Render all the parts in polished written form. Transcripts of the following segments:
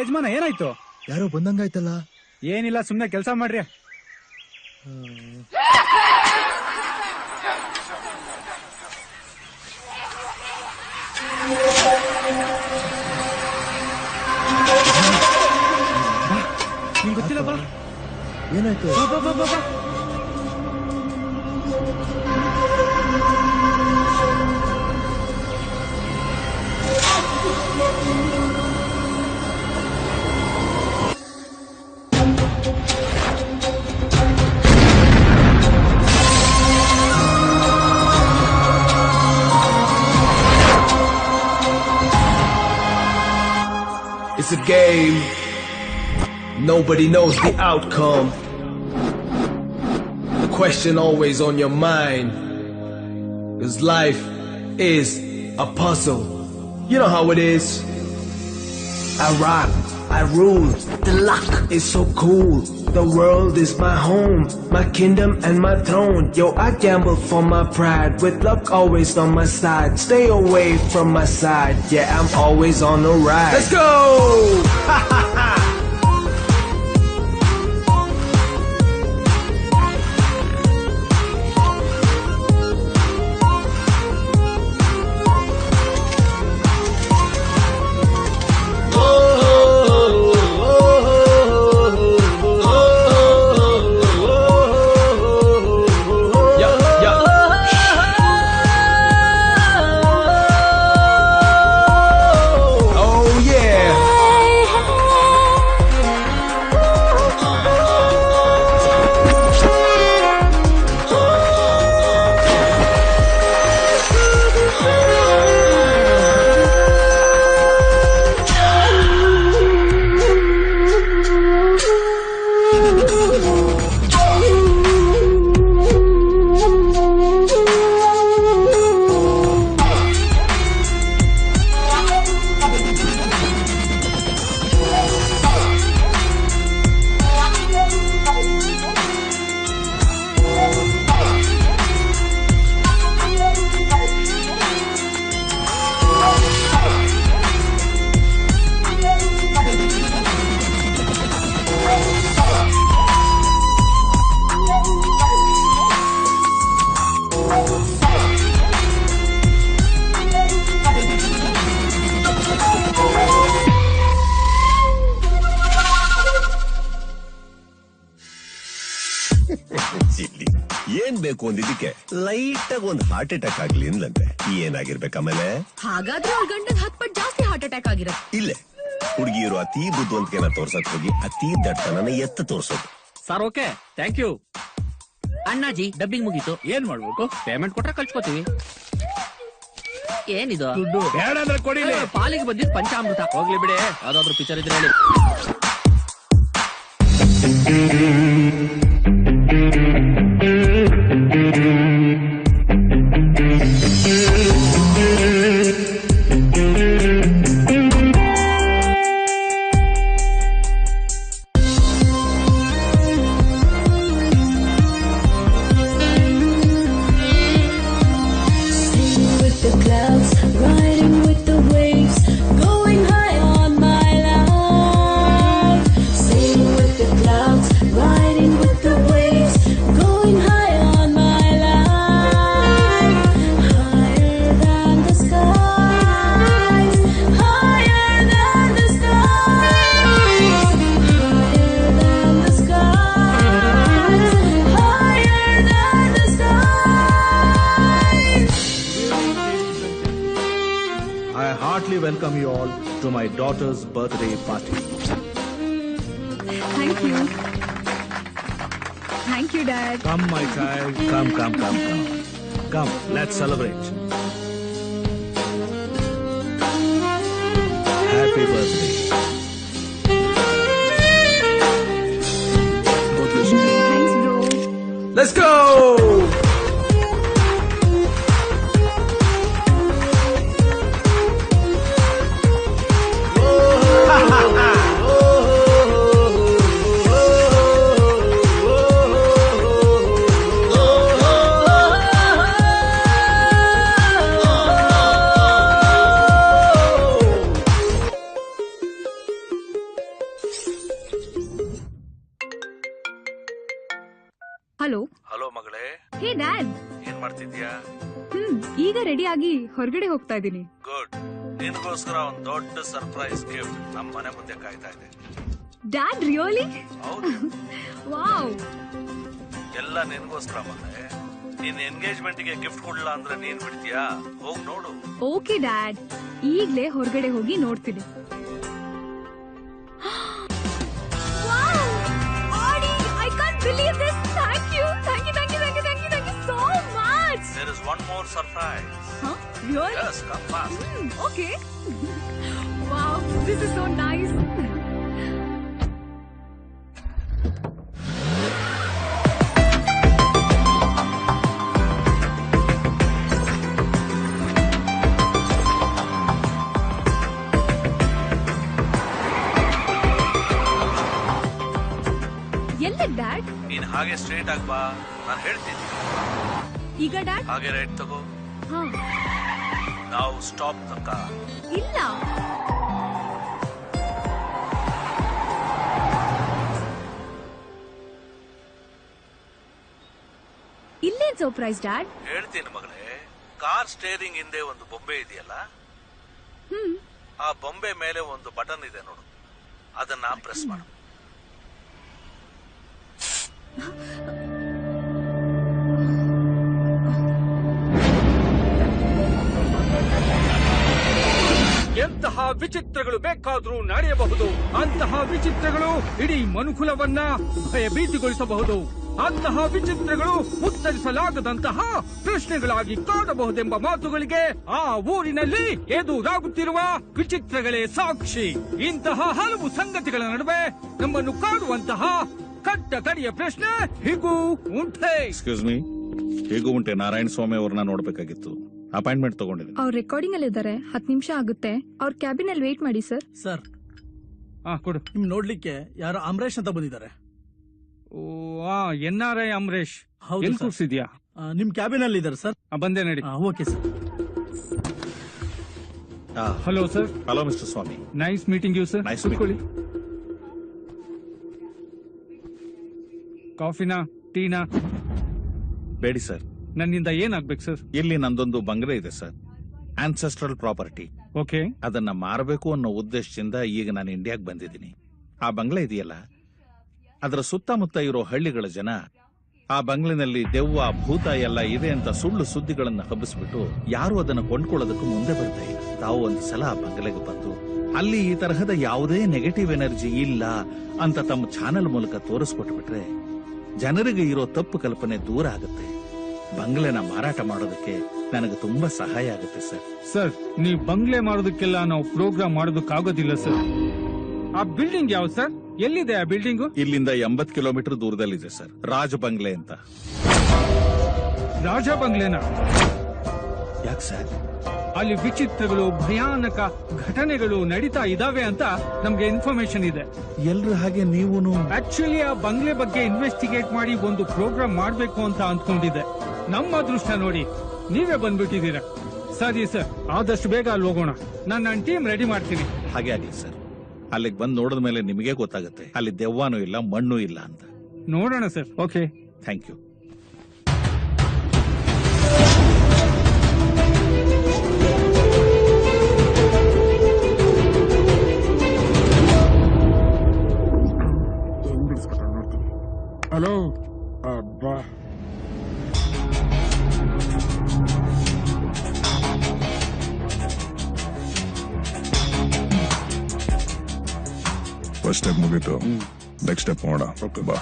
ಯಜಮಾನ ಏನಾಯ್ತು? ಯಾರೋ ಬಂದಂಗಾಯ್ತಲ್ಲ. ಏನಿಲ್ಲ, ಸುಮ್ನೆ ಕೆಲಸ ಮಾಡ್ರಿ. ನಿಂಗೆ ಗೊತ್ತಿಲ್ಲ ಬಾ. ಏನಾಯ್ತು? ಬಾ ಬಾ ಬಾ ಬಾ. It's a game. Nobody knows the outcome. The question always on your mind. 'Cause life is a puzzle. You know how it is. I rock, I rule. The luck is so cool. The world is my home, my kingdom and my throne. Yo, I gamble for my pride, with luck always on my side. Stay away from my side, yeah, I'm always on the ride. Let's go! Ha ha ha! ಏನ್ ಬೇಕು ಅಂದಿದ್ದಕ್ಕೆ light ಆಗಿ ಒಂದು heart attack ಆಗ್ಲಿ ಅಂದ್ಲಂತೆ. ಏನಾಗಿರ್ಬೇಕು ಆಮೇಲೆ? ಹಾಗಾದ್ರೆ ಅವ್ರ ಗಂಡನ್ 10 ಪಟ್ಟು ಜಾಸ್ತಿ ಹಾರ್ಟ್ ಅಟ್ಯಾಕ್ ಆಗಿರತ್ತೆ. ಇಲ್ಲೇ ಹುಡುಗಿಯರು ಅತಿ ಬುದ್ಧಿವಂತಿಕೆನ ತೋರ್ಸಕ್ ಹೋಗಿ ಅತಿ ದಟ್ಟತನನ ಎತ್ತ ತೋರ್ಸೋದು. Sir okay, thank you. ಅಣ್ಣಾಜಿ ಡಬ್ಬಿಂಗ್ ಮುಗೀತು. ಏನ್ ಮಾಡ್ಬೇಕು? ಪೇಮೆಂಟ್ ಕೊಟ್ರೆ ಕಳ್ಸ್ಕೊತೀವಿ. ಏನಿದು? ದುಡ್ಡು ಬೇಡ ಅಂದ್ರೆ ಕೊಡಿ. ಪಾಲಿಗೆ ಬಂದಿದ್ ಪಂಚಾಮೃತ. ಹೋಗ್ಲಿ ಬಿಡಿ, ಯಾವ್ದಾದ್ರು ಪಿಕ್ಚರ್ ಇದ್ರೆ ಹೇಳಿ. Welcome you all to my daughter's birthday party. Thank you. Thank you, Dad. Come, my child. Come. Come, let's celebrate. Happy birthday. Thanks, bro. Let's go! Hello hello ಮಗಳೇ, ಹೇ ಡ್ಯಾಡ್. ಏನ್ ಮಾಡ್ತಿದ್ಯಾ? ಈಗ ರೆಡಿ ಆಗಿ ಹೊರಗಡೆ ಹೋಗ್ತಾ ಇದ್ದೀನಿ. ಗುಡ್. ನಿನ್ಗೋಸ್ಕರ ಒಂದ್ ದೊಡ್ಡ ಸರ್ಪ್ರೈಸ್ ಗಿಫ್ಟ್ ನಮ್ಮ ಮನೆ ಮುಂದೆ ಕಾಯ್ತಾ ಇದೆ. Dad really? ಹೌದು, ವಾವ್. ಎಲ್ಲ ನಿನ್ಗೋಸ್ಕರ ಮಗಳೇ. ನಿನ್ ಎಂಗೇಜ್ಮೆಂಟ್ ಗೆ ಗಿಫ್ಟ್ ಕೊಡ್ಲಾ ಅಂದ್ರೆ ನೀನ್ ಬಿಡ್ತೀಯಾ? ಹೋಗ್ ನೋಡು. ಓಕೆ ಡ್ಯಾಡ್, ಈಗ್ಲೇ ಹೊರಗಡೆ ಹೋಗಿ ನೋಡ್ತೀನಿ. I can't believe this. Thank you so much. There is one more surprise. Huh? Really? Yes, come fast. Okay. Wow, this is so nice. ಎಲ್ಲ ಡ್ಯಾಡ್? ನೀನ್ ಹಾಗೆ ಸ್ಟ್ರೇಟ್ ಆಗ್ ಬಾ, ನಾನು ಹೇಳ್ತೀನಿ. ಈಗ ಡ್ಯಾಡ್? ಹಾಗೆ ರೈಟ್ ತಗೋ. ಹಾ. ನಾವು ಸ್ಟಾಪ್ ದ ಕಾರ್. ಇಲ್ಲ. ಇಲ್ಲೇನ್ ಸರ್ಪ್ರೈಸ್ ಡ್ಯಾಡ್? ಹೇಳ್ತೀನಿ ಮಗಳೇ. ಕಾರ್ ಸ್ಟೇರಿಂಗ್ ಹಿಂದೆ ಒಂದು ಬೊಂಬೆ ಇದೆಯಲ್ಲ, ಆ ಬೊಂಬೆ ಮೇಲೆ ಒಂದು ಬಟನ್ ಇದೆ ನೋಡು, ಅದನ್ನ ಪ್ರೆಸ್ ಮಾಡು. ಎಂತಹ ವಿಚಿತ್ರಗಳು ಬೇಕಾದ್ರೂ ನಡೆಯಬಹುದು. ಅಂತಹ ವಿಚಿತ್ರಗಳು ಇಡೀ ಮನುಕುಲವನ್ನ ಭಯಭೀತಿಗೊಳಿಸಬಹುದು. ಅಂತಹ ವಿಚಿತ್ರಗಳು ಉತ್ತರಿಸಲಾಗದಂತಹ ಪ್ರಶ್ನೆಗಳಾಗಿ ಕಾಡಬಹುದೆಂಬ ಮಾತುಗಳಿಗೆ ಆ ಊರಿನಲ್ಲಿ ಎದುರಾಗುತ್ತಿರುವ ವಿಚಿತ್ರಗಳೇ ಸಾಕ್ಷಿ. ಇಂತಹ ಹಲವು ಸಂಗತಿಗಳ ನಡುವೆ ನಮ್ಮನ್ನು ಕಾಡುವಂತಹ ಕಟ್ಟ ಕಡೆಯ ಪ್ರಶ್ನೆ ಹೀಗೂ ಉಂಟೆ. ಎಕ್ಸ್ಕ್ಯೂಸ್ ಮೀ, ಹೀಗೂ ಉಂಟೆ. ನಾರಾಯಣ ಸ್ವಾಮಿ ಅವ್ರನ್ನ ನೋಡ್ಬೇಕಾಗಿತ್ತು. ಅಪಾಯಿಂಟ್ಮೆಂಟ್ ತಗೊಂಡಿದ್ದೀನಿ. ಅವ್ರ ರೆಕಾರ್ಡಿಂಗ್ ಅಲ್ಲಿ ಇದ್ದಾರೆ. 10 ನಿಮಿಷ ಆಗುತ್ತೆ. ಅವ್ರ ಕ್ಯಾಬಿನ್ ಅಲ್ಲಿ ವೇಟ್ ಮಾಡಿ ಸರ್. ಸರ್, ಕೊಡು. ನಿಮ್ ನೋಡ್ಲಿಕ್ಕೆ ಯಾರೋ ಅಮರೇಶ್ ಅಂತ ಬಂದಿದ್ದಾರೆ. NRI ಅಮರೇಶ್. ಹೌದು ಎಲ್ಲಿ ಸರ್. ಕೂರ್ಸಿದ್ಯಾ? ನಿಮ್ ಕ್ಯಾಬಿನ್ ಅಲ್ಲಿ ಇದ್ದಾರೆ ಸರ್. ಬಂದೆ ನಡಿ. Okay sir. Hello sir. Hello mister Swami. Nice meeting you sir. Nice ಕೂತ್ಕೊಳ್ಳಿ. ಕಾಫಿನಾ ಟೀನಾ? ಬೇಡಿ ಸರ್. ನನ್ನಿಂದ ಏನಾಗ್ಬೇಕು ಸರ್? ಇಲ್ಲಿ ನಂದೊಂದು ಬಂಗಲೆ ಇದೆ ಸರ್, ಆನ್ಸೆಸ್ಟ್ರಲ್ ಪ್ರಾಪರ್ಟಿ. ಓಕೆ. ಅದನ್ನ ಮಾರಬೇಕು ಅನ್ನೋ ಉದ್ದೇಶದಿಂದ ಈಗ ನಾನು ಇಂಡಿಯಾಗ್ ಬಂದಿದ್ದೀನಿ. ಆ ಬಂಗ್ಲೆ ಇದೆಯಲ್ಲ, ಅದರ ಸುತ್ತಮುತ್ತ ಇರೋ ಹಳ್ಳಿಗಳ ಜನ ಆ ಬಂಗ್ಲಿನಲ್ಲಿ ದೆವ್ವ ಭೂತ ಎಲ್ಲ ಇದೆ ಅಂತ ಸುಳ್ಳು ಸುದ್ದಿಗಳನ್ನ ಹಬ್ಬಿಸ್ಬಿಟ್ಟು ಯಾರು ಅದನ್ನ ಕೊಂಡ್ಕೊಳ್ಳೋದಕ್ಕೂ ಮುಂದೆ ಬರ್ತಾ ಇಲ್ಲ. ತಾವು ಒಂದು ಸಲ ಆ ಬಂಗ್ಲೆಗೆ ಬಂದು ಅಲ್ಲಿ ಈ ತರಹದ ಯಾವುದೇ ನೆಗೆಟಿವ್ ಎನರ್ಜಿ ಇಲ್ಲ ಅಂತ ತಮ್ಮ ಚಾನೆಲ್ ಮೂಲಕ ತೋರಿಸ್ಕೊಟ್ಬಿಟ್ರೆ ಜನರಿಗೆ ಇರೋ ತಪ್ಪು ಕಲ್ಪನೆ ದೂರ ಆಗುತ್ತೆ. ಬಂಗ್ಲೆನ ಮಾರಾಟ ಮಾಡೋದಕ್ಕೆ ನನಗೆ ತುಂಬಾ ಸಹಾಯ ಆಗುತ್ತೆ ಸರ್. ಸರ್, ನೀವು ಬಂಗ್ಲೆ ಮಾಡೋದಕ್ಕೆಲ್ಲ ನಾವು ಪ್ರೋಗ್ರಾಮ್ ಮಾಡೋದಕ್ಕಾಗೋದಿಲ್ಲ ಸರ್. ಆ ಬಿಲ್ಡಿಂಗ್ ಯಾವ ಸರ್? ಎಲ್ಲಿದೆ ಆ ಬಿಲ್ಡಿಂಗು? ಇಲ್ಲಿಂದ 80 ಕಿಲೋಮೀಟರ್ ದೂರದಲ್ಲಿದೆ ಸರ್, ರಾಜ ಬಂಗ್ಲೆ ಅಂತ. ರಾಜ ಬಂಗ್ಲೆನಾ? ಯಾಕೆ ಸರ್? ಅಲ್ಲಿ ವಿಚಿತ್ರಗಳು, ಭಯಾನಕ ಘಟನೆಗಳು ನಡೀತಾ ಇದಾವೆ ಅಂತ ನಮ್ಗೆ ಇನ್ಫಾರ್ಮೇಶನ್ ಇದೆ. ಎಲ್ರು ಹಾಗೆ ನೀವೂನು? ಆಕ್ಚುಲಿ ಆ ಬಂಗ್ಲೆ ಬಗ್ಗೆ ಇನ್ವೆಸ್ಟಿಗೇಟ್ ಮಾಡಿ ಒಂದು ಪ್ರೋಗ್ರಾಮ್ ಮಾಡ್ಬೇಕು ಅಂತ ಅಂದ್ಕೊಂಡಿದ್ದೆ. ನಮ್ಮ ಅದೃಷ್ಟ ನೋಡಿ ನೀವೇ ಬಂದ್ಬಿಟ್ಟಿದ್ದೀರಾ. ಸರಿ ಸರ್, ಆದಷ್ಟು ಬೇಗ ಅಲ್ಲಿ ಹೋಗೋಣ. ನಾನು ನನ್ನ ಟೀಮ್ ರೆಡಿ ಮಾಡ್ತೀನಿ. ಹಾಗೆ ಆಗ್ಲಿ ಸರ್. ಅಲ್ಲಿಗೆ ಬಂದು ನೋಡಿದ ಮೇಲೆ ನಿಮಗೆ ಗೊತ್ತಾಗುತ್ತೆ ಅಲ್ಲಿ ದೆವ್ವಾನೂ ಇಲ್ಲ ಮಣ್ಣು ಇಲ್ಲ ಅಂತ. ನೋಡೋಣ sir. Okay, thank you. Hello. ಅಬ್ಬಾ, ಫಸ್ಟ್ ಸ್ಟೆಪ್ ಮುಗೀತು, ನೆಕ್ಸ್ಟ್ ಸ್ಟೆಪ್ ಮಾಡೋಣ. ಬಾ.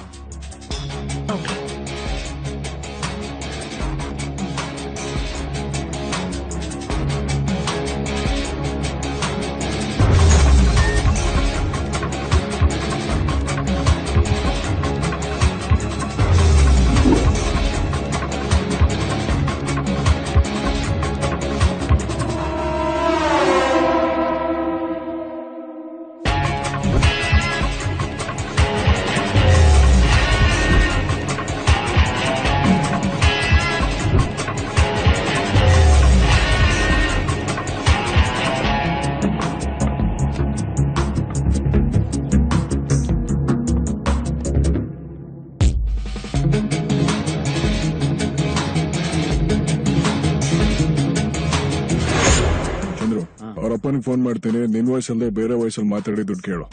ಅಪ್ಪನಿಗೆ ಫೋನ್ ಮಾಡ್ತೀನಿ, ನಿನ್ ವಯಸ್ಸಲ್ಲದೆ ಬೇರೆ ವಯಸ್ಸಲ್ಲಿ ಮಾತಾಡಿ ದುಡ್ಡು ಕೇಳು.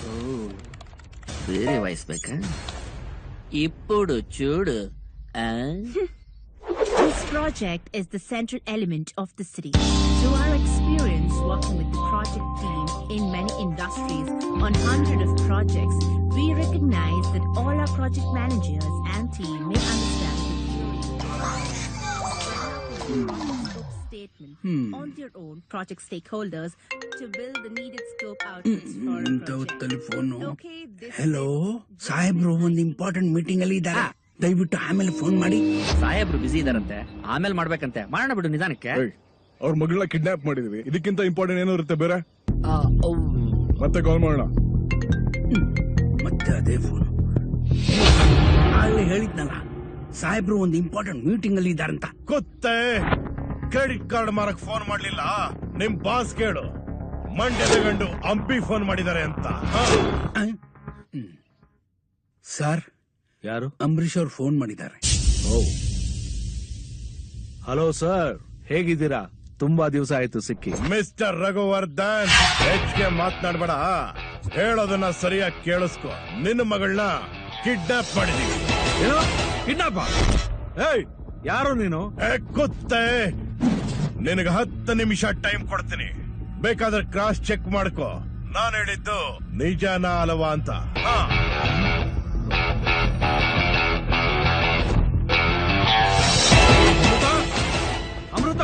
ಬೇರೆ ವಯಸ್ಬೇಕಾ? ఇప్పుడు చూడు. This project is the central element of the city. Through our experience working with the project team in many industries on hundreds of projects, we recognize that all our project managers and team may understand the scope statement on their own project stakeholders to build the needed scope outputs for a project. Okay, this hello ಸಾಹೇಬ್ರು, ಒಂದು important meeting ಅಲ್ಲಿ ಇದ್ದಾರೆ, ದಯವಿಟ್ಟು ಆಮೇಲೆ phone ಮಾಡಿ. ಸಾಹೇಬ್ರು ಬಿಸಿ ಇದಾರಂತೆ, ಆಮೇಲೆ ಮಾಡ್ಬೇಕಂತೆ. ಮಾಡೋಣ ಬಿಡು ನಿಧಾನಕ್ಕೆ. ಅವ್ರ ಮಗಳನ್ನ ಕಿಡ್ನಾಪ್ ಮಾಡಿದೀವಿ, ಇದಕ್ಕಿಂತ ಇಂಪಾರ್ಟೆಂಟ್ ಏನೋ ಇರುತ್ತೆ ಬೇರೆ. ಮತ್ತೆ ಕಾಲ್ ಮಾಡೋಣ. ಮತ್ತೆ ಅದೇ ಫೋನ್. ಆಗಲೇ ಹೇಳಿದ್ನಲ್ಲ, ಸಾಹೇಬ್ರು ಒಂದು ಇಂಪಾರ್ಟೆಂಟ್ ಮೀಟಿಂಗ್ ಅಲ್ಲಿ ಇದಾರಂತ. ಗೊತ್ತೇ, ಕ್ರೆಡಿಟ್ ಕಾರ್ಡ್ ಮಾರಕ್ ಫೋನ್ ಮಾಡ್ಲಿಲ್ಲ, ನಿಮ್ ಬಾಸ್ ಕೇಳು. ಮಂಡ್ಯದ ಗಂಡು ಅಂಪಿ ಫೋನ್ ಮಾಡಿದ್ದಾರೆ ಅಂತ. ಸರ್, ಯಾರು? ಅಂಬರೀಶ್ ಅವ್ರು ಫೋನ್ ಮಾಡಿದ್ದಾರೆ. ಹಲೋ ಸರ್, ಹೇಗಿದ್ದೀರಾ? ತುಂಬಾ ದಿವಸ ಆಯ್ತು ಸಿಕ್ಕಿ. ಮಿಸ್ಟರ್ ರಘುವರ್ಧನ್, ಹೆಚ್ಚಿಗೆ ಮಾತನಾಡ್ಬೇಡ, ಹೇಳೋದನ್ನ ಸರಿಯಾಗಿ ಕೇಳಿಸ್ಕೊ. ನಿನ್ನ ಮಗಳನ್ನ ಕಿಡ್ನಾಪ್ ಮಾಡಿದೀವಿ. ಏನೋ ಕಿಡ್ನಾಪ್? ಏಯ್, ಯಾರು ನೀನು? ಗೊತ್ತೇ, ನಿನಗೆ 10 ನಿಮಿಷ ಟೈಮ್ ಕೊಡ್ತೀನಿ, ಬೇಕಾದ್ರೆ ಕ್ರಾಸ್ ಚೆಕ್ ಮಾಡ್ಕೋ. ನಾನು ಹೇಳಿದ್ದು ನಿಜನಾ ಅಲ್ವಾ ಅಂತ. ಅಮೃತ,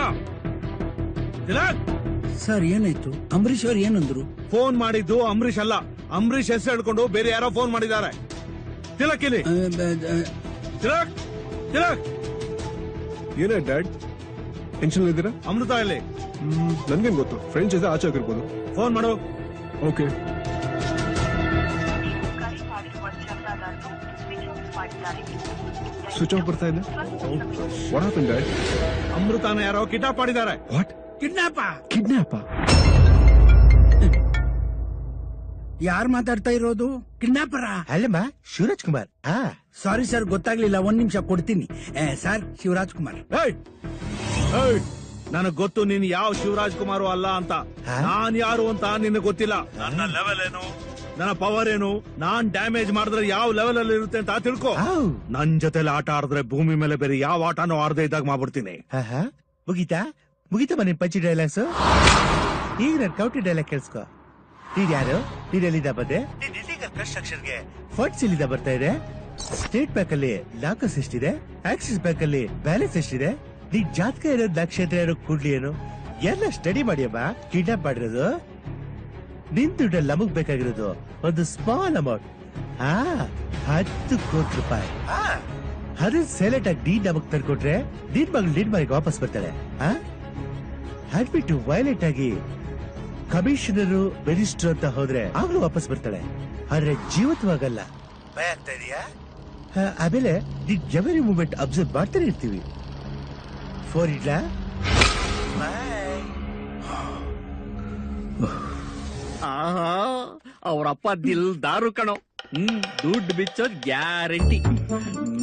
ಸರ್ ಏನಾಯ್ತು? ಅಂಬರೀಶ್ ಅವ್ರು ಏನಂದ್ರು? ಫೋನ್ ಮಾಡಿದ್ದು ಅಂಬರೀಶ್ ಅಲ್ಲ, ಅಂಬರೀಶ್ ಹೆಸರು ಹೇಳ್ಕೊಂಡು ಬೇರೆ ಯಾರೋ ಫೋನ್ ಮಾಡಿದ್ದಾರೆ. ತಿಲಕ್ ಇಲ್ಲಿ. ತಿಲಕ್, ತಿಲಕ್. ಏನೇ ಡ್ಯಾಡ್, ಟೆನ್ಷನ್ ಇದ್ದೀರಾ? ಅಮೃತ ಇಲ್ಲಿ. ನನ್ಗೇನ್ ಗೊತ್ತು, ಫ್ರೆಂಡ್ಸ್ ಜೊತೆ ಆಚೆ ಆಗಿರ್ಬೋದು. ಫೋನ್ ಮಾಡು. ಓಕೆ. ಸ್ವಿಚ್ ಆಫ್ ಬರ್ತಾ ಇದೆ. What happen dad? ಅಮೃತನ ಯಾರೋ ಕಿಡ್ನಾಪ್ ಮಾಡಿದ್ದಾರೆ. ವಾಟ್? ಕಿಡ್ನಾಪ್? ಯಾರು ಮಾತಾಡ್ತಾ ಇರೋದು? ಕಿಡ್ನಾಪರ? ಅಲ್ಲಮ್ಮ, ಶಿವರಾಜ್ ಕುಮಾರ್. ಸಾರಿ ಸರ್, ಗೊತ್ತಾಗ್ಲಿಲ್ಲ, 1 ನಿಮಿಷ ಕೊಡ್ತೀನಿ. ಸರ್, ಶಿವರಾಜ್ ಕುಮಾರ್. ನನಗ್ ಗೊತ್ತು ನೀನ್ ಯಾವ ಶಿವರಾಜ್ ಕುಮಾರ್ ಅಲ್ಲ ಅಂತ. ನಾನ್ ಯಾರು ಅಂತ ನಿನಗೆ ಗೊತ್ತಿಲ್ಲ. ನನ್ನ ಲೆವೆಲ್ ಏನು, ನನ್ನ ಪವರ್ ಏನು, ನಾನ್ ಡ್ಯಾಮೇಜ್ ಮಾಡಿದ್ರೆ ಯಾವ ಲೆವೆಲ್ ಅಲ್ಲಿ ಇರುತ್ತೆ ಅಂತ ತಿಳ್ಕೊ. ನನ್ ಜೊತೆಲಿ ಆಟ ಆಡಿದ್ರೆ ಭೂಮಿ ಮೇಲೆ ಬೇರೆ ಯಾವ ಆಟನೂ ಆಡದೆ ಇದ್ದಾಗ ಮಾಡ್ಬಿಡ್ತೀನಿ. ಮುಗೀತಾ ಮನೆ ಪಂಚಿ ಡೈಲಾಗ್ಸ್. ಈಗ ನನ್ ಕೌಟಿ ಡೈಲಾಗ್ ಕೇಳಿಸ್ಕೊ. ಯಾರು ನೀನೆಲ್ಲಿಂದ ಬಂದೆ? ಕನ್ಸ್ಟ್ರಕ್ಷನ್ಗೆ ಫಂಡ್ಸ್ ಇಲ್ಲಿಂದ ಬರ್ತಾ ಇದೆ. ಸ್ಟೇಟ್ ಬ್ಯಾಂಕ್ ಅಲ್ಲಿ ಲಾಕರ್ಸ್ ಎಷ್ಟಿದೆ, ಆಕ್ಸಿಸ್ ಬ್ಯಾಂಕ್ ಅಲ್ಲಿ ಬ್ಯಾಲೆನ್ಸ್ ಎಷ್ಟಿದೆ, ನೀನ್ ಜಾತಕ ಏನೋ, ನಕ್ಷತ್ರ ಏನೋ, ಕುಡ್ಲಿ ಏನು ಎಲ್ಲ ಸ್ಟಡಿ ಮಾಡಿಯಮ್ಮ. ಕಿಡ್ನಾಪ್ ಮಾಡಿರೋದು ನಿನ್ ದುಡ್ಡಲ್ಲಿ ನಮಗ್ ಬೇಕಾಗಿರೋದು ಒಂದು ಸ್ಮಾಲ್ ಅಮೌಂಟ್, 10 ಕೋಟಿ ರೂಪಾಯಿ. ಅದನ್ನ ಸೈಲೆಂಟ್ ಆಗಿ ನೀನ್ ನಮಗ್ ತರ್ಕೊಟ್ರೆ ನಿನ್ ಮನೆಗೆ ವಾಪಸ್ ಬರ್ತಾಳೆ. ಅಡ್ಬಿಟ್ಟು ವೈಲೆಂಟ್ ಆಗಿ ಕಮಿಷನರು, ಮಿನಿಸ್ಟರ್ ಅಂತ ಹೋದ್ರೆ ಆಗ್ಲೂ ವಾಪಸ್ ಬರ್ತಾಳೆ, ಆದ್ರೆ ಜೀವಿತವಾಗಲ್ಲ. ಭಯ ಆಗ್ತಾ ಇದೆಯಾ? ಆಮೇಲೆ ನೀನ್ ಎವರಿ ಮೂಮೆಂಟ್ ಅಬ್ಸರ್ವ್ ಮಾಡ್ತಾನೆ ಇರ್ತೀವಿ. ಫೋರ್ ಇಡ್ಲಾ? ಅವರಪ್ಪ ದಿಲ್ದಾರು ಕಣೋ. ದುಡ್ಡು ಬಿಚ್ಚೋದ್ ಗ್ಯಾರಂಟಿ.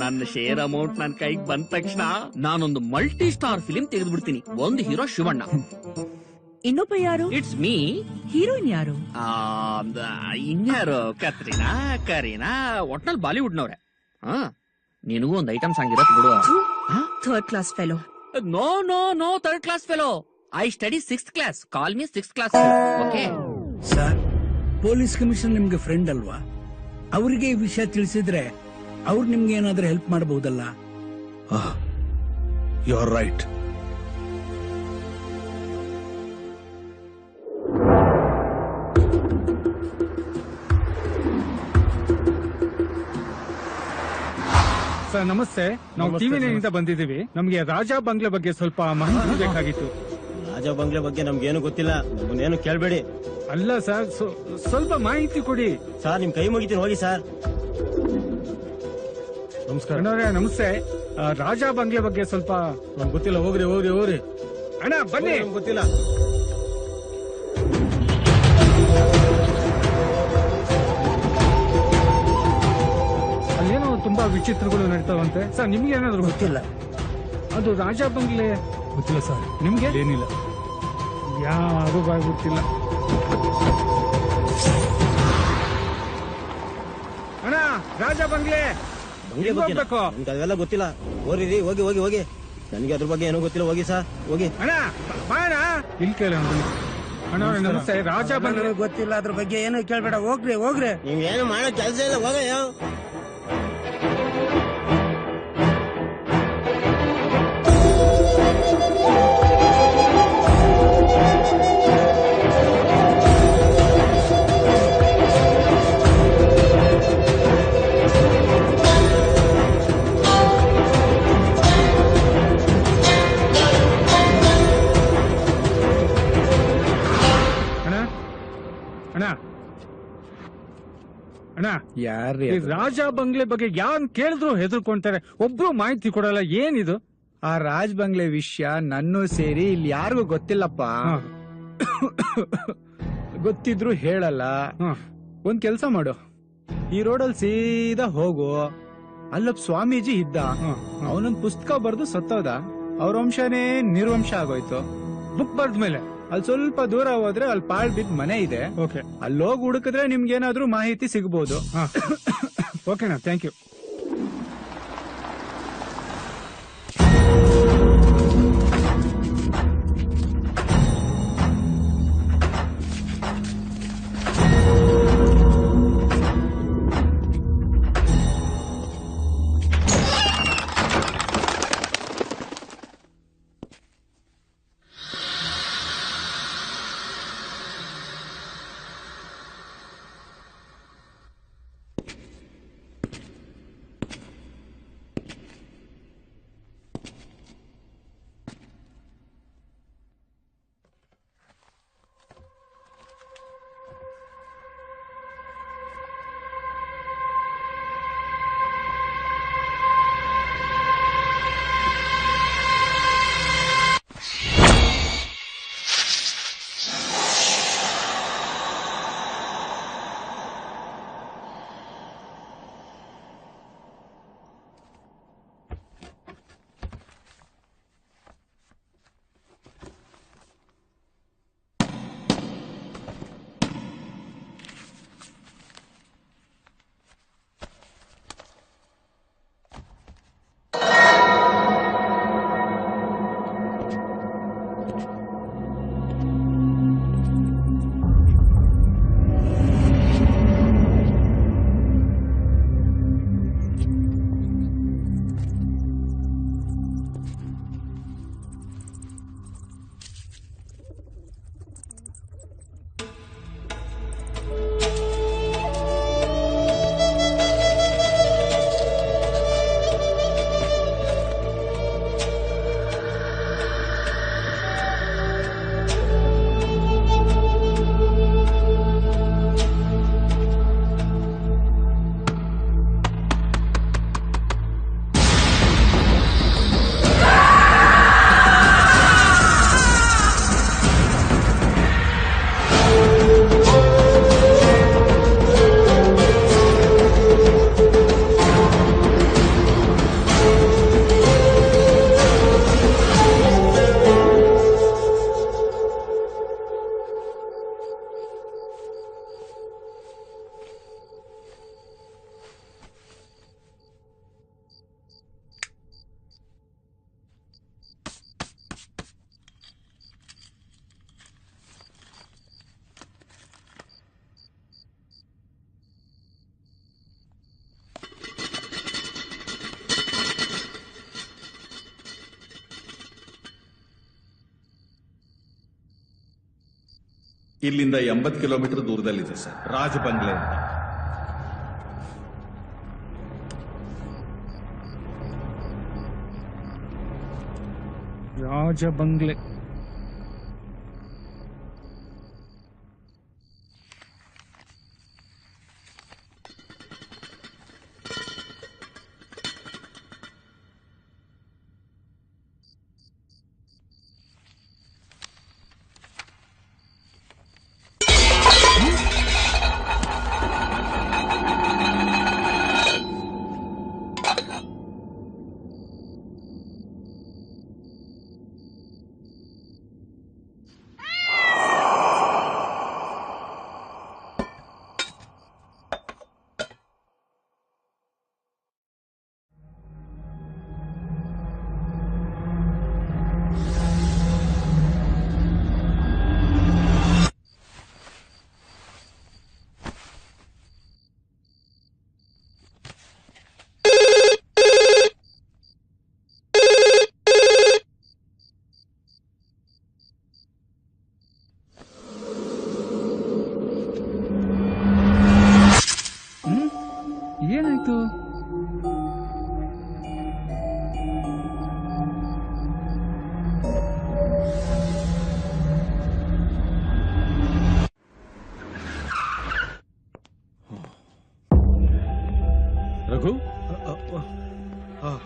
ನನ್ನ ಶೇರ್ ಅಮೌಂಟ್ ನನ್ ಕೈಗೆ ಬಂದ ತಕ್ಷಣ ನಾನೊಂದು ಮಲ್ಟಿ ಸ್ಟಾರ್ ಫಿಲಿಂ ತೆಗೆದ್ಬಿಡ್ತೀನಿ. ಒಂದು ಹೀರೋ ಶಿವಣ್ಣ, ಇನ್ನೊಬ್ಬ ಯಾರು? It's me. ಹೀರೋಯಿನ್ ಯಾರು? ಇನ್ಯಾರು? ಕತ್ರಿನಾ, ಕರೀನಾ, ಒಟ್ನಲ್ಲಿ ಬಾಲಿವುಡ್ ನವ್ರೆ. ನಿನಗೂ ಒಂದು ಐಟಮ್ ಸಾಂಗ್ ಇರತ್ ಬಿಡು. Third class fellow. No no no, third class fellow. I study 6th class. Call me 6th class. Okay sir, police commissioner ನಿಮ್ಗೆ ಫ್ರೆಂಡ್ ಅಲ್ವಾ? ಅವರಿಗೆ ಈ ವಿಷಯ ತಿಳಿಸಿದ್ರೆ ಅವ್ರು ನಿಮ್ಗೆ ಏನಾದ್ರೂ ಹೆಲ್ಪ್ ಮಾಡಬಹುದಲ್ಲ? You are right. ಸರ್ ನಮಸ್ತೆ, ನಾವು ಟಿವಿ ನೈನಿಂದ ಬಂದಿದ್ದೀವಿ. ನಮ್ಗೆ ರಾಜಾ ಬಂಗ್ಲೆ ಬಗ್ಗೆ ಸ್ವಲ್ಪ ಮಾಹಿತಿ ಬೇಕಾಗಿತ್ತು. ರಾಜಾ ಬಂಗ್ಲೆ ಬಗ್ಗೆ ನಮ್ಗೇನು ಗೊತ್ತಿಲ್ಲ, ನಮ್ಮನ್ನೇನು ಕೇಳಬೇಡಿ. ಅಲ್ಲ ಸರ್, ಸ್ವಲ್ಪ ಮಾಹಿತಿ ಕೊಡಿ. ಸರ್, ನಿಮ್ ಕೈ ಮುಗಿತೀನಿ, ಹೋಗಿ ಸರ್. ನಮಸ್ಕಾರ ನಮಸ್ತೆ. ರಾಜಾ ಬಂಗ್ಲೆ ಬಗ್ಗೆ ಸ್ವಲ್ಪ ಗೊತ್ತಿಲ್ಲ. ಹೋಗ್ರಿ ಹೋಗ್ರಿ ಹೋಗ್ರಿ. ಅಣ್ಣ ಬನ್ನಿ. ಗೊತ್ತಿಲ್ಲ. ಅಲ್ಲೇನೋ ತುಂಬಾ ವಿಚಿತ್ರಗಳು ನಡೀತಾವಂತೆ ಸರ್, ನಿಮ್ಗೆ ಏನಾದ್ರು ಗೊತ್ತಿಲ್ಲ? ಅದು ರಾಜಾ ಬಂಗ್ಲೆ ಗೊತ್ತಿಲ್ಲ ಸರ್. ನಿಮ್ಗೆ ಏನಿಲ್ಲ. ಯಾರು ಗೊತ್ತಿಲ್ಲ. ಅಣ್ಣ ರಾಜ ಬಂಗ್ಲೆ ಬಂಗ್ಲೆ ಬಗ್ಗೆ ನಮ್ಗೆ ಅದೆಲ್ಲ ಗೊತ್ತಿಲ್ಲ. ಹೋಗಿ ಹೋಗಿ ಹೋಗಿ ಹೋಗಿ. ನನಗೆ ಅದ್ರ ಬಗ್ಗೆ ಏನೂ ಗೊತ್ತಿಲ್ಲ. ಹೋಗಿ ಸಾ ಹೋಗಿ. ಅಣ್ಣ ಬಾಣ ಇಲ್ಲಿ ಕೇಳ ಅಣ್ಣ ನಮಸ್ತೆ. ರಾಜ ಬಂಗ್ಲೆ ಗೊತ್ತಿಲ್ಲ, ಅದ್ರ ಬಗ್ಗೆ ಏನು ಕೇಳ್ಬೇಡ. ಹೋಗ್ರಿ ಹೋಗ್ರಿ. ನೀವ್ ಏನು ಮಾಡೋ ಕೆಲಸ ಇಲ್ಲ. ಹೋಗಯ್ಯ. ಅಣ್ಣ ಯಾರ್ರಿ ಈ ರಾಜ ಬಂಗ್ಲೆ ಬಗ್ಗೆ ಯಾನ್ ಕೇಳಿದ್ರು ಹೆದರ್ಕೊಂತಾರೆ, ಒಬ್ರು ಮಾಹಿತಿ ಕೊಡಲ್ಲ. ಏನಿದು? ಆ ರಾಜ್ ಬಂಗ್ಲೆ ವಿಷಯ ನನ್ನೂ ಸೇರಿ ಇಲ್ಲಿ ಯಾರಿಗೂ ಗೊತ್ತಿಲ್ಲಪ್ಪ. ಗೊತ್ತಿದ್ರು ಹೇಳಲ್ಲ. ಒಂದ್ ಕೆಲ್ಸ ಮಾಡು, ಈ ರೋಡಲ್ಲಿ ಸೀದಾ ಹೋಗು. ಅಲ್ಲೊಬ್ಬ ಸ್ವಾಮೀಜಿ ಇದ್ದ, ಅವನೊಂದ್ ಪುಸ್ತಕ ಬರ್ದು ಸತ್ತೋದ. ಅವ್ರ ವಂಶನೇ ನಿರ್ವಂಶ ಆಗೋಯ್ತು. ಬುಕ್ ಬರ್ದ್ಮೇಲೆ ಅಲ್ಲಿ ಸ್ವಲ್ಪ ದೂರ ಹೋದ್ರೆ ಅಲ್ಲಿ ಪಾಳ್ ಬಿದ್ದ ಮನೆ ಇದೆ. ಅಲ್ಲಿ ಹೋಗಿ ಹುಡುಕಿದ್ರೆ ನಿಮ್ಗೇನಾದ್ರೂ ಮಾಹಿತಿ ಸಿಗ್ಬೋದು. ಓಕೆನಾ, ಥ್ಯಾಂಕ್ ಯು. ಇಲ್ಲಿಂದ 80 ಕಿಲೋಮೀಟರ್ ದೂರದಲ್ಲಿದೆ ಸರ್, ರಾಜ ಬಂಗ್ಲೆ ಅಂತ. ರಾಜ ಬಂಗ್ಲೆ.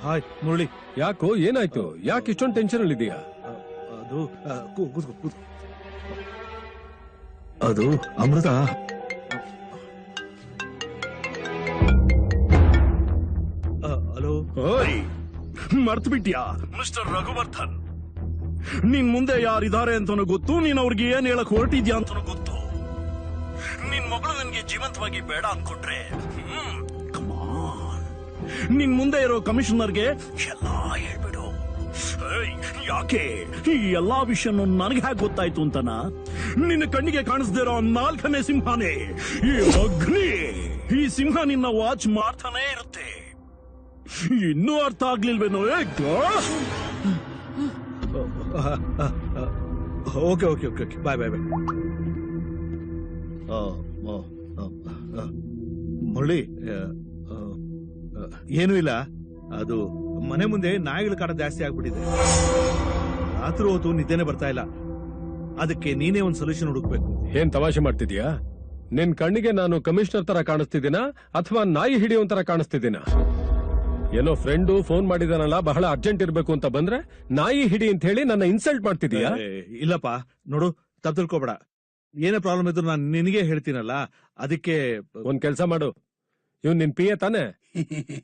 ಹಾಯ್ ಮುರಳಿ. ಯಾಕೋ ಏನಾಯ್ತು? ಯಾಕೆ ಇಷ್ಟೊಂದು ಟೆನ್ಷನ್ ಅಲ್ಲಿ ಇದೆಯಾ? ಅದು ಕೂತ್ಕೋ. ಅದು ಅಮೃತ. ಹಲೋ. ಮರ್ತು ಬಿಟ್ಯಾ ಮಿಸ್ಟರ್ ರಘುವರ್ಧನ್? ನಿನ್ ಮುಂದೆ ಯಾರಿದ್ದಾರೆ ಅಂತಾನು ಗೊತ್ತು, ನೀನ್ ಅವ್ರಿಗೆ ಏನ್ ಹೇಳಕ್ ಹೊರಟಿದ್ಯಾ ಅಂತಾನು ಗೊತ್ತು. ನಿನ್ ಮಗಳು ನನ್ಗೆ ಜೀವಂತವಾಗಿ ಬೇಡ ಅನ್ಕೊಂಡ್ರೆ ನಿನ್ ಮುಂದೆ ಇರೋ ಕಮಿಷನರ್ಗೆ ಎಲ್ಲ ಹೇಳ್ಬಿಡು. ಯಾಕೆ ಈ ಎಲ್ಲಾ ವಿಷಯನೂ ನನಗೆ ಹೇಗೆ ಗೊತ್ತಾಯ್ತು ಅಂತನ? ನಿನ್ನ ಕಣ್ಣಿಗೆ ಕಾಣಿಸ್ದೇ ಇರೋ 4ನೇ ಸಿಂಹನೇ ಈ ಅಗ್ನಿ. ಈ ಸಿಂಹ ನಿನ್ನ ವಾಚ್ ಮಾಡ್ತಾನೆ ಇರುತ್ತೆ. ಇನ್ನೂ ಅರ್ಥ ಆಗ್ಲಿಲ್ವೇನೋ? Okay okay okay okay bye bye bye. Murali, ಏನೂ ಇಲ್ಲ. ಅದು ಮನೆ ಮುಂದೆ ನಾಯಿಗಳ ಕಾಟ ಜಾಸ್ತಿ ಆಗ್ಬಿಟ್ಟಿದೆ. ರಾತ್ರಿ ಹೊತ್ತು ನಿದ್ದೆನೆ ಬರ್ತಾ ಇಲ್ಲ. ಅದಕ್ಕೆ ನೀನೇ ಒಂದು ಸೊಲ್ಯೂಷನ್ ಹುಡುಕ್ಬೇಕು. ಏನ್ ತಮಾಷೆ ಮಾಡ್ತಿದ್ಯಾ? ನಿನ್ ಕಣ್ಣಿಗೆ ನಾನು ಕಮಿಷನರ್ ತರ ಕಾಣಿಸ್ತಿದ್ದೀನಾ ಅಥವಾ ನಾಯಿ ಹಿಡಿಯುವ ತರ ಕಾಣಿಸ್ತಿದ್ದೀನಾ? ಏನೋ ಫ್ರೆಂಡು ಫೋನ್ ಮಾಡಿದಾನಲ್ಲ, ಬಹಳ ಅರ್ಜೆಂಟ್ ಇರ್ಬೇಕು ಅಂತ ಬಂದ್ರೆ ನಾಯಿ ಹಿಡಿ ಅಂತ ಹೇಳಿ ನನ್ನ ಇನ್ಸಲ್ಟ್ ಮಾಡ್ತಿದೀಯಾ? ಇಲ್ಲಪ್ಪ, ನೋಡು, ತಪ್ಪು ತಿಳ್ಕೊಬೇಡ. ಏನೇ ಪ್ರಾಬ್ಲಮ್ ಇದ್ರು ನಾನು ನಿನಗೆ ಹೇಳ್ತೀನಲ್ಲ, ಅದಕ್ಕೆ ಒಂದ್ ಕೆಲ್ಸ ಮಾಡು. ಇವ್ನ್ ನಿನ್ ಪಿಯೆ ತಾನೆ?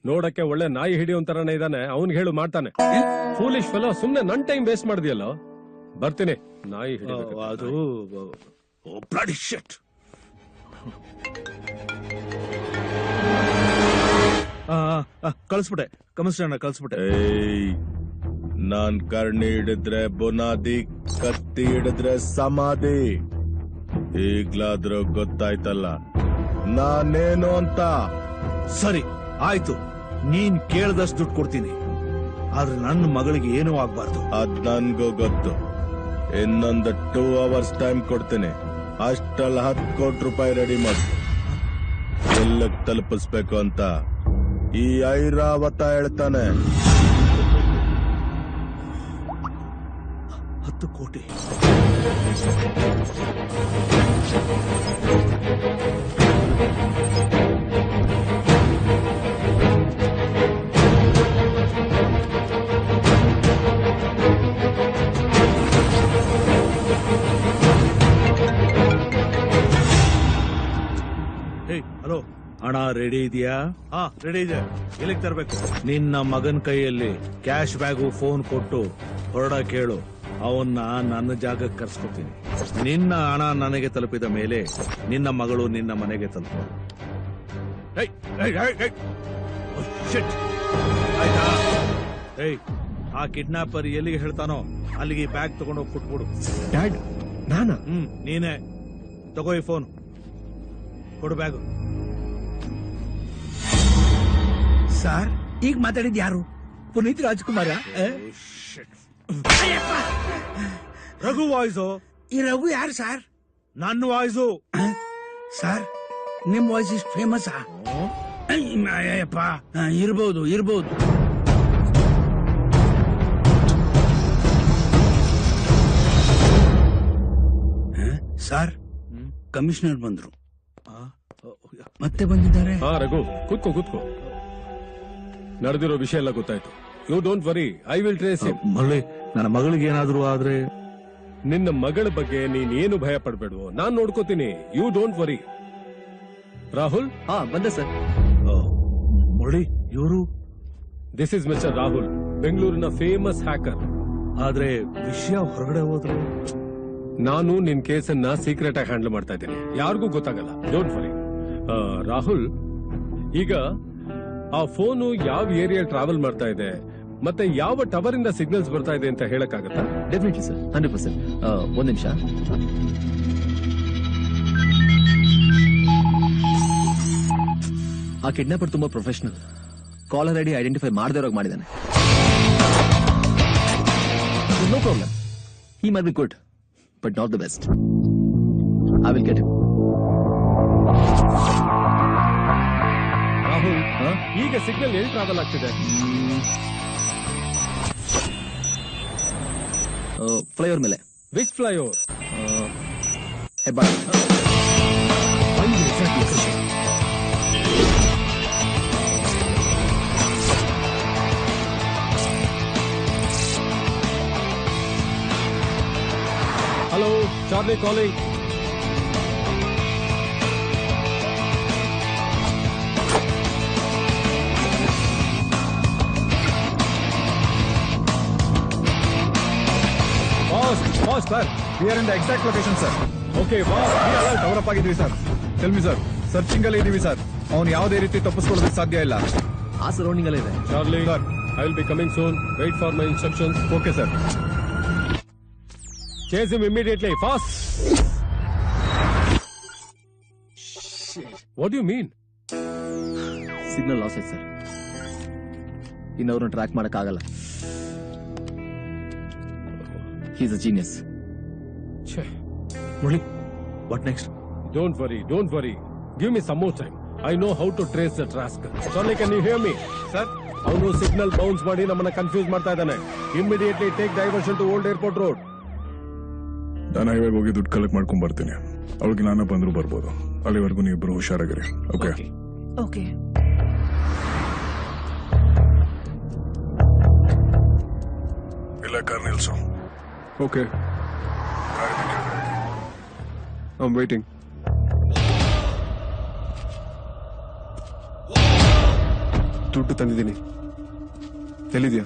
ನೋಡಕ್ಕೆ ಒಳ್ಳೆ ನಾಯಿ ಹಿಡಿಯುವ ತರನೇ ಇದ್ದಾನೆ. ಅವ್ನ್ ಹೇಳು ಮಾಡ್ತಾನೆ. ಫೂಲಿಶ್ ಫೆಲೋ, ಸುಮ್ನೆ ನನ್ ಟೈಮ್ ವೇಸ್ಟ್ ಮಾಡಿದ್ಯಲ್ಲ. ಬರ್ತೀನಿ. ನಾಯಿ ಹಿಡಿಬೇಕು. ಅದು ಬ್ಲಡಿ ಶಿಟ್. ಕಳಿಸ್ಬಿಟ್ಟೆ, ಕಮಿಷನರ್ ಕಳಿಸ್ಬಿಟ್ಟೆ. ನಾನ್ ಕರ್ಣಿ ಹಿಡಿದ್ರೆ ಬುನಾದಿ, ಕತ್ತಿ ಹಿಡಿದ್ರೆ ಸಮಾಧಿ. ಈಗ್ಲಾದ್ರೂ ಗೊತ್ತಾಯ್ತಲ್ಲ ನಾನೇನು ಅಂತ. ಸರಿ ಆಯ್ತು, ನೀನ್ ಕೇಳ್ದಷ್ಟು ದುಡ್ಡು ಕೊಡ್ತೀನಿ. ಆದ್ರೆ ನನ್ನ ಮಗಳಿಗೆ ಏನೂ ಆಗ್ಬಾರ್ದು. ಅದ್ ನನ್ಗೂ ಗೊತ್ತು. ಇನ್ನೊಂದು 2 hours ಟೈಮ್ ಕೊಡ್ತೀನಿ. ಅಷ್ಟಲ್ಲಿ 10 ಕೋಟಿ ರೂಪಾಯಿ ರೆಡಿ ಮಾಡಿ ಎಲ್ಲಕ್ ತಲುಪಿಸ್ಬೇಕು ಅಂತ ಈ ಐರಾವತ ಹೇಳ್ತಾನೆ. 10 ಕೋಟಿ. ಹಲೋ, ಹಣ ರೆಡಿ ಇದೆಯಾ? ಹಾ, ರೆಡಿ ಇದೆ. ಎಲ್ಲಿಗೆ ತರಬೇಕು? ನಿನ್ನ ಮಗನ ಕೈಯಲ್ಲಿ ಕ್ಯಾಶ್ ಬ್ಯಾಗು ಫೋನ್ ಕೊಟ್ಟು ಹೊರಡಕ್ ಹೇಳು. ಅವನ್ನ ನನ್ನ ಜಾಗಕ್ಕೆ ಕರ್ಸ್ಕೊತೀನಿ. ನಿನ್ನ ಹಣ ನನಗೆ ತಲುಪಿದ ಮೇಲೆ ನಿನ್ನ ಮಗಳು ನಿನ್ನ ಮನೆಗೆ ತಲುಪ. ಆಯ್ತಾ? ಆ ಕಿಡ್ನಾಪರ್ ಎಲ್ಲಿಗೆ ಹೇಳ್ತಾನೋ ಅಲ್ಲಿಗೆ ಬ್ಯಾಗ್ ತಗೊಂಡೋಗಿ ಕೊಟ್ಬಿಡು. ಡ್ಯಾಡ್, ನಾನಾ? ನೀನೇ ತಗೋ. ಈ ಫೋನ್ ಕೊಡು, ಬ್ಯಾಗು. ಸರ್, ಈಗ ಮಾತಾಡಿದ್ ಯಾರು? ಪುನೀತ್ ರಾಜ್ಕುಮಾರ? ರಘು ವಾಯ್ಸು. ಈ ರಘು ಯಾರು ಸರ್? ನನ್ನ ವಾಯ್ಸು. ಸರ್, ನಿಮ್ ವಾಯ್ಸ್ ಇಷ್ಟು ಫೇಮಸ್? ಅಯ್ಯಪ್ಪ, ಇರ್ಬೋದು ಇರ್ಬೋದು. ಸರ್, ಕಮಿಷನರ್ ಬಂದ್ರು. ಮತ್ತೆ ಬಂದಿದ್ದಾರೆ. ಹಾ ರಘು, ಕೂತ್ಕೋ. ನಡೆದಿರೋ ವಿಷಯ ಎಲ್ಲ ಗೊತ್ತಾಯ್ತು. You don't worry, I will trace it. ಮರಳಿ, ನನ್ನ ಮಗಳಿಗೆ ಏನಾದ್ರು ಆದ್ರೆ? ನಿನ್ನ ಮಗಳ ಬಗ್ಗೆ ನೀನ್ ಏನು ಭಯ ಪಡ್ಬೇಡುವ, ನಾನ್ ನೋಡ್ಕೋತೀನಿ. You don't worry. ರಾಹುಲ್? ಹಾ, ಬಂದೆ ಸರ್. ಮರಳಿ, ಇವರು? ದಿಸ್ ಇಸ್ ಮಿಸ್ಟರ್ ರಾಹುಲ್, ಬೆಂಗಳೂರಿನ ಫೇಮಸ್ ಹ್ಯಾಕರ್. ಆದ್ರೆ ವಿಷಯ ಹೊರಗಡೆ ಹೋದ್ರೆ? ನಾನು ನಿನ್ ಕೇಸನ್ನ ಸೀಕ್ರೆಟ್ ಆಗಿ ಹ್ಯಾಂಡಲ್ ಮಾಡ್ತಾ ಇದ್ದೀನಿ. ಯಾರಿಗೂ ಗೊತ್ತಾಗಲ್ಲ. Don't worry. ರಾಹುಲ್, ಈಗ ಆ ಫೋನು ಯಾವ ಏರಿಯಾ ಟ್ರಾವೆಲ್ ಮಾಡ್ತಾ ಇದೆ ಮತ್ತೆ ಯಾವ ಟವರ್ ಇಂದ ಸಿಗ್ನಲ್ಸ್ ಬರ್ತಾ ಇದೆ ಅಂತ ಹೇಳಕ್ಕಾಗತ್ತಾ? Definitely sir, 100%. ಒಂದ್ ನಿಮಿಷ. ಆ ಕಿಡ್ನಾಪರ್ ತುಂಬಾ ಪ್ರೊಫೆಷನಲ್. ಕಾಲರ್ ಐಡಿ ಐಡೆಂಟಿಫೈ ಮಾಡದೇ ಇರೋಗ್ ಮಾಡಿದ್ದಾನೆ. No problem. He might be good but not the best. I will get him. Rahul, ಈಗ ಸಿಗ್ನಲ್ ಎಲ್ಲಿ ಟ್ರಾವೆಲ್ ಆಗ್ತಿದೆ? ಫ್ಲೈಓವರ್ ಮೇಲೆ. Which flyover? Hebbal. Charlie calling. Boss, sir. We are in the exact location, sir. Okay, boss. Develop ಆಗಿದ್ವಿ sir. Tell me sir. Searching ಅಲ್ಲಿ ಇದೀವಿ sir. ಅವನು ಯಾವುದೇ ರೀತಿ ತಪ್ಪಿಸ್ಕೊಳ್ಳೋದಕ್ಕೆ ಸಾಧ್ಯ ಇಲ್ಲ. ಆ ಸರೌಂಡಿಂಗ್ ಅಲ್ಲಿ ಇದೆ. Charlie, I will be coming soon. Wait for my instructions. Okay, sir. Chase him immediately. Fast. What do you mean? Signal loss ಆಯ್ತು ಸರ್. ಇನ್ನವ್ರನ್ನ ಟ್ರ್ಯಾಕ್ ಮಾಡಕ್ಕಾಗಲ್ಲ. He's a genius. Murli, what next? Don't worry. Give me some more time. I know how to trace that rascal. Charlie, can you hear me? Sir? ಅವನು signal bounce ಮಾಡಿ ನಮ್ಮನ್ನ confuse ಮಾಡ್ತಾ ಇದ್ದಾನೆ. Immediately take diversion to Old Airport Road. ನಾನು ಹೈವೇಗೆ ಹೋಗಿ ದುಡ್ಡು collect ಮಾಡ್ಕೊಂಡ್ ಬರ್ತೀನಿ. ಅವಳಿಗೆ ನಾನು ಬಂದ್ರು ಬರ್ಬೋದು. ಅಲ್ಲಿವರೆಗೂ ನೀವು ಇಬ್ರು ಹುಷಾರಾಗಿರಿ. ಓಕೆ? Okay. ಇಲ್ಲ ಕಾರ್ ನಿಲ್ಸು. Okay. I'm waiting. ದುಡ್ಡು ತಂದಿದ್ದೀನಿ. ಎಲ್ಲಿದ್ಯಾ?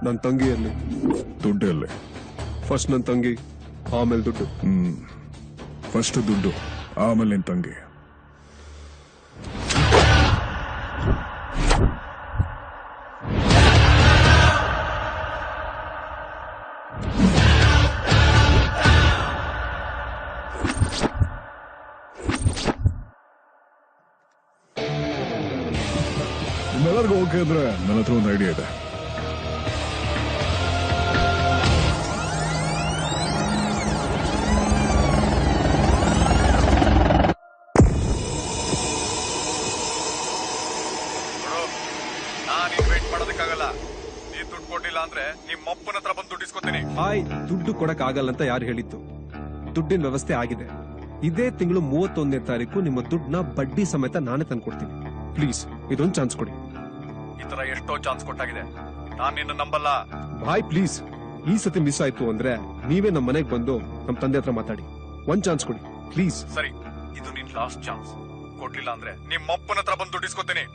ನನ್ನ ತಂಗಿಯಲ್ಲಿ ದುಡ್ಡು ಎಲ್ಲಿ? ಫಸ್ಟ್ ನನ್ನ ತಂಗಿ, ಆಮೇಲೆ ದುಡ್ಡು. ಫಸ್ಟ್ ದುಡ್ಡು, ಆಮೇಲೆ ನಿನ್ ತಂಗಿ. ನಿಮ್ಮೆಲ್ಲರಿಗೂ ಓಕೆ ಅಂದ್ರೆ ನನ್ನ ಹತ್ರ ಒಂದು ಐಡಿಯಾ ಇದೆ. ದುಡ್ಡು ಕೊಡಕ್ ಆಗಲ್ಲ ಅಂತ ಯಾರು ಹೇಳಿತ್ತು? ದುಡ್ಡಿನ ವ್ಯವಸ್ಥೆ ಆಗಿದೆ. ಇದೇ ತಿಂಗಳು 31ನೇ ತಾರೀಕು ನಿಮ್ಮ ದುಡ್ಡನ್ನ ಬಡ್ಡಿ ಸಮೇತ ನಾನೇ ತಂದ್ಕೊಡ್ತೀನಿ. ಪ್ಲೀಸ್ ಇದೊಂದು ಚಾನ್ಸ್ ಕೊಡಿ. ಈ ತರ ಎಷ್ಟೋ ಚಾನ್ಸ್ ಕೊಟ್ಟಾಗಿದೆ, ನಾನ್ ನಿನ್ನ ನಂಬಲ್ಲ. ಬಾಯ್ ಪ್ಲೀಸ್, ಈ ಸತಿ ಮಿಸ್ ಆಯ್ತು ಅಂದ್ರೆ ನೀವೇ ನಮ್ಮ ಮನೆಗೆ ಬಂದು ನಮ್ಮ ತಂದೆ ಹತ್ರ ಮಾತಾಡಿ. ಒಂದ್ ಚಾನ್ಸ್ ಕೊಡಿ ಪ್ಲೀಸ್. ಸರಿ, ಇದು ನಿನ್ ಲಾಸ್ಟ್ ಚಾನ್ಸ್. ಕೊಡ್ಲಿಲ್ಲ ಅಂದ್ರೆ ನಿಮ್ಮಪ್ಪನ ಹತ್ರ ಬಂದು ದುಡ್ಡು ಇಸ್ಕೊತೀನಿ.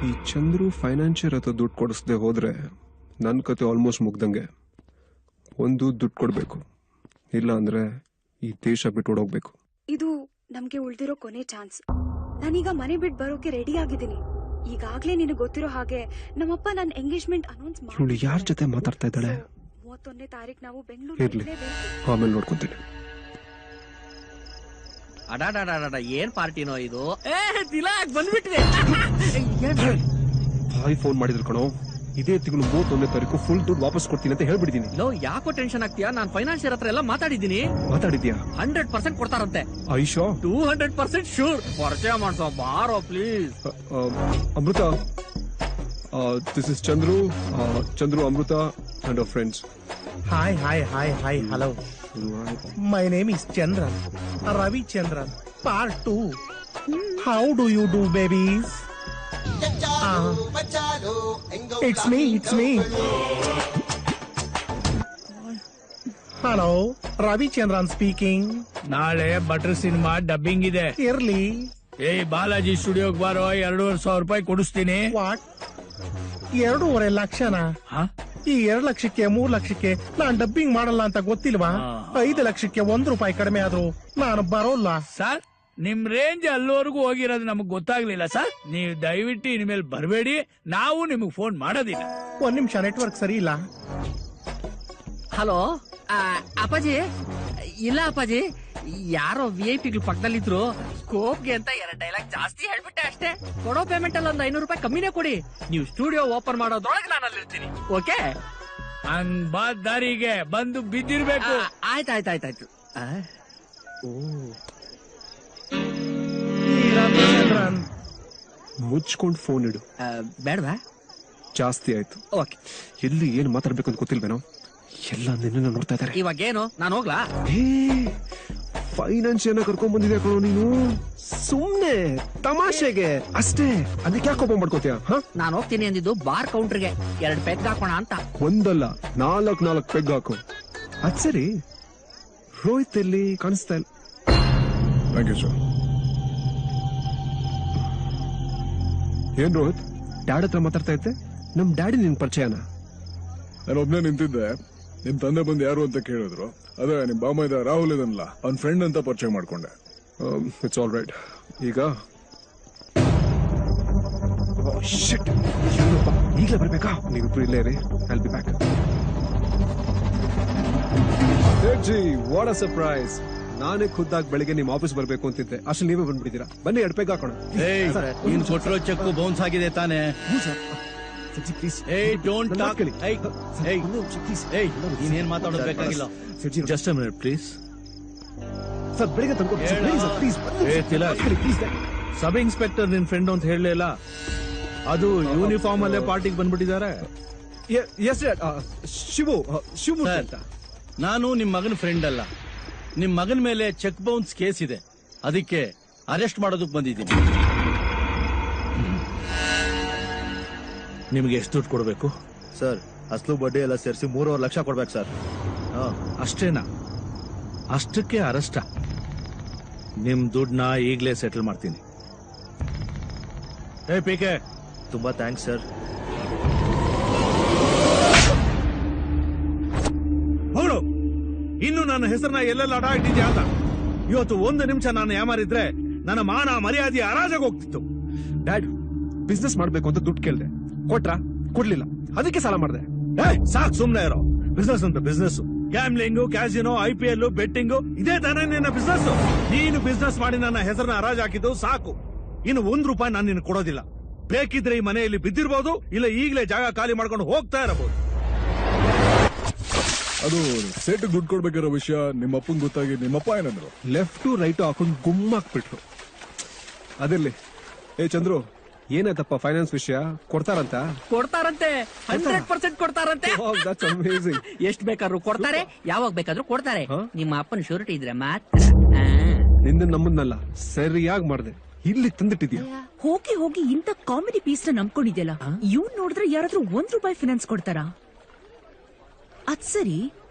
ಈ ಚಂದ್ರು ಫೈನಾನ್ಷಿಯರ್ ಹತ್ರ ದುಡ್ಡು ಕೊಡಿಸದೆ ಹೋದ್ರೆ ನನ್ನ ಕತೆ ಆಲ್ಮೋಸ್ಟ್ ಮುಗ್ದಂಗೆ. ಒಂದು ದುಡ್ಡು ಕೊಡ್ಬೇಕು, ಇಲ್ಲ ಅಂದ್ರೆ ಈ ದೇಶ ಬಿಟ್ಟು ಓಡೋಗ್ಬೇಕು. ಇದು ನಮ್ಗೆ ಉಳ್ದಿರೋ ಕೊನೆ ಚಾನ್ಸ್. ನಾನೀಗ ಮನೆ ಬಿಟ್ಟು ಬರೋಕೆ ರೆಡಿ ಆಗಿದ್ದೀನಿ. ಈಗಾಗ್ಲೇ ನಿನಗೆ ಗೊತ್ತಿರೋ ಹಾಗೆ ನಮ್ಮಪ್ಪ ನನ್ನ ಎಂಗೇಜ್ಮೆಂಟ್ ಅನೌನ್ಸ್ ಇವಳು ಯಾರ ಜೊತೆ ಮಾತಾಡ್ತಾ ಇದ್ದಾಳೆ? 31ನೇ ತಾರೀಕು ನಾವು ಇರ್ಲಿ, ಆಮೇಲೆ ನೋಡ್ಕೊಂತೀನಿ. ಅಡಾಡಾಡ ಏನ್ ಪಾರ್ಟಿನೋ ಇದು? ಬಂದ್ಬಿಟ್ರೆ ಭಾಯ್ ಫೋನ್ ಮಾಡಿದ್ರು ಕಣೋ. ಇದೇ ತಿಂಗಳು 31ನೇ ತಾರೀಕು ಫುಲ್ ದುಡ್ಡು ವಾಪಸ್ ಕೊಡ್ತೀನಿ ಅಂತ ಹೇಳ್ಬಿಟ್ಟಿದ್ದೀನಿ. ಲೋ, ಯಾಕೋ ಟೆನ್ಷನ್ ಆಗ್ತೀಯಾ? ನಾನ್ ಫೈನಾನ್ಷಿಯರ್ ಹತ್ರ ಎಲ್ಲ ಮಾತಾಡಿದ್ದೀನಿ. ಮಾತಾಡಿದ್ಯಾ? 100% ಕೊಡ್ತಾರಂತೆ. ಐಶೋ 200% ಶೂರ್. ಪರಿಚಯ ಮಾಡ್ಸೋ ಬಾರೋ please. Amrita, this is Chandru, Amrita and our friends. Hi, hello. My name is Chandran, Ravi Chandran, part 2. How do you do, babies? It's me. Hello, Ravi Chandran speaking. ನಾಳೆ ಬಟರ್ ಸಿನಿಮಾ ಡಬ್ಬಿಂಗ್ ಇದೆ. ಇರ್ಲಿ. ಬಾಲಾಜಿ ಸ್ಟುಡಿಯೋಗೆ ಬಾರೋ, 2,500 ರೂಪಾಯಿ ಕೊಡಿಸ್ತೀನಿ. ವಾಟ್? 2.5 ಲಕ್ಷನಾ? ಈ 2 ಲಕ್ಷಕ್ಕೆ 3 ಲಕ್ಷಕ್ಕೆ ನಾನ್ ಡಬ್ಬಿಂಗ್ ಮಾಡಲ್ಲ ಅಂತ ಗೊತ್ತಿಲ್ವಾ? 5 ಲಕ್ಷಕ್ಕೆ 1 ರೂಪಾಯಿ ಕಡಿಮೆ ಆದ್ರೂ ನಾನು ಬರೋಲ್ಲ. ಸರ್, ನಿಮ್ ರೇಂಜ್ ಅಲ್ಲಿವರೆಗೂ ಹೋಗಿರೋದು ನಮಗ್ ಗೊತ್ತಾಗ್ಲಿಲ್ಲ ಸರ್. ನೀವು ದಯವಿಟ್ಟು ಇನ್ಮೇಲೆ ಬರಬೇಡಿ, ನಾವು ನಿಮಗ್ ಫೋನ್ ಮಾಡೋದಿಲ್ಲ. 1 ನಿಮಿಷ, ನೆಟ್ವರ್ಕ್ ಸರಿ ಇಲ್ಲ. ಹಲೋ ಅಪ್ಪಾಜಿ. ಇಲ್ಲ ಅಪ್ಪಾಜಿ, ಯಾರೋ VIP ಪಕ್ಕದಲ್ಲಿದ್ರು ಸ್ಕೋಪ್ಗೆ ಅಂತ 2 ಡೈಲಾಗ್ ಜಾಸ್ತಿ ಹೇಳ್ಬಿಟ್ಟೆ ಅಷ್ಟೇ. ಕೊಡೋ ಪೇಮೆಂಟ್ ಅಲ್ಲಿ ಒಂದು 500 ರೂಪಾಯಿ ಕಮ್ಮಿನೇ ಕೊಡಿ. ನೀವು ಸ್ಟುಡಿಯೋ ಓಪನ್ ಮಾಡೋದ್ರೊಳಗೆ ನಾನು ಅಲ್ಲಿರ್ತೀನಿ. ಓಕೆ? ಹಂಗ್ ಬಾದ್ ದಾರಿಗೆ ಬಂದು ಬಿದ್ದಿರ್ಬೇಕು. ಆಯ್ತಾಯ್ತಾಯ್ತಾಯ್ತು. ಮುಚ್ಕೊಂಡು ಫೋನ್ ಇಡು. ಬೇಡವಾ? ಜಾಸ್ತಿ ಆಯ್ತು. ಓಕೆ. ಎಲ್ಲಿ ಏನ್ ಮಾತಾಡ್ಬೇಕು ಅಂತ ಗೊತ್ತಿಲ್ವೇನೋ, ಎಲ್ಲ ನಿನ್ನ ನೋಡ್ತಾ ಇದಾರೆ. ಇವಾಗೇನು, ನಾನು ಹೋಗ್ಲಾ? ಫೈನಾನ್ಷಿಯಲ್ ಕರ್ಕೊಂಡ್ ಬಂದಿದ್ಯಾ ಕಣೋ ನೀನು. ಸುಮ್ನೆ ತಮಾಷೆಗೆ ಅಷ್ಟೇ, ಅದಕ್ಕೆ ಯಾಕೆ ಕೋಪ ಮಾಡ್ಕೋತೀಯ? ನಾನು ಹೋಗ್ತೀನಿ ಅಂದಿದ್ದು ಬಾರ್ ಕೌಂಟರ್ಗೆ 2 ಪೆಗ್ ಹಾಕೋಣ ಅಂತ. ಒಂದಲ್ಲ 4 ಪೆಗ್ ಹಾಕು. ಅದ್ ಸರಿ, ರೋಹಿತ್ ಎಲ್ಲಿ ಕಾಣಿಸ್ತಾ ಇಲ್ಲ? Thank you sir. ಏನ್ ರೋಹಿತ್, ಡ್ಯಾಡ್ ಹತ್ರ ಮಾತಾಡ್ತಾ ಇದ್ದೆ? ನಮ್ ಡ್ಯಾಡಿ ನಿನ್ ಪರಿಚಯನ? ನಾನು ಒಬ್ನೇ ನಿಂತಿದ್ದೆ, ನಿಮ್ ತಂದೆ ಬಂದು ಯಾರು ಅಂತ ಕೇಳಿದ್ರು. ಅದೇ ನಿಮ್ ಬಾಮ ಇದ್ದ ರಾಹುಲ್ ಇದನ್ನಲ್ಲ, ಅವ್ನ ಫ್ರೆಂಡ್ ಅಂತ ಪರಿಚಯ ಮಾಡ್ಕೊಂಡೆ. It's all right. ಈಗ ಈಗಲೇ ಬರ್ಬೇಕಾ? ನೀವಿಬ್ರು ಇಲ್ಲೇ ರೀ, I will be back. G, what a surprise. ನಾನೇ ಖುದ್ದಾಗಿ ಬೆಳಿಗ್ಗೆ ನಿಮ್ ಆಫೀಸ್ ಬರ್ಬೇಕು ಅಂತಿದ್ದೆ, ಅಷ್ಟು ನೀವೇ ಬಂದ್ಬಿಟ್ಟಿದ್ದೀರಾ. ಬನ್ನಿ 2 ಪೆಗ್ ಹಾಕೋಣ. ನೀನ್ ಕೊಟ್ಟಿರೋ ಚೆಕ್ ಬೌನ್ಸ್ ಆಗಿದೆ ತಾನೆ? ನೀನೇನ್ ಮಾತಾಡೋದು ಬೇಕಾಗಿಲ್ಲ. Just a minute please. Sir ಬೆಳಿಗ್ಗೆ ತಂದ್ಕೊಡಿ ಪ್ಲೀಸ್. ಸಬ್ ಇನ್ಸ್ಪೆಕ್ಟರ್ ನಿನ್ ಫ್ರೆಂಡ್ ಅಂತ ಹೇಳಲಿಲ್ಲ? ಅದು ಯೂನಿಫಾರ್ಮ್ ಅಲ್ಲೇ ಪಾರ್ಟಿಗೆ ಬಂದ್ಬಿಟ್ಟಿದ್ದಾರೆ. ಶಿವು ಅಂತ. ನಾನು ನಿಮ್ ಮಗನ ಫ್ರೆಂಡ್ ಅಲ್ಲ. ನಿಮ್ ಮಗನ ಮೇಲೆ ಚೆಕ್ ಬೌನ್ಸ್ ಕೇಸ್ ಇದೆ, ಅದಕ್ಕೆ ಅರೆಸ್ಟ್ ಮಾಡೋದಕ್ಕೆ ಬಂದಿದ್ದೀನಿ. ನಿಮ್ಗೆ ಎಷ್ಟು ದುಡ್ಡು ಕೊಡ್ಬೇಕು ಸರ್? ಅಸ್ಲು ಬಡ್ಡಿ ಎಲ್ಲ ಸೇರಿಸಿ 3.5 ಲಕ್ಷ ಕೊಡ್ಬೇಕು ಸರ್. ಅಷ್ಟೇನಾ? ಅಷ್ಟಕ್ಕೆ ಅರೆಸ್ಟ? ನಿಮ್ ದುಡ್ಡನ್ನ ಈಗಲೇ ಸೆಟಲ್ ಮಾಡ್ತೀನಿ. ಪಿಕೆ, ತುಂಬಾ ಥ್ಯಾಂಕ್ಸ್ ಸರ್. ಅವಳು ಇನ್ನು ನನ್ನ ಹೆಸರನ್ನ ಎಲ್ಲೆಲ್ಲ ಅಡ ಇಟ್ಟಿದ್ಯಾ ಅಂತ. ಇವತ್ತು 1 ನಿಮಿಷ ನಾನು ಯಾಮಾರಿದ್ರೆ ನನ್ನ ಮಾನ ಮರ್ಯಾದೆ ಹರಾಜಾಗಿ ಹೋಗ್ತಿತ್ತು. ಡ್ಯಾಡ್, ಬಿಸ್ನೆಸ್ ಮಾಡ್ಬೇಕು ಅಂತ ದುಡ್ಡು ಕೇಳ್ದೆ, ಕೊಟ್ರಾ? ಕೊಡ್ಲಿಲ್ಲ, ಅದಕ್ಕೆ ಸಾಲ ಮಾಡಿದೆ. ಸಾಕ್, ಸುಮ್ನೆ ಇರೋ. ಬಿಸ್ನೆಸ್ ಅಂತ business, gambling, casino, IPL, betting, ಇದೇ ತಾನೇ ನಿನ್ನ ಬಿಸ್ನೆಸ್. ನೀನು ಬಿಸ್ನೆಸ್ ಮಾಡಿ ನನ್ನ ಹೆಸರನ್ನ ಹರಾಜ್ ಹಾಕಿದ್ದು ಸಾಕು. ಇನ್ನು 1 ರೂಪಾಯಿ ನಾನು ನಿನ್ನ ಕೊಡೋದಿಲ್ಲ. ಬೇಕಿದ್ರೆ ಈ ಮನೆಯಲ್ಲಿ ಬಿದ್ದಿರ್ಬೋದು, ಇಲ್ಲ ಈಗಲೇ ಜಾಗ ಖಾಲಿ ಮಾಡ್ಕೊಂಡು ಹೋಗ್ತಾ ಇರಬಹುದು. ಅದು ಸೇಟ್ ದುಡ್ಡು ಕೊಡ್ಬೇಕಿರೋ ವಿಷಯ ನಿಮ್ಮ ಅಪ್ಪನ್ ಗೊತ್ತಾಗಿ ನಿಮ್ಮಪ್ಪ ಏನಂದ್ರು? ಲೆಫ್ಟ್ ರೈಟ್ ಹಾಕೊಂಡು ಗುಮ್ಮಾಕ್ಬಿಟ್ರು. ಅದಿರ್ಲಿ. ಚಂದ್ರು, ಏನಾಯ್ತಪ್ಪ ಫೈನಾನ್ಸ್ ವಿಷಯ? ಕೊಡ್ತಾರಂತೆ 100% ಕೊಡ್ತಾರಂತೆ. ಎಷ್ಟು ಬೇಕಾದ್ರೂ ಕೊಡ್ತಾರೆ, ಯಾವಾಗ ಬೇಕಾದ್ರೂ ಕೊಡ್ತಾರೆ. ನಿಮ್ಮ ಅಪ್ಪನ ಶ್ಯೂರಿಟಿ ಇದ್ರೆ ಮಾತ್ರ. ನಿಂದ ನಮ್ಮನ್ನಲ್ಲ, ಸರಿಯಾಗಿ ಮಾಡ್ದೆ. ಇಲ್ಲಿ ತಂದಿಟ್ಟಿದ್ಯಾ? ಹೋಗಿ ಇಂತ ಕಾಮಿಡಿ ಪೀಸ್ ನ ನಂಬ್ಕೊಂಡಿದ್ಯಲ್ಲ, ಇವ್ ನೋಡಿದ್ರೆ ಯಾರಾದ್ರೂ 1 ರೂಪಾಯಿ ಫಿನಾನ್ಸ್ ಕೊಡ್ತಾರಾ? ಅದ್ ಸರಿ,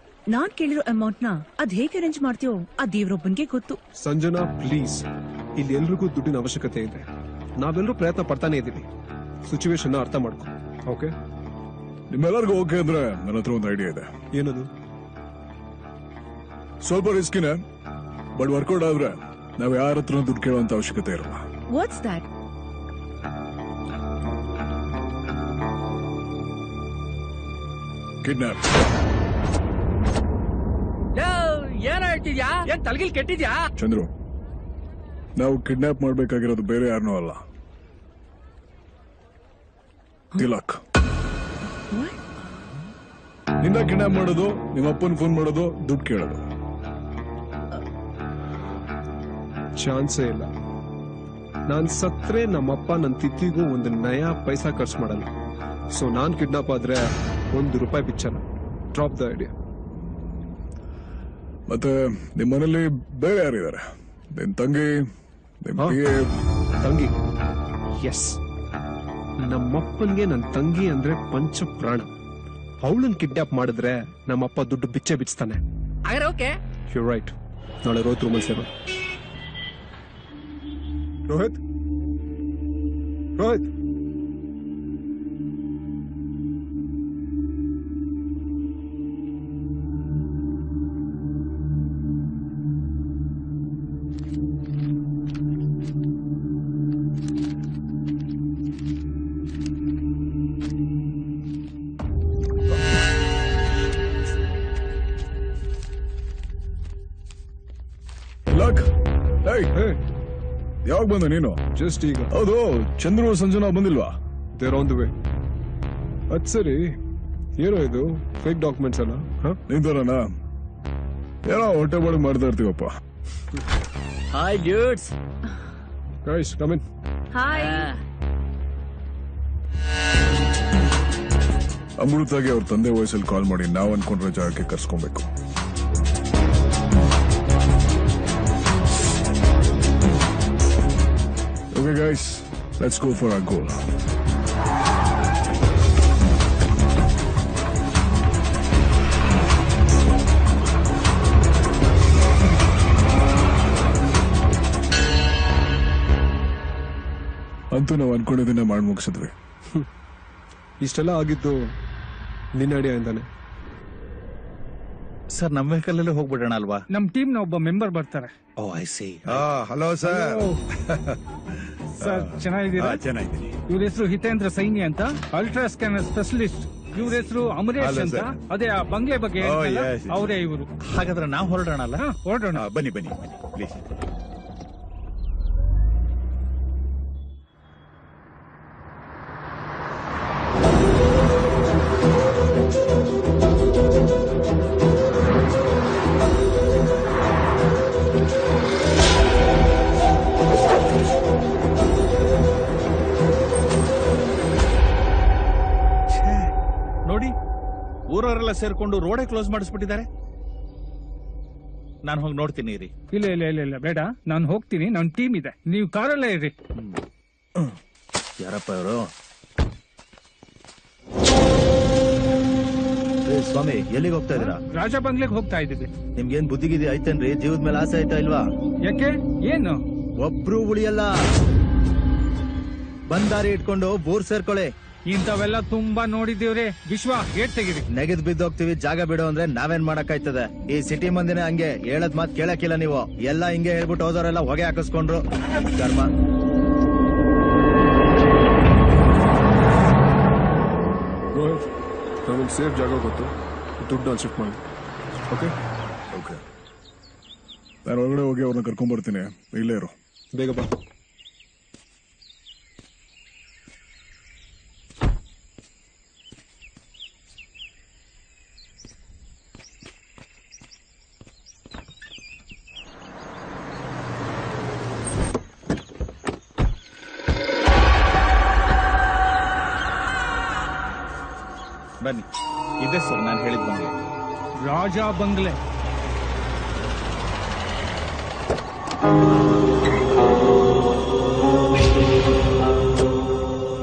ನಾನ್ ಕೇಳಿರೋ ಅಮೌಂಟ್ ನ ಅದ್ ಹೇಗೆ ಅರೇಂಜ್ ಮಾಡ್ತೀಯೋ ಆ ದೇವ್ರೊಬ್ಬನ್ಗೆ ಗೊತ್ತು. ಸಂಜನಾ ಪ್ಲೀಸ್, ಇಲ್ಲಿ ಎಲ್ರಿಗೂ ದುಡ್ಡಿನ ಅವಶ್ಯಕತೆ ಇದೆ. ನಾವೆಲ್ಲರೂ ಪ್ರಯತ್ನ ಪಡ್ತಾನೆ ಇದೀವಿ. ಸಿಚುವೇಶನ್ ಅರ್ಥ ಮಾಡ್ಕೊ. ಓಕೆ? ನಿಮ್ಮೆಲ್ಲರಿಗೂ ಓಕೆ ಅಂದ್ರೆ ನನ್ನ ಹತ್ರ ಒಂದು ಐಡಿಯಾ ಇದೆ. ಏನದು? ಸ್ವಲ್ಪ ರಿಸ್ಕಿನೇ, ಬಟ್ ವರ್ಕೌಟ್ ಆದ್ರೆ ನಾವ್ ಯಾರ ಹತ್ರ ದುಡ್ಡು ಕೇಳುವಂತ ಅವಶ್ಯಕತೆ ಇರಲ್ಲ. What's that? ಕಿಡ್ನಾಪ್. ಏನ್ ಹೇಳ್ತಿದ್ಯಾ? ಏನ್ ತಲೆಗಿಲ್ ಕೆಟ್ಟಿದ್ಯಾ? ಚಂದ್ರು, ನಾವು ಕಿಡ್ನಾಪ್ ಮಾಡ್ಬೇಕಾಗಿರೋದು ಬೇರೆ ಯಾರನ್ನೂ ಅಲ್ಲ, ತಿಲಕ್. ನಿನ್ನ ಕಿಡ್ನಾಪ್ ಮಾಡೋದು, ನಿಮ್ಮ ಅಪ್ಪನ್ ಫೋನ್ ಮಾಡೋದು, ದುಡ್ಡು ಕೇಳೋದು. ಚಾನ್ಸೇ ಇಲ್ಲ. ನಾನ್ ಸತ್ರೆ ನಮ್ಮಪ್ಪ ನನ್ನ ತಿಥಿಗೂ 1 ನಯಾ ಪೈಸಾ ಖರ್ಚು ಮಾಡಲ್ಲ. ಸೊ ನಾನ್ ಕಿಡ್ನಾಪ್ ಆದ್ರೆ 1 ರೂಪಾಯಿ ಬಿಚ್ಚಲ್ಲ. Drop the idea. ಮತ್ತೆ ನಿಮ್ಮ ಮನೇಲಿ ಬೇರೆ ಯಾರಿದ್ದಾರೆ? ನಿನ್ ತಂಗಿ, ತಂಗಿ? ಎಸ್, ನಮ್ಮಪ್ಪನ್ಗೆ ನನ್ನ ತಂಗಿ ಅಂದ್ರೆ ಪಂಚ ಪ್ರಾಣ. ಅವಳನ್ನ ಕಿಡ್ನಾಪ್ ಮಾಡಿದ್ರೆ ನಮ್ಮಪ್ಪ ದುಡ್ಡು ಬಿಚ್ಚಿಸ್ತಾನೆ. You right. ನಾಳೆ ರೋಹಿತ್ ರೂಮಲ್ಲಿ ಸೇರೋ. ರೋಹಿತ್, ರೋಹಿತ್, ಲಕ್ ಯಾವಾಗ ಬಂದ ನೀನು? ಜಸ್ಟ್ ಈಗ. ಹೌದು, ಚಂದ್ರು ಸಂಜನಾ ಬಂದಿಲ್ವಾ? There on the way. ಅದ್ ಸರಿ, ಏನೋ ಇದು ಫೇಕ್ ಡಾಕ್ಯುಮೆಂಟ್ಸ್ ಅಲ್ಲ? ನಿಂತರಣ ಏನೋ ಹೊಟ್ಟೆ ಬಾಡಿ ಮಾಡ್ತಾ ಇರ್ತೀವಪ್ಪ. Hi dudes. Guys come in. Hi. ಅಮೃತಾಗೆ ಅವ್ರ ತಂದೆ ವಯಸ್ಸಲ್ಲಿ ಕಾಲ್ ಮಾಡಿ ನಾವ್ ಅನ್ಕೊಂಡ್ರೆ ಜಾಗಕ್ಕೆ ಕರ್ಸ್ಕೊಬೇಕು. Okay guys, let's go for our goal. ಅಂತೂ ನಾವು ಅನ್ಕೊಂಡಿದ್ದನ್ನ ಮಾಡಿ ಮುಗಿಸಿದ್ವಿ. ಇಷ್ಟೆಲ್ಲ ಆಗಿದ್ದು ನಿನ್ನ ಐಡಿಯಾ ಇಂದಾನೆ. ಸರ್ ನಮ್ಮ ವೆಹಿಕಲ್ ಅಲ್ಲೇ ಹೋಗ್ಬಿಡೋಣ ಅಲ್ವಾ? ನಮ್ ಟೀಮ್ ನ ಒಬ್ಬ ಮೆಂಬರ್ ಬರ್ತಾರೆ. Oh I see. Hello sir. Sir ಚೆನ್ನಾಗಿದ್ದೀರಾ? ಚೆನ್ನಾಗಿದ್ದೀನಿ. ಇವ್ರ ಹೆಸರು ಹಿತೇಂದ್ರ ಸೈನಿ ಅಂತ, ಅಲ್ಟ್ರಾ ಸ್ಕ್ಯಾನರ್ ಸ್ಪೆಷಲಿಸ್ಟ್. ಇವ್ರ ಹೆಸರು ಅಮರೇಶ್ ಅಂತ, ಅದೇ ಆ ಬಂಗ್ಲೆ ಬಗ್ಗೆ ಅವರೇ ಇವರು. ಹಾಗಾದ್ರೆ ನಾವು ಹೊರಡೋಣ ಅಲ್ಲ? ಹೊರಡೋಣ. ಬನ್ನಿ ಬನ್ನಿ ಬನ್ನಿ ಪ್ಲೀಸ್. ನೋಡಿ, ಊರವರೆಲ್ಲ ಸೇರ್ಕೊಂಡು ರೋಡೇ ಕ್ಲೋಸ್ ಮಾಡಿಸ್ಬಿಟ್ಟಿದ್ದಾರೆ. ನಾನು ಹೋಗಿ ನೋಡ್ತೀನಿ ರೀ. ಇಲ್ಲ ಇಲ್ಲ ಇಲ್ಲ ಇಲ್ಲ ಬೇಡ, ನಾನು ಹೋಗ್ತೀನಿ. ನನ್ನ ಟೀಮ್ ಇದೆ, ನೀವು ಕಾರಲ್ಲೇ ಇರ್ರಿ. ಯಾರಪ್ಪ ಇವರು? ಸ್ವಾಮಿ ಎಲ್ಲಿಗೆ ಹೋಗ್ತಾ ಇದೀರಾ? ರಾಜ ಬಂಗ್ಲೆಗೆ ಹೋಗ್ತಾ ಇದ್ದೀವಿ. ನಿಮ್ಗೇನ್ ಬುದ್ಧಿಗಿದಿ ಐತೇನ್ರಿ? ಜೀವದ ಮೇಲೆ ಆಸೆ ಆಯ್ತಾ ಇಲ್ವಾ? ಯಾಕೆ? ಏನು? ಒಬ್ರು ಉಳಿಯಲ್ಲ. ಬಂದಾರಿ ಇಟ್ಕೊಂಡು ಬೋರ್ ಸೇರ್ಕೊಳ್ಳಿ. ಇಂಥವೆಲ್ಲ ತುಂಬಾ ನೋಡಿದೀವ್ರಿ. ವಿಶ್ವ ಗೇಟ್ ತೆಗಿರಿ. ನೆಗೆದ್ ಬಿದ್ದೋಗ್ತಿವಿ, ಜಾಗ ಬಿಡು ಅಂದ್ರೆ ನಾವೇನ್ ಮಾಡಕ್ಕಾಯ್ತದೆ? ಈ ಸಿಟಿ ಮಂದಿನೇ ಹಂಗೆ, ಹೇಳದ್ ಮಾತ್ ಕೇಳಕ್ಕಿಲ್ಲ ನೀವು. ಎಲ್ಲ ಹಿಂಗೆ ಹೇಳ್ಬಿಟ್ಟು ಹೋದವರೆಲ್ಲ ಹೊಗೆ ಹಾಕಿಸ್ಕೊಂಡ್ರು. ಕರ್ಮ. ನಮಗೆ ಸೇಫ್ ಜಾಗ ಗೊತ್ತು, ದುಡ್ಡು ಅಲ್ಲಿ ಶಿಫ್ಟ್ ಮಾಡಿ. ಓಕೆ ಓಕೆ, ನಾನು ಒಳಗಡೆ ಹೋಗಿ ಅವ್ರನ್ನ ಕರ್ಕೊಂಡ್ ಬರ್ತೀನಿ. ಇಲ್ಲೇ ಇರು. ಬೇಗ ಬಾ. ಬನ್ನಿ, ಇದೆ ಸರ್ ನಾನು ಹೇಳಿದ ಬಂಗ್ಲೆ. ರಾಜ ಬಂಗ್ಲೆ.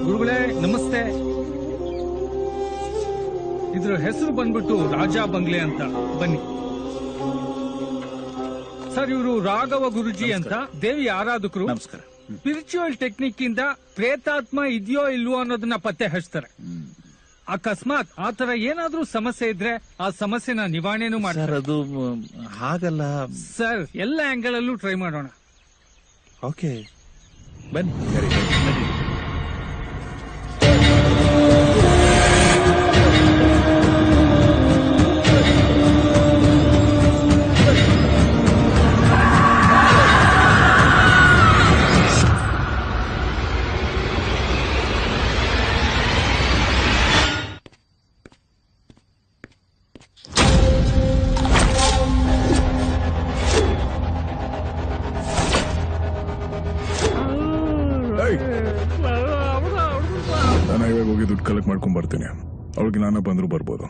ಗುರುಗಳೇ ನಮಸ್ತೆ. ಇದ್ರ ಹೆಸರು ಬಂದ್ಬಿಟ್ಟು ರಾಜ ಬಂಗ್ಲೆ ಅಂತ. ಬನ್ನಿ ಸರ್, ಇವರು ರಾಘವ ಗುರುಜಿ ಅಂತ, ದೇವಿ ಆರಾಧಕರು. ನಮಸ್ಕಾರ. ಸ್ಪಿರಿಚುವಲ್ ಟೆಕ್ನಿಕ್ ಇಂದ ಪ್ರೇತಾತ್ಮ ಇದೆಯೋ ಇಲ್ವೋ ಅನ್ನೋದನ್ನ ಪತ್ತೆ ಹಚ್ತಾರೆ. ಅಕಸ್ಮಾತ್ ಆತರ ಏನಾದ್ರೂ ಸಮಸ್ಯೆ ಇದ್ರೆ ಆ ಸಮಸ್ಯೆನ ನಿವಾರಣೆನೂ ಮಾಡ್ತಾರೆ. ಅದು ಹಾಗಲ್ಲ ಸರ್, ಎಲ್ಲ ಆಂಗಲ್ ಅಲ್ಲೂ ಟ್ರೈ ಮಾಡೋಣ. ಓಕೆ ಬನ್ನಿ. ಬನ್ನಿ. ನಾನು ಇವಾಗ ಹೋಗಿ ದುಡ್ಡು ಕಲೆಕ್ಟ್ ಮಾಡ್ಕೊಂಡ್ ಬರ್ತೀನಿ. ಅವಳಿಗೆ ನಾನ ಬಂದ್ರು ಬರ್ಬೋದು.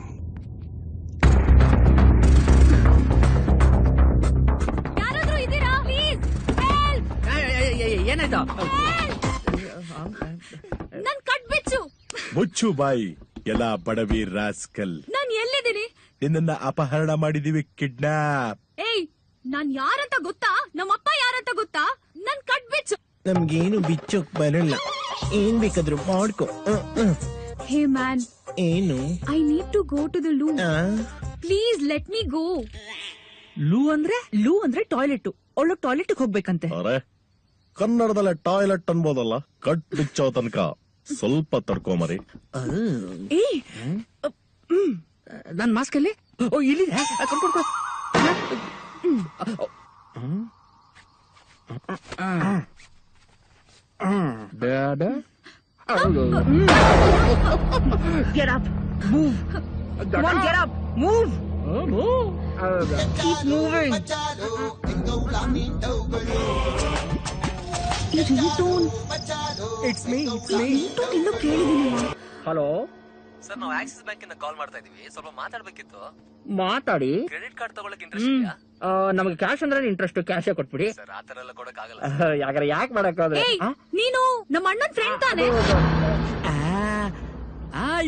ಏನಾಯ್ತಾ? ನನ್ ಕಟ್ಬಿಚ್ಚು. ಮುಚ್ಚು ಬಾಯಿ, ಎಲ್ಲ ಬಡವಿ ರಾಸ್ಕಲ್. ನಾನ್ ಎಲ್ಲಿದ್ದೀನಿ? ನಿನ್ನ ಅಪಹರಣ ಮಾಡಿದೀವಿ, ಕಿಡ್ನಾಪ್. ಏಯ್, ನಾನ್ ಯಾರಂತ ಗೊತ್ತಾ? ನಮ್ಮಪ್ಪ ಯಾರಂತ ಗೊತ್ತಾ? ನನ್ ಕಟ್ಬಿಚ್ಚು. ನಮ್ಗೇನು ಬಿಚ್ಚೋಕ್ ಬರಲ್ಲ, ಏನ್ ಬೇಕಾದ್ರೂ ಮಾಡ್ಕೊ. Hey man. ಏನು? I need to go to the loo. Please let me go. Loo ಅಂದ್ರೆ ಟಾಯ್ಲೆಟ್. ಅವಳು ಟಾಯ್ಲೆಟ್ ಹೋಗ್ಬೇಕಂತೆ. ಅರೆ, ಕನ್ನಡದಲ್ಲೇ ಟಾಯ್ಲೆಟ್ ಅನ್ಬೋದಲ್ಲ. ಕಟ್ ಬಿಚ್ಚೋ ತನಕ ಸ್ವಲ್ಪ ತಡ್ಕೊಂಬರಿ. ಏಯ್, ನನ್ ಮಾಸ್ಕ್ ಅಲ್ಲಿ ಇಲ್ಲಿದೆ. Get up. Move. Come on, get up. Move. Keep moving. ಈ ರಿಂಗ್ಟೋನ್ ಇಟ್ಸ್ ಮೀ ರಿಂಗ್ಟೋನ್ ಎಲ್ಲೋ ಕೇಳಿದೀನಲ್ಲ. ಹಲೋ ಸರ್, ನಾವು ಆಕ್ಸಿಸ್ ಬ್ಯಾಂಕ್ ಇಂದ ಕಾಲ್ ಮಾಡ್ತಾ ಇದೀವಿ. ಸ್ವಲ್ಪ ಮಾತಾಡ್ಬೇಕಿತ್ತು. ಮಾತಾಡಿ. ಕ್ರೆಡಿಟ್ ಕಾರ್ಡ್ ತಗೊಳಕ್ ಇಂಟ್ರೆಸ್ಟ್ ಇದೆಯಾ? ನಮಗೆ ಕ್ಯಾಶ್ ಅಂದ್ರೆ ಇಂಟ್ರೆಸ್ಟ್, ಕ್ಯಾಶೇ ಕೊಟ್ಬಿಡಿ. ಸರ್, ಆ ತರ ಎಲ್ಲ ಕೊಡಕ್ ಆಗಲ್ಲ. ಯಾಕಂದ್ರೆ ಯಾಕೆ ಮಾಡಕ್ಕಾದ್ರೆ ನೀನು ನಮ್ಮ ಅಣ್ಣನ್ ಫ್ರೆಂಡ್ ತಾನೆ?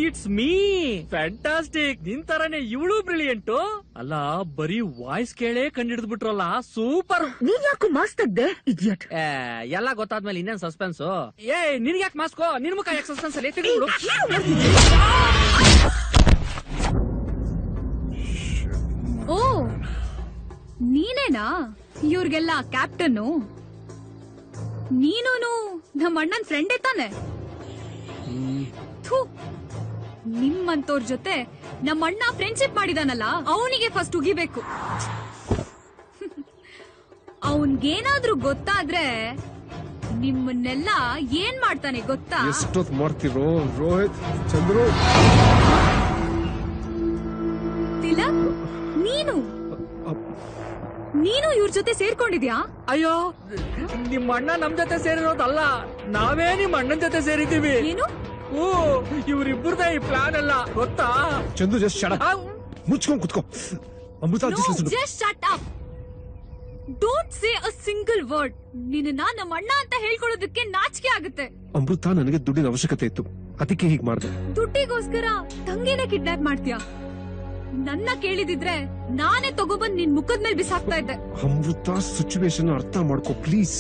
It's me. ಫ್ಯಾಂಟಾಸ್ಟಿಕ್. ನಿನ್ ತರಾನೇ ಇವಳು ಬ್ರಿಲಿಯಂಟು. ಅಲ್ಲ, ಬರೀ ವಾಯ್ಸ್ ಕೇಳೇ ಕಂಡಿಡಿದ್ ಬಿಟ್ರಲ್ಲ, ಸೂಪರ್. ನೀನ್ ಯಾಕೋ ಮಾಸ್ಕ್ ತೆಗ್ದೆ ಇಡಿಯಟ್? ಎಲ್ಲ ಗೊತ್ತಾದ್ಮೇಲೆ ಇನ್ನೇನ್ ಸಸ್ಪೆನ್ಸ್? ನಿನ್ಗೆ ಯಾಕೆ ಮಾಸ್ಕೋ? ನಿನ್ ಮುಖ ಯಾಕೆ ಸಸ್ಪೆನ್ಸ್ ಅಲ್ಲಿ ತೆಗೆದು ಓ, ನೀನೇನಾ ಇವ್ರಿಗೆಲ್ಲ ಕ್ಯಾಪ್ಟನ್ನು? ನೀನು ನಮ್ಮ ಅಣ್ಣನ್ ಫ್ರೆಂಡೇ ತಾನೆ? ನಿಮ್ಮಂತೋರ್ ಜೊತೆ ನಮ್ಮ ಅಣ್ಣ ಫ್ರೆಂಡ್ಶಿಪ್ ಮಾಡಿದಾನಲ್ಲ, ಅವನಿಗೆ ಫಸ್ಟ್ ಉಗಿಬೇಕು. ಅವನ್ಗೇನಾದ್ರೂ ಗೊತ್ತಾದ್ರೆ ನಿಮ್ಮನ್ನೆಲ್ಲ ಏನ್ ಮಾಡ್ತಾನೆ ಗೊತ್ತಾ? ಎಷ್ಟೊತ್ ಮಾಡ್ತಿರೋ ರೋಹಿತ್, ಚಂದ್ರು. ತಿಲಕ್, ನೀನು ಇವ್ರ ಜೊತೆ ಸೇರ್ಕೊಂಡಿದ್ಯಾ? ಅಯ್ಯೋ, ನಿಮ್ಮ ಅಣ್ಣ ನಮ್ ಜೊತೆ ಸೇರಿರೋದಲ್ಲ, ನಾವೇ ನಿಮ್ಮ ಅಣ್ಣನ ಜೊತೆ ಸೇರಿದ್ದೀವಿ. ಏನು? ಓ, ಇವ್ರಿಬ್ಬರದೇ ಈ ಪ್ಲಾನ್ ಅಲ್ಲ ಗೊತ್ತಾ? Chandu, just shut up. ಮುಚ್ಕೊಂಡ್ ಕುತ್ಕೋ. Amrita, just shut up. Don't say a single word. ನಿನ್ನ ನಮ್ಮ ಅಣ್ಣ ಅಂತ ಹೇಳ್ಕೊಳ್ಳೋದಕ್ಕೆ ನಾಚಿಕೆ ಆಗುತ್ತೆ. ಅಮೃತ, ನನಗೆ ದುಡ್ಡಿನ ಅವಶ್ಯಕತೆ ಇತ್ತು, ಅದಕ್ಕೆ ಹೀಗ್ ಮಾಡ್ದೆ. ದುಡ್ಡಿಗೋಸ್ಕರ ತಂಗಿನೇ ಕಿಡ್ನಾಪ್ ಮಾಡ್ತೀಯಾ? ನನ್ನ ಕೇಳಿದಿದ್ರೆ ನಾನೇ ತಗೊಬಂದ್ ನಿನ್ ಮುಖದ ಮೇಲೆ ಬಿಸಾಕ್ತಾ ಇದ್ದೆ. ಅಮೃತ, ಸಿಚುವೇಶನ್ ಅರ್ಥ ಮಾಡ್ಕೋ please.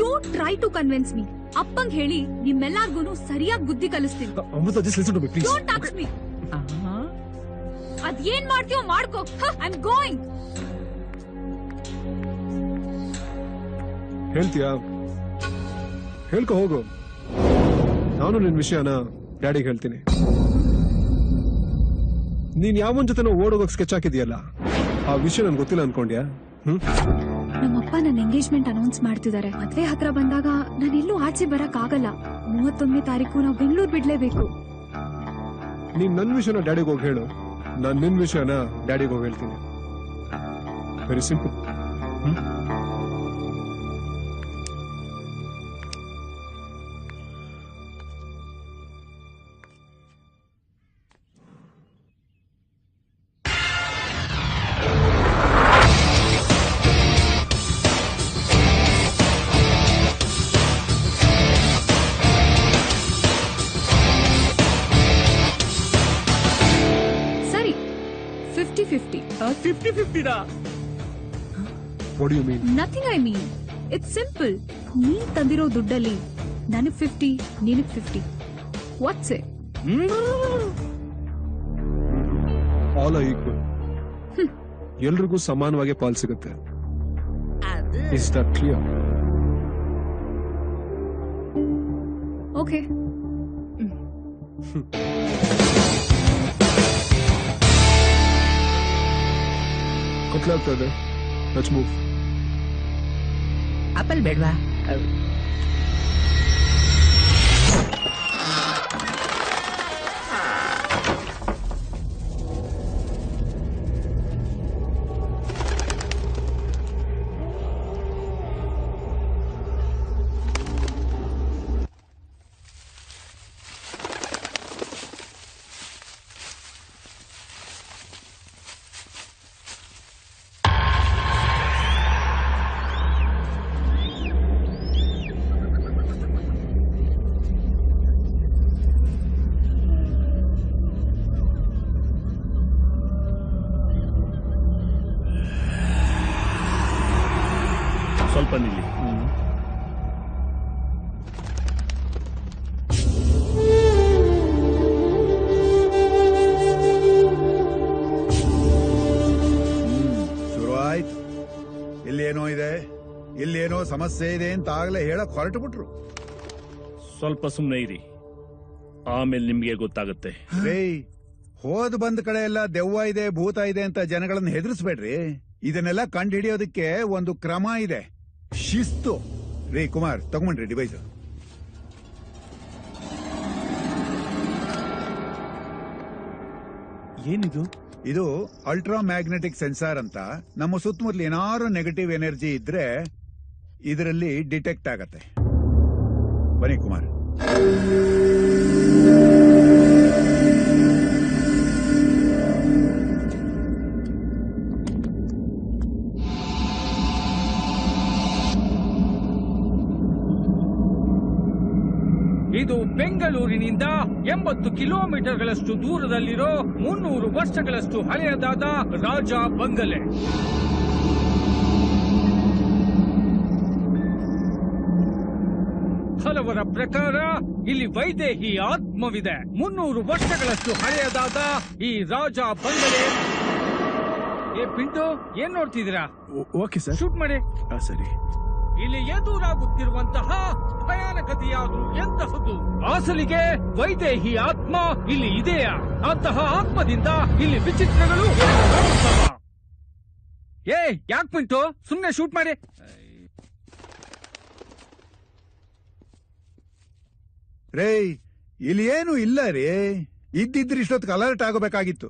Don't try to convince me. ಅಪ್ಪಂಗ್ ಹೇಳಿ ನಿಮ್ಮೆಲ್ಲಾರ್ಗು ಸರಿಯಾಗಿ ಬುದ್ಧಿ ಕಲಿಸ್ತೀನಿ. Amrita, just listen to me please. Don't touch me. ಅದ್ ಏನ್ ಮಾಡ್ತೀಯೋ ಮಾಡ್ಕೋ. I am going. ಹೇಳ್ತೀಯಾ? ಹೇಳ್ಕೊ ಹೋಗು. ನಾನು ನಿನ್ ವಿಷಯನ ಡ್ಯಾಡಿಗೆ ಹೇಳ್ತೀನಿ. ನೀನ್ ಯಾವನ್ ಜೊತೆ ಓಡೋಗಕ್ ಸ್ಕೆಚ್ ಹಾಕಿದ್ಯಲ್ಲ, ಆ ವಿಷಯ ನನ್ಗೆ ಗೊತ್ತಿಲ್ಲ ಅನ್ಕೊಂಡ್ಯಾ? ನಮ್ಮಪ್ಪ ನನ್ನ ಎಂಗೇಜ್ಮೆಂಟ್ ಅನೌನ್ಸ್ ಮಾಡ್ತಿದ್ದಾರೆ. ಮದ್ವೆ ಹತ್ರ ಬಂದಾಗ ನಾನೆಲ್ಲೂ ಆಚೆ ಬರಕ್ ಆಗಲ್ಲ. 31ನೇ ತಾರೀಕು ನಾವು ಬೆಂಗಳೂರು ಬಿಡ್ಲೇಬೇಕು. ನೀನ್ ನನ್ ವಿಷಯನ ಡ್ಯಾಡಿಗೆ ಹೋಗಿ ಹೇಳು, ನಾನ್ ನಿನ್ ವಿಷಯನ ಡ್ಯಾಡಿಗೆ ಹೋಗಿ ಹೇಳ್ತೀನಿ. Very simple. ಸರಿ, 50-50. 50-50 ನಾ? What do you mean? Nothing I mean. It's simple. ನೀನ್ ತಂದಿರೋ ದುಡ್ಡಲ್ಲಿ ನನಗ್ 50, ನಿನಗ್ 50. What's it? All are equal. ಎಲ್ರಿಗೂ ಸಮಾನವಾಗಿ ಪಾಲ್ ಸಿಗುತ್ತೆ. Is that clear? Okay. ಕತ್ಲಾಗ್ತಾ ಇದೆ. Let's move. ಆಪಲ್ ಬೇಡ್ವಾ? ಸ್ವಲ್ಪ ನಿಲ್ಲಿ. ಶುರು ಆಯ್ತು. ಇಲ್ಲೇನೋ ಇದೆ, ಇಲ್ಲೇನೋ ಸಮಸ್ಯೆ ಇದೆ ಅಂತ ಆಗ್ಲೇ ಹೇಳಕ್ ಹೊರಟು ಬಿಟ್ರು. ಸ್ವಲ್ಪ ಸುಮ್ನೆ ಇರಿ, ಆಮೇಲೆ ನಿಮ್ಗೆ ಗೊತ್ತಾಗುತ್ತೆ. ರೇ, ಹೋದ್ ಬಂದ್ ಕಡೆ ಎಲ್ಲ ದೆವ್ವ ಇದೆ, ಭೂತ ಇದೆ ಅಂತ ಜನಗಳನ್ನ ಹೆದರ್ಸ್ಬೇಡ್ರಿ. ಇದನ್ನೆಲ್ಲ ಕಂಡು ಹಿಡಿಯೋದಕ್ಕೆ ಒಂದು ಕ್ರಮ ಇದೆ. ಶಿಸ್ತು. ರೇ ಕುಮಾರ್ ತಗೊಂಡ್ರಿ ಡಿವೈಸ್. ಏನಿದು? ಇದು ಅಲ್ಟ್ರಾ ಮ್ಯಾಗ್ನೆಟಿಕ್ ಸೆನ್ಸಾರ್ ಅಂತ. ನಮ್ಮ ಸುತ್ತಮುತ್ತಲು ಏನಾದ್ರು ನೆಗೆಟಿವ್ ಎನರ್ಜಿ ಇದ್ರೆ ಇದರಲ್ಲಿ ಡಿಟೆಕ್ಟ್ ಆಗತ್ತೆ. ಬನ್ನಿ ಕುಮಾರ್. ಇದು ಬೆಂಗಳೂರಿನಿಂದ 80 ಕಿಲೋಮೀಟರ್ಗಳಷ್ಟು ದೂರದಲ್ಲಿರೋ 300 ವರ್ಷಗಳಷ್ಟು ಹಳೆಯದಾದ ರಾಜ ಬಂಗಲೆ. ಹಲವರ ಪ್ರಕಾರ ಇಲ್ಲಿ ವೈದೇಹಿ ಆತ್ಮವಿದೆ. 300 ವರ್ಷಗಳಷ್ಟು ಹಳೆಯದಾದ ಈ ರಾಜ ಬಂಗಲೆ. ಏ ಪಿಂಟು, ಏನ್ ನೋಡ್ತಿದ್ದೀರಾ? ಓಕೆ ಸರ್, ಶೂಟ್ ಮಾಡಿ. ಸರಿ. ಇಲ್ಲಿ ಎದುರಾಗುತ್ತಿರುವಂತಹ ಭಯಾನಕತೆಯಾದ್ರೂ ಎಂತಹದ್ದು? ಅಸಲಿಗೆ ವೈದೇಹಿ ಆತ್ಮ ಇಲ್ಲಿ ಇದೆಯಾ? ಅಂತಹ ಆತ್ಮದಿಂದ ಇಲ್ಲಿ ವಿಚಿತ್ರಗಳು ಕಾಣುತ್ತವ. ಏ ಯಾಕೆ ಪಿಂಟು, ಸುಮ್ನೆ ಶೂಟ್ ಮಾಡಿ. ರೇ ಇಲ್ಲಿ ಏನು ಇಲ್ಲ ರೇ. ಇದ್ದಿದ್ರೆ ಇಷ್ಟೊತ್ತಿಗೆ ಅಲರ್ಟ್ ಆಗಬೇಕಾಗಿತ್ತು.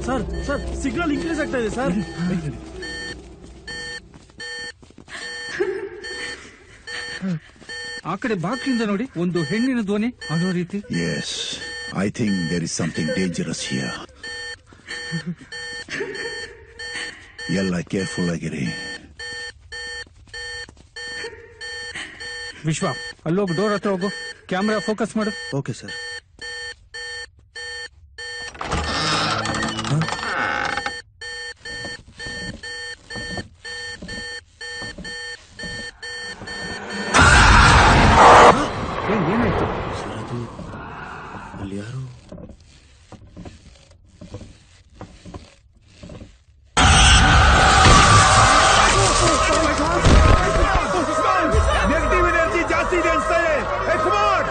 ಸರ್ ಸರ್ ಸಿಗ್ನಲ್ ಇನ್ಕ್ರೀಸ್ ಆಗ್ತಾ ಇದೆ ಸರ್. ಆ ಕಡೆ ಬಾಕ್ಲಿಂದ ನೋಡಿ, ಒಂದು ಹೆಣ್ಣಿನ ಧ್ವನಿ ಅದೋ ರೀತಿ. Yes, I think there is something dangerous here. ಎಲ್ಲ ಕೇರ್ಫುಲ್ ಆಗಿರಿ. ವಿಶ್ವ, ಅಲ್ಲೋಗಿ ಡೋರ್ ಹತ್ರ ಹೋಗು, ಕ್ಯಾಮ್ರಾ ಫೋಕಸ್ ಮಾಡು. Okay sir. ಏನಾಯ್ತು? ಅಲ್ಲಿ ಯಾರು? ನೆಗೆಟಿವ್ ಎನರ್ಜಿ ಜಾಸ್ತಿ ಇದೆ ಅನ್ಸ್ತಾ ಇದೆ. ಕುಮಾರ್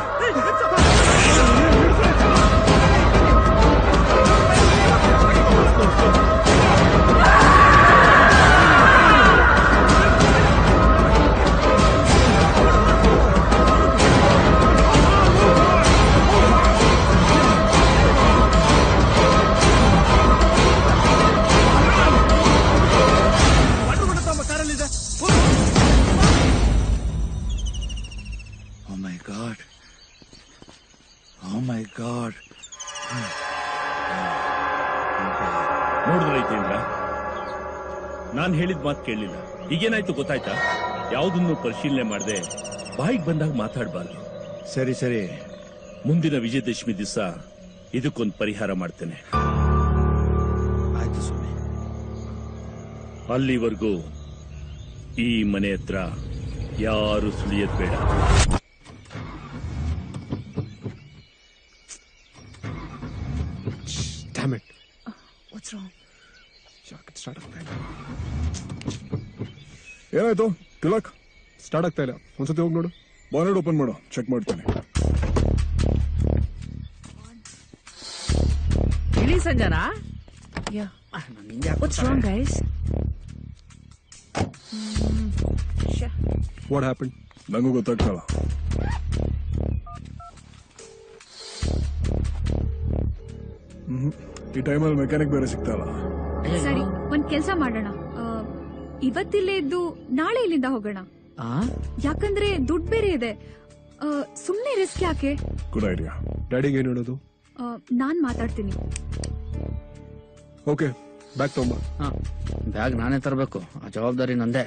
ನೋಡಿದ್ರೈತೇನ್ರ, ನಾನ್ ಹೇಳಿದ ಮಾತು ಕೇಳಲಿಲ್ಲ. ಈಗೇನಾಯ್ತು ಗೊತ್ತಾಯ್ತಾ? ಯಾವುದನ್ನು ಪರಿಶೀಲನೆ ಮಾಡದೆ ಬಾಯಿಗೆ ಬಂದಾಗ ಮಾತಾಡಬಾರ್ದು. ಸರಿ ಸರಿ, ಮುಂದಿನ ವಿಜಯದಶಮಿ ದಿವಸ ಇದಕ್ಕೊಂದು ಪರಿಹಾರ ಮಾಡ್ತೇನೆ. ಆಯ್ತು ಸ್ವಾಮಿ. ಅಲ್ಲಿವರೆಗೂ ಈ ಮನೆ ಹತ್ರ ಯಾರು ಸುಳಿಯದ್ ಬೇಡ. Damn it. What's wrong? Start ಆಗ್ತಾ ಇಲ್ಲ. ಏನಾಯ್ತು ತಿಲಕ್? ಸ್ಟಾರ್ಟ್ ಆಗ್ತಾ ಇಲ್ಲ. ಒಂದ್ಸತಿ ಹೋಗಿ ನೋಡು. ಬಾನೆಟ್ ಓಪನ್ ಮಾಡು, ಚೆಕ್ ಮಾಡ್ತೇನೆ. ಹೇಳಿ Sanjana. Yeah. What's wrong, guys? What happened? ನಂಗೂ ಗೊತ್ತಾಗ್ತಲ್ಲ. ಈ ಟೈಮಲ್ಲಿ ಮೆಕ್ಯಾನಿಕ್ ಬೇರೆ ಸಿಗ್ತಲ್ಲ. ಸರಿ, ಒಂದ್ ಕೆಲ್ಸ ಮಾಡೋಣ. ಇವತ್ತಿಲ್ಲೇ ಇದ್ದು ನಾಳೆ ಇಲ್ಲಿಂದ ಹೋಗೋಣ. ಯಾಕಂದ್ರೆ ದುಡ್ಡು ಬೇರೆ ಇದೆ. ಸುಮ್ನೆ ರಿಸ್ಕ್ ಯಾಕೆ? Good idea. ಡ್ಯಾಡಿಗೆ ಏನ್ ಹೇಳೋದು? ನಾನ್ ಮಾತಾಡ್ತೀನಿ. ಓಕೆ, ಬ್ಯಾಗ್ ತಗೊಂಬ. ಬ್ಯಾಗ್ ನಾನೇ ತರಬೇಕು, ಆ ಜವಾಬ್ದಾರಿ ನಂದೇ.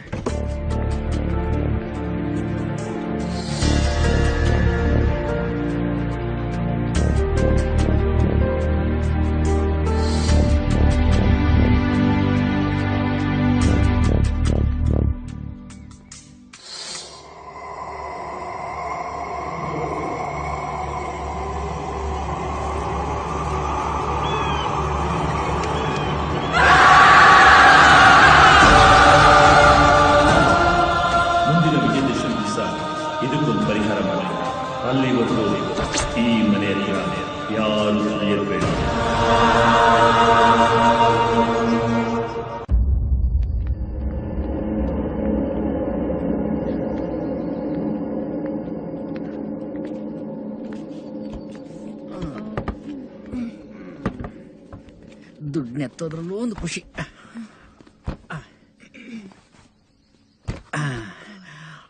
ಎತ್ತೋದ್ರಲ್ಲೂ ಒಂದು ಖುಷಿ.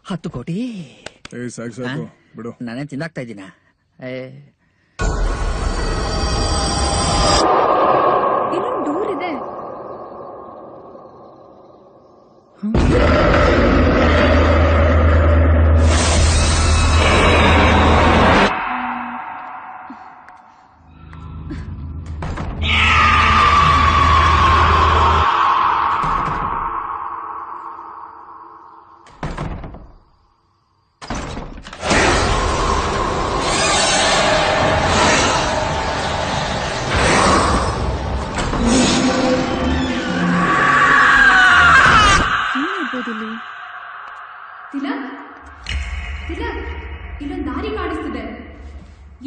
ಹತ್ತು ಕೋಟಿ ಸಾಕು ಬಿಡು. ನಾನೇ ತಿಂದಾಗ್ತಾ ಇದ್ದೀನ. ಇನ್ನೊಂದು ಡೋರ್ ಇದೆ. ಇಲ್ಲೊಂದು ದಾರಿ ಕಾಣಿಸ್ತಿದೆ.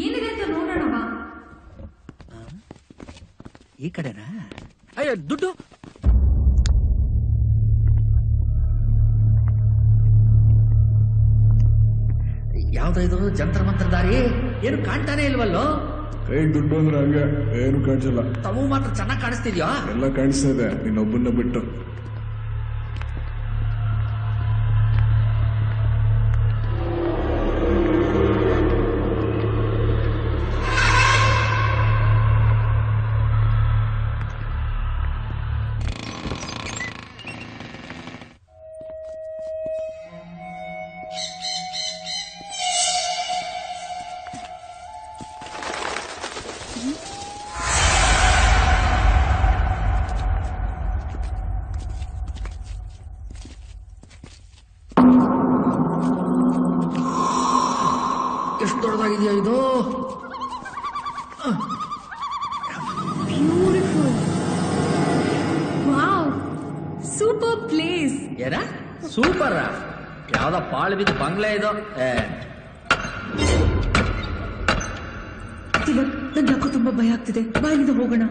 ಏನಿದೆ ಅಂತ ನೋಡೋಣ. ಈ ಕಡೆನಾ? ಅಯ್ಯೋ ದುಡ್ಡು. ಯಾವ್ದು ಜಂತ್ರ ಮಂತ್ರ ದಾರಿ? ಏನು ಕಾಣ್ತಾನೆ ಇಲ್ವಲ್ಲೋ? ಕೈಗೆ ದುಡ್ಡು ಅಂದ್ರೆ ಹಂಗೆ ಏನು ಕಾಣಿಸಲ್ಲ. ತಮು ಮಾತ್ರ ಚೆನ್ನಾಗಿ ಕಾಣಿಸ್ತಿದ್ಯಾ? ಎಲ್ಲ ಕಾಣಿಸ್ತಾ ಇದೆ ನಿನ್ನೊಬ್ಬನ್ನ ಬಿಟ್ಟು. ಎಷ್ಟು ದೊಡ್ಡದಾಗಿದೆಯಾ ಇದು? ಬ್ಯೂಟಿಫುಲ್. Wow, super place. ಏನ ಸೂಪರ್? ಯಾವ್ದ ಪಾಳು ಬಿದ್ದು ಬಂಗ್ಲೆ ಇದು? ನನ್ಗೆ ಯಾಕೋ ತುಂಬಾ ಭಯ ಆಗ್ತಿದೆ. ಬಾಯಿಲಿಂದ ಹೋಗೋಣ.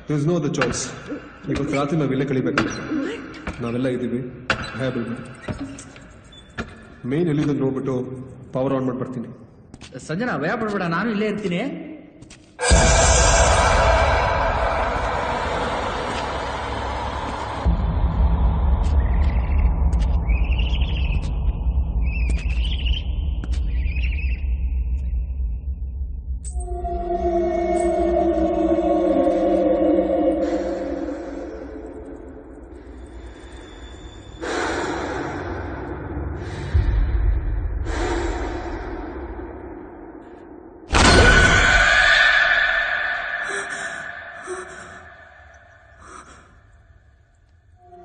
There is no other choice. ಇವತ್ತು ರಾತ್ರಿ ನಾವು ಇಲ್ಲೇ ಕಳಿಬೇಕಾಗುತ್ತೆ. ನಾವೆಲ್ಲ ಇದ್ದೀವಿ. ಮೇನ್ ಎಲ್ಲಿಂದ ನೋಡ್ಬಿಟ್ಟು ಪವರ್ ಆನ್ ಮಾಡಿ ಬರ್ತೀನಿ. ಸಂಜನಾ ಭಯ ಪಡ್ಬೇಡ, ನಾನು ಇಲ್ಲೇ ಇರ್ತೀನಿ.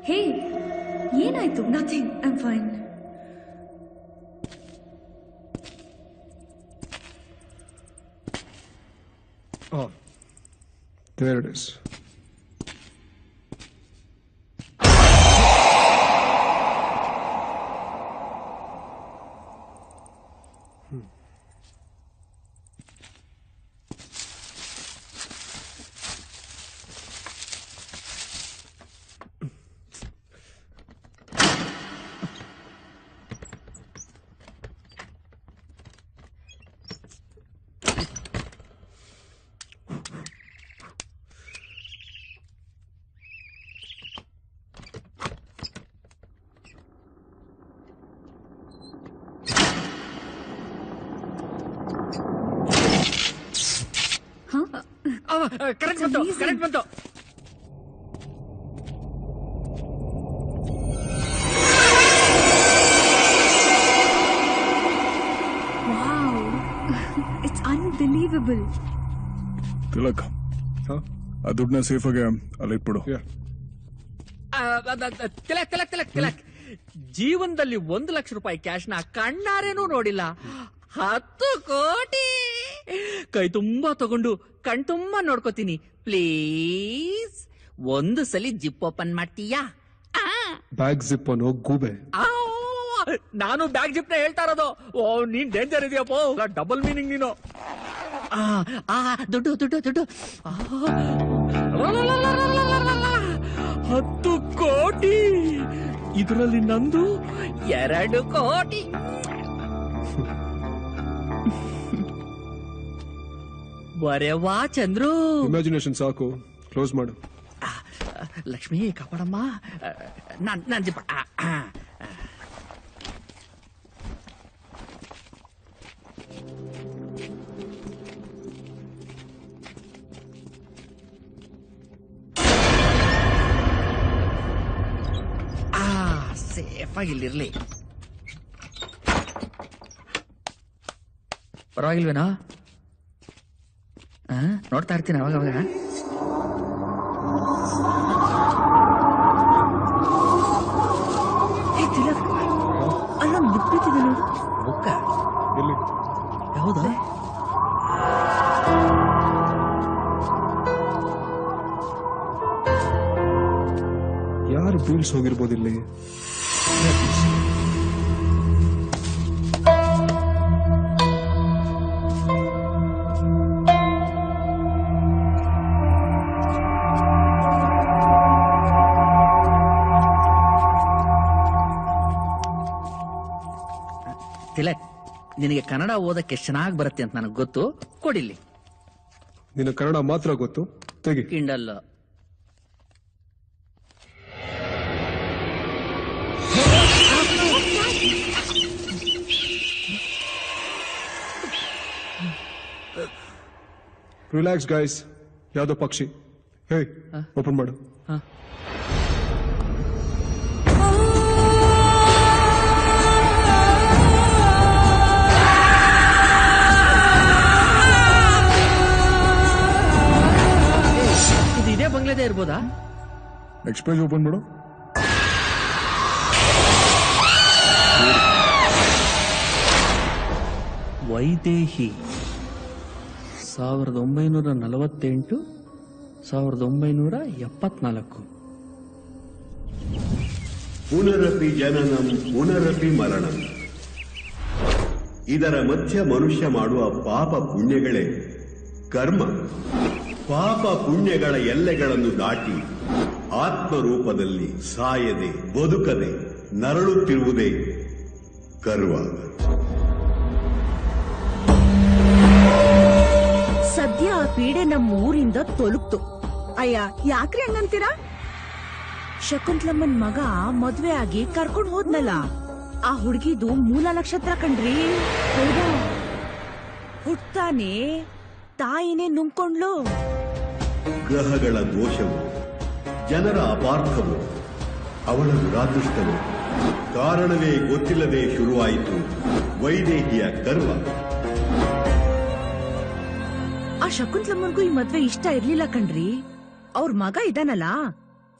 ಹೇ, ಏನಾಯ್ತು? Nothing, I am fine. Oh, there it is. Correct ಬಂತು, ಕರೆಕ್ಟ್ ಬಂತು. Wow, it's unbelievable. ತಿಲಕ್, ಆ ದುಡ್ಡನ್ನ ಸೇಫ್ ಆಗಿ ಅಲ್ಲಿ ಇಟ್ಬಿಡು. ತಿಲಕ್ ತಿಲಕ್ ತಿಲಕ್ ತಿಲಕ್, ಜೀವನದಲ್ಲಿ 1 ಲಕ್ಷ ರೂಪಾಯಿ ಕ್ಯಾಶ್ ನ ಕಣ್ಣಾರೇನೂ ನೋಡಿಲ್ಲ. 10 ಕೋಟಿ ಕೈ ತುಂಬಾ ತಗೊಂಡು ಕಣ್ ತುಂಬಾ ನೋಡ್ಕೋತೀನಿ. ಪ್ಲೀಸ್ ಒಂದು ಸಲಿ ಜಿಪ್ ಓಪನ್ ಮಾಡ್ತೀಯಾ? ಬ್ಯಾಗ್ ಜಿಪ್ ಅನ್ನೋ ಗೂಬೆ. ನಾನು ಬ್ಯಾಗ್ ಜಿಪ್ ನ ಹೇಳ್ತಾ ಇರೋದು. ಓ, ನೀನ್ ಡೇಂಜರ್ ಇದೆಯಪ್ಪ. ಡಬಲ್ ಮೀನಿಂಗ್ ನೀನು. ದುಡ್ಡು ದುಡ್ಡು ದುಡ್ಡು. 10 ಕೋಟಿ. ಇದರಲ್ಲಿ ನಂದು 2 ಕೋಟಿ. ಬರೆವಾ ಚಂದ್ರು. ಇಮ್ಯಾಜಿನೇಷನ್ ಸಾಕು, ಕ್ಲೋಸ್ ಮಾಡು. ಲಕ್ಷ್ಮಿ ಕಾಪಾಡಮ್ಮ. ನಾನ್ ಜಿಪ್ಪ. ಸೇಫ್ ಆಗಿ ಇಲ್ಲಿರ್ಲಿ. ಪರವಾಗಿಲ್ವೇನೋ? ನೋಡ್ತಾ ಇರ್ತೀನಿ ಅವಾಗ ಅವಾಗ. ಅಲ್ಲೊಂದು ಬುಕ್ ಬಿಟ್ಟಿದೆ ನೋಡು. ಬುಕ್ಕ ಯಾವುದು? ಯಾರು ಬೀಳ್ಸ್ ಹೋಗಿರ್ಬೋದು ಇಲ್ಲಿ? ತಿಲಕ್, ನಿನಗೆ ಕನ್ನಡ ಓದಕ್ಕೆ ಚೆನ್ನಾಗಿ ಬರುತ್ತೆ ಅಂತ ನನಗೆ ಗೊತ್ತು. ಕೊಡಿಲ್ಲಿ. ನಿನ್ನ ಕನ್ನಡ ಮಾತ್ರ ಗೊತ್ತು, ತೆಗಿ. ಕಿಂಡಲ್. Relax guys. ಯಾವ್ದೋ ಪಕ್ಷಿ. ಹೇ, ಓಪನ್ ಮಾಡು. ಇದು ಇದೇ ಬಂಗ್ಲೆದೇ ಇರ್ಬೋದಾ? ನೆಕ್ಸ್ಟ್ ಪೇಜ್ ಓಪನ್ ಮಾಡು. ವೈದೇಹಿ 1948 1974. ಪುನರಪಿ ಜನನಂ ಪುನರಪಿ ಮರಣಂ. ಇದರ ಮಧ್ಯ ಮನುಷ್ಯ ಮಾಡುವ ಪಾಪ ಪುಣ್ಯಗಳೇ ಕರ್ಮ. ಪಾಪ ಪುಣ್ಯಗಳ ಎಲ್ಲೆಗಳನ್ನು ದಾಟಿ ಆತ್ಮರೂಪದಲ್ಲಿ ಸಾಯದೆ ಬದುಕದೆ ನರಳುತ್ತಿರುವುದೇ ಕರ್ವ. ಸದ್ಯ ಆ ಪೀಡೆ ನಮ್ಮ ಊರಿಂದ ತೊಲಗ್ತು. ಅಯ್ಯ, ಯಾಕ್ರಿ ಹಂಗಂತೀರಾ? ಶಕುಂತ್ಲಮ್ಮನ್ ಮಗ ಮದ್ವೆ ಆಗಿ ಕರ್ಕೊಂಡ್ ಹೋದ್ನಲ್ಲ, ಆ ಹುಡ್ಗಿದು ಮೂಲ ನಕ್ಷತ್ರ ಕಣ್ರಿ. ಹೌದಾ? ಹುಟ್ತಾನೆ ತಾಯಿನೇ ನುಂಗ್ಕೊಂಡ್ಲು. ಗ್ರಹಗಳ ದೋಷವು, ಜನರ ಅಪಾರ್ಥವು, ಅವಳ ದುರಾದೃಷ್ಟವು, ಕಾರಣವೇ ಗೊತ್ತಿಲ್ಲದೆ ಶುರುವಾಯಿತು ವೈದೇಹಿಯ ಕರ್ವ. ಆ ಶಕುಂತ್ಲಮ್ಮನ್ಗೂ ಈ ಮದ್ವೆ ಇಷ್ಟ ಇರ್ಲಿಲ್ಲ ಕಣ್ರಿ. ಅವ್ರ ಮಗ ಇದಾನಲ್ಲ,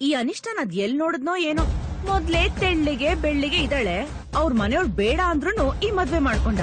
ಈ ಅನಿಷ್ಟನ ಅದ್ ಎಲ್ ನೋಡಿದ್ನೋ ಏನೋ. ಮೊದ್ಲೇ ತೆಳ್ಳಿಗೆ ಬೆಳ್ಳಿಗೆ ಇದ್ದಾಳೆ. ಅವ್ರ ಮನೆಯವ್ರು ಬೇಡ ಅಂದ್ರೂ ಈ ಮದ್ವೆ ಮಾಡ್ಕೊಂಡ.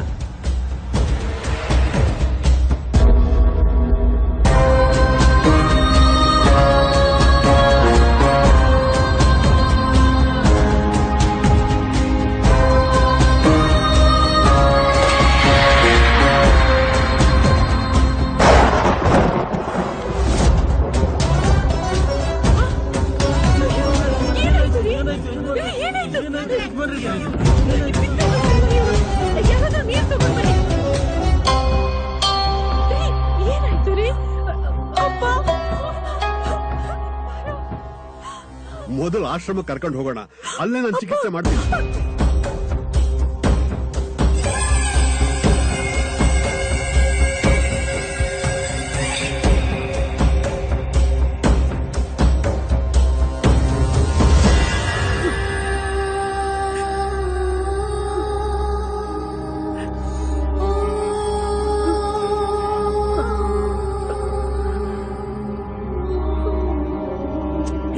ಮೊದಲು ಆಶ್ರಮ ಕರ್ಕೊಂಡು ಹೋಗೋಣ, ಅಲ್ಲೇ ನಾನು ಚಿಕಿತ್ಸೆ ಮಾಡ್ತೀನಿ.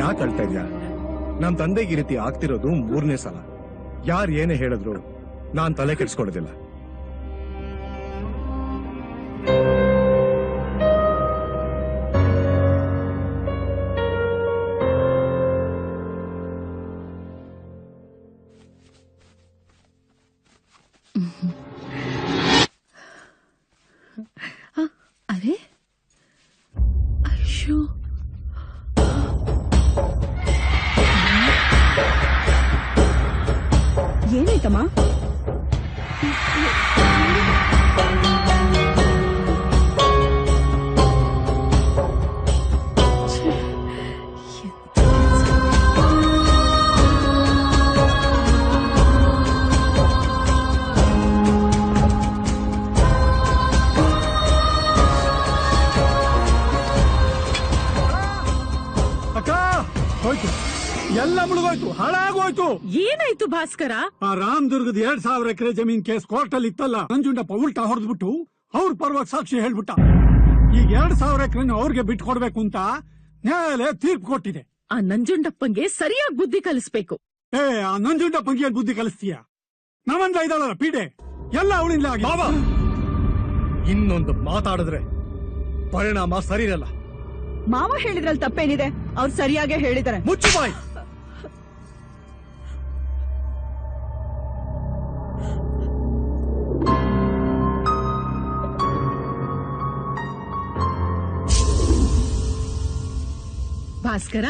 ಯಾಕೆ ಅಳ್ತಾ ಇದ್ಯಾ? ನಮ್ ತಂದೆಗೆ ಈ ರೀತಿ ಆಗ್ತಿರೋದು 3ನೇ ಸಲ. ಯಾರು ಏನೇ ಹೇಳಿದ್ರು ನಾನ್ ತಲೆ ಕೆಡ್ಸ್ಕೊಡೋದಿಲ್ಲ. ಅರೆ ಅಯ್ಯೋ, ಏನಾಯ್ತಮ್ಮ? ಎಲ್ಲ ಮುಳುಗೋಯ್ತು, ಹಾಳಾಗೋಯ್ತು. ಏನಾಯ್ತು ಭಾಸ್ಕರ? ಆ ರಾಮದುರ್ಗದ 2000 ಎಕರೆ ಜಮೀನ್ ಕೇಸ್ ಕೋರ್ಟ್ ಅಲ್ಲಿ ಇತ್ತಲ್ಲ, ನಂಜುಂಡಪ್ಪ ಉಲ್ಟಾ ಹೊಡೆದ್ಬಿಟ್ಟು ಅವ್ರ ಪರವಾಗಿ ಸಾಕ್ಷಿ ಹೇಳ್ಬಿಟ್ಟ. ಈಗ 2000 ಎಕರೆ ಅವ್ರಿಗೆ ಬಿಟ್ಟು ಕೊಡ್ಬೇಕು ಅಂತ ನ್ಯಾಯಾಲಯ ತೀರ್ಪು ಕೊಟ್ಟಿದೆ. ಆ ನಂಜುಂಡಪ್ಪಂಗೆ ಸರಿಯಾಗಿ ಬುದ್ಧಿ ಕಲಿಸ್ಬೇಕು. ಆ ನಂಜುಂಡಪ್ಪಂಗೆ ಏನ್ ಬುದ್ಧಿ ಕಲಿಸ್ತೀಯ? ನಮ್ಮಂದ ಇದ್ದಾಳಲ್ಲ ಪೀಡೆ, ಎಲ್ಲ ಅವಳಿಂದ ಆಗಿದೆ. ಇನ್ನೊಂದು ಮಾತಾಡಿದ್ರೆ ಪರಿಣಾಮ ಸರಿ ಇರಲ್ಲ. ಮಾವ ಹೇಳಿದ್ರಲ್ಲಿ ತಪ್ಪೇನಿದೆ? ಅವ್ರು ಸರಿಯಾಗೇ ಹೇಳಿದ್ದಾರೆ. ಮುಚ್ಚು ಬಾಯ್. ಭಾಸ್ಕರ,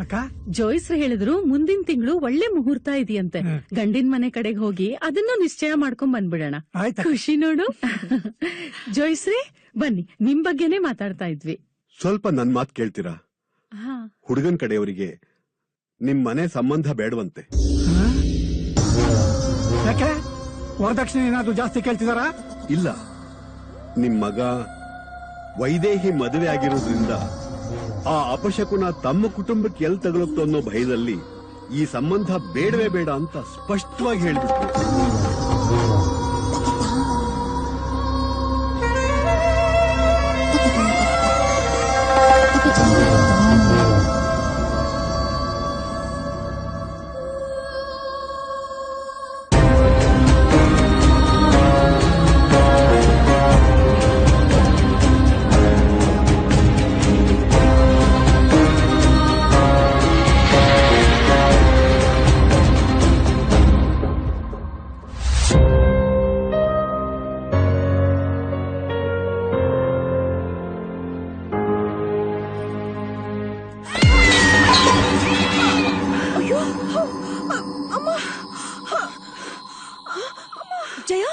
ಅಕ್ಕ, ಜೋಯಿಸ್ರು ಹೇಳಿದ್ರು ಮುಂದಿನ ತಿಂಗಳು ಒಳ್ಳೆ ಮುಹೂರ್ತ ಇದೆಯಂತೆ. ಗಂಡಿನ ಮನೆ ಕಡೆಗೆ ಹೋಗಿ ಅದನ್ನು ನಿಶ್ಚಯ ಮಾಡ್ಕೊಂಡ್ ಬಂದ್ಬಿಡೋಣ. ಖುಷಿ ನೋಡು. ಜೋಯಿಸ್ರಿ ಬನ್ನಿ, ನಿಮ್ ಬಗ್ಗೆನೇ ಮಾತಾಡ್ತಾ ಇದ್ವಿ. ಸ್ವಲ್ಪ ನನ್ ಮಾತು ಕೇಳ್ತೀರಾ? ಹುಡುಗನ್ ಕಡೆಯವರಿಗೆ ನಿಮ್ ಮನೆ ಸಂಬಂಧ ಬೇಡವಂತೆ. ಯಾಕೆ? ವರದಕ್ಷಿಣೆ ಏನಾದ್ರು ಜಾಸ್ತಿ ಕೇಳ್ತಿದಾರ? ಇಲ್ಲ, ನಿಮ್ ಮಗ ವೈದೇಹಿ ಮದುವೆ ಆಗಿರೋದ್ರಿಂದ ಆ ಅಪಶಕುನ ತಮ್ಮ ಕುಟುಂಬಕ್ಕೆ ಎಲ್ ತಗಲುತ್ತೋ ಅನ್ನೋ ಭಯದಲ್ಲಿ ಈ ಸಂಬಂಧ ಬೇಡವೇ ಬೇಡ ಅಂತ ಸ್ಪಷ್ಟವಾಗಿ ಹೇಳಿಬಿಟ್ರು. ಜಯ,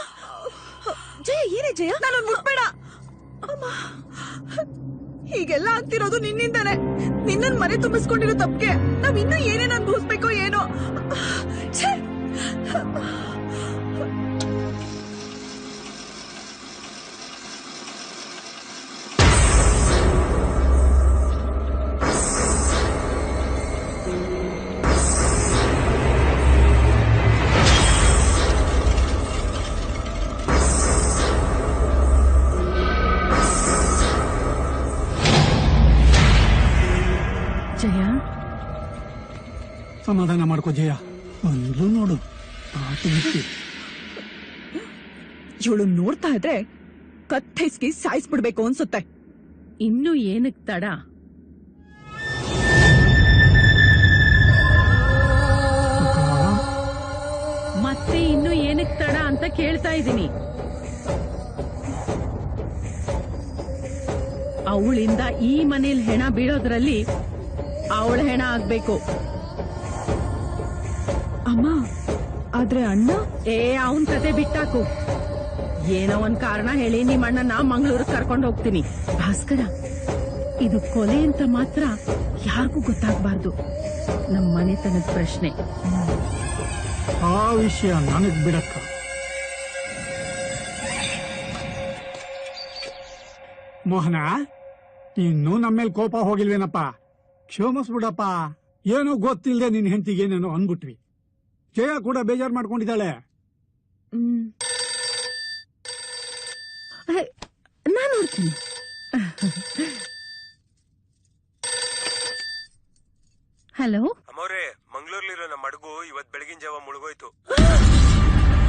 ಜಯ, ಏನೇ ಜಯ? ನಾನು ಮುಟ್ಬೇಡ. ಹೀಗೆಲ್ಲ ಆಗ್ತಿರೋದು ನಿನ್ನಿಂದಾನೆ. ನಿನ್ನನ್ ಮನೆ ತುಂಬಿಸ್ಕೊಂಡಿರೋ ತಪ್ಪಿಗೆ ನಾವ್ ಇನ್ನೂ ಏನೇನ್ ಅನ್ಭವಿಸ್ಬೇಕೋ ಏನೋ. ಜಯ, ಸಮಾಧಾನ ಮಾಡ್ಕೋ ಜಯ. ಬಂದ್ಲು ನೋಡು. ಇವಳು ನೋಡ್ತಾ ಇದ್ರೆ ಕತ್ತೈಸ್ಗಿ ಸಾಯಿಸ್ಬಿಡ್ಬೇಕು ಅನ್ಸುತ್ತೆ. ಇನ್ನು ಏನಕ್ ತಡ? ಮತ್ತೆ ಇನ್ನು ಏನಕ್ ತಡ ಅಂತ ಕೇಳ್ತಾ ಇದ್ದೀನಿ. ಅವಳಿಂದ ಈ ಮನೇಲಿ ಹೆಣ ಬೀಳೋದ್ರಲ್ಲಿ ಅವಳ ಹೆಣ ಆಗ್ಬೇಕು. ಅಮ್ಮ, ಆದ್ರೆ ಅಣ್ಣ? ಅವನ್ ಕತೆ ಬಿಟ್ಟಾಕು. ಏನೋ ಒಂದ್ ಕಾರಣ ಹೇಳಿ ನಿಮ್ಮ ಅಣ್ಣನ ಮಂಗಳೂರಿಗೆ ಕರ್ಕೊಂಡು ಹೋಗ್ತೀನಿ. ಭಾಸ್ಕರ, ಇದು ಕೊಲೆ ಅಂತ ಮಾತ್ರ ಯಾರಿಗೂ ಗೊತ್ತಾಗಬಾರ್ದು. ನಮ್ಮ ಮನೆತನದ ಪ್ರಶ್ನೆ. ಆ ವಿಷಯ ನನಗ್ ಬಿಡಕ್ಕ. ಮೋಹನ, ಇನ್ನೂ ನಮ್ಮೇಲೆ ಕೋಪ ಹೋಗಿಲ್ವೇನಪ್ಪ? ಕ್ಷಮಿಸ್ಬಿಡಪ್ಪ. ಏನೋ ಗೊತ್ತಿಲ್ಲದೆ ನಿನ್ ಹೆಂಡತಿಗೆ ಏನೇನೋ ಅನ್ಬಿಟ್ವಿ. ಜಯ ಕೂಡ ಬೇಜಾರ್ ಮಾಡ್ಕೊಂಡಿದ್ದಾಳೆ. ನಾನು ನೋಡ್ತೀನಿ. ಹಲೋ ಅಮ್ಮವ್ರೆ, ಮಂಗಳೂರ್ಲಿರೋ ನಮ್ಮ ಹಡಗು ಇವತ್ ಬೆಳಗಿನ ಜಾವ ಮುಳುಗೋಯ್ತು.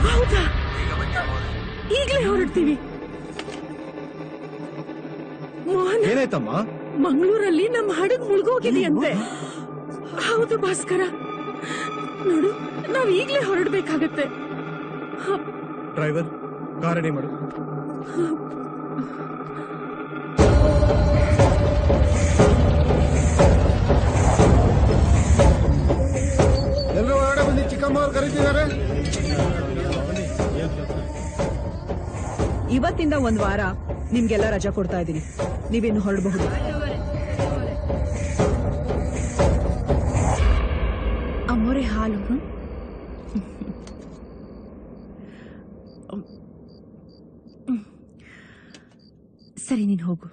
ಹೌದಾ? ಈಗಲೇ ಹೊರಡ್ತೀವಿ. ಏನಾಯ್ತಮ್ಮ? ಮಂಗಳೂರಲ್ಲಿ ನಮ್ಮ ಹಡಗು ಮುಳುಗೋಗಿದೆಯಂತೆ. ಹೌದು ಭಾಸ್ಕರ, ನೋಡು, ನಾವ್ ಈಗ್ಲೇ ಹೊರಡ್ಬೇಕಾಗತ್ತೆ. ಡ್ರೈವರ್, ಕಾರ್ ರೆಡಿ ಮಾಡು. ಎಲ್ಲರೂ ಹೊರಗಡೆ ಬಂದು ಚಿಕ್ಕಮ್ಮ ಅವ್ರು ಕರೀತಿದ್ದಾರೆ. ಇವತ್ತಿಂದ 1 ವಾರ ನಿಮ್ಗೆಲ್ಲ ರಜಾ ಕೊಡ್ತಾ ಇದ್ದೀನಿ. ನೀವಿನ್ನು ಹೊರಡಬಹುದು. ಅಮ್ಮೋರೆ, ಹಾಲು. ಸರಿ, ನೀನ್ ಹೋಗು.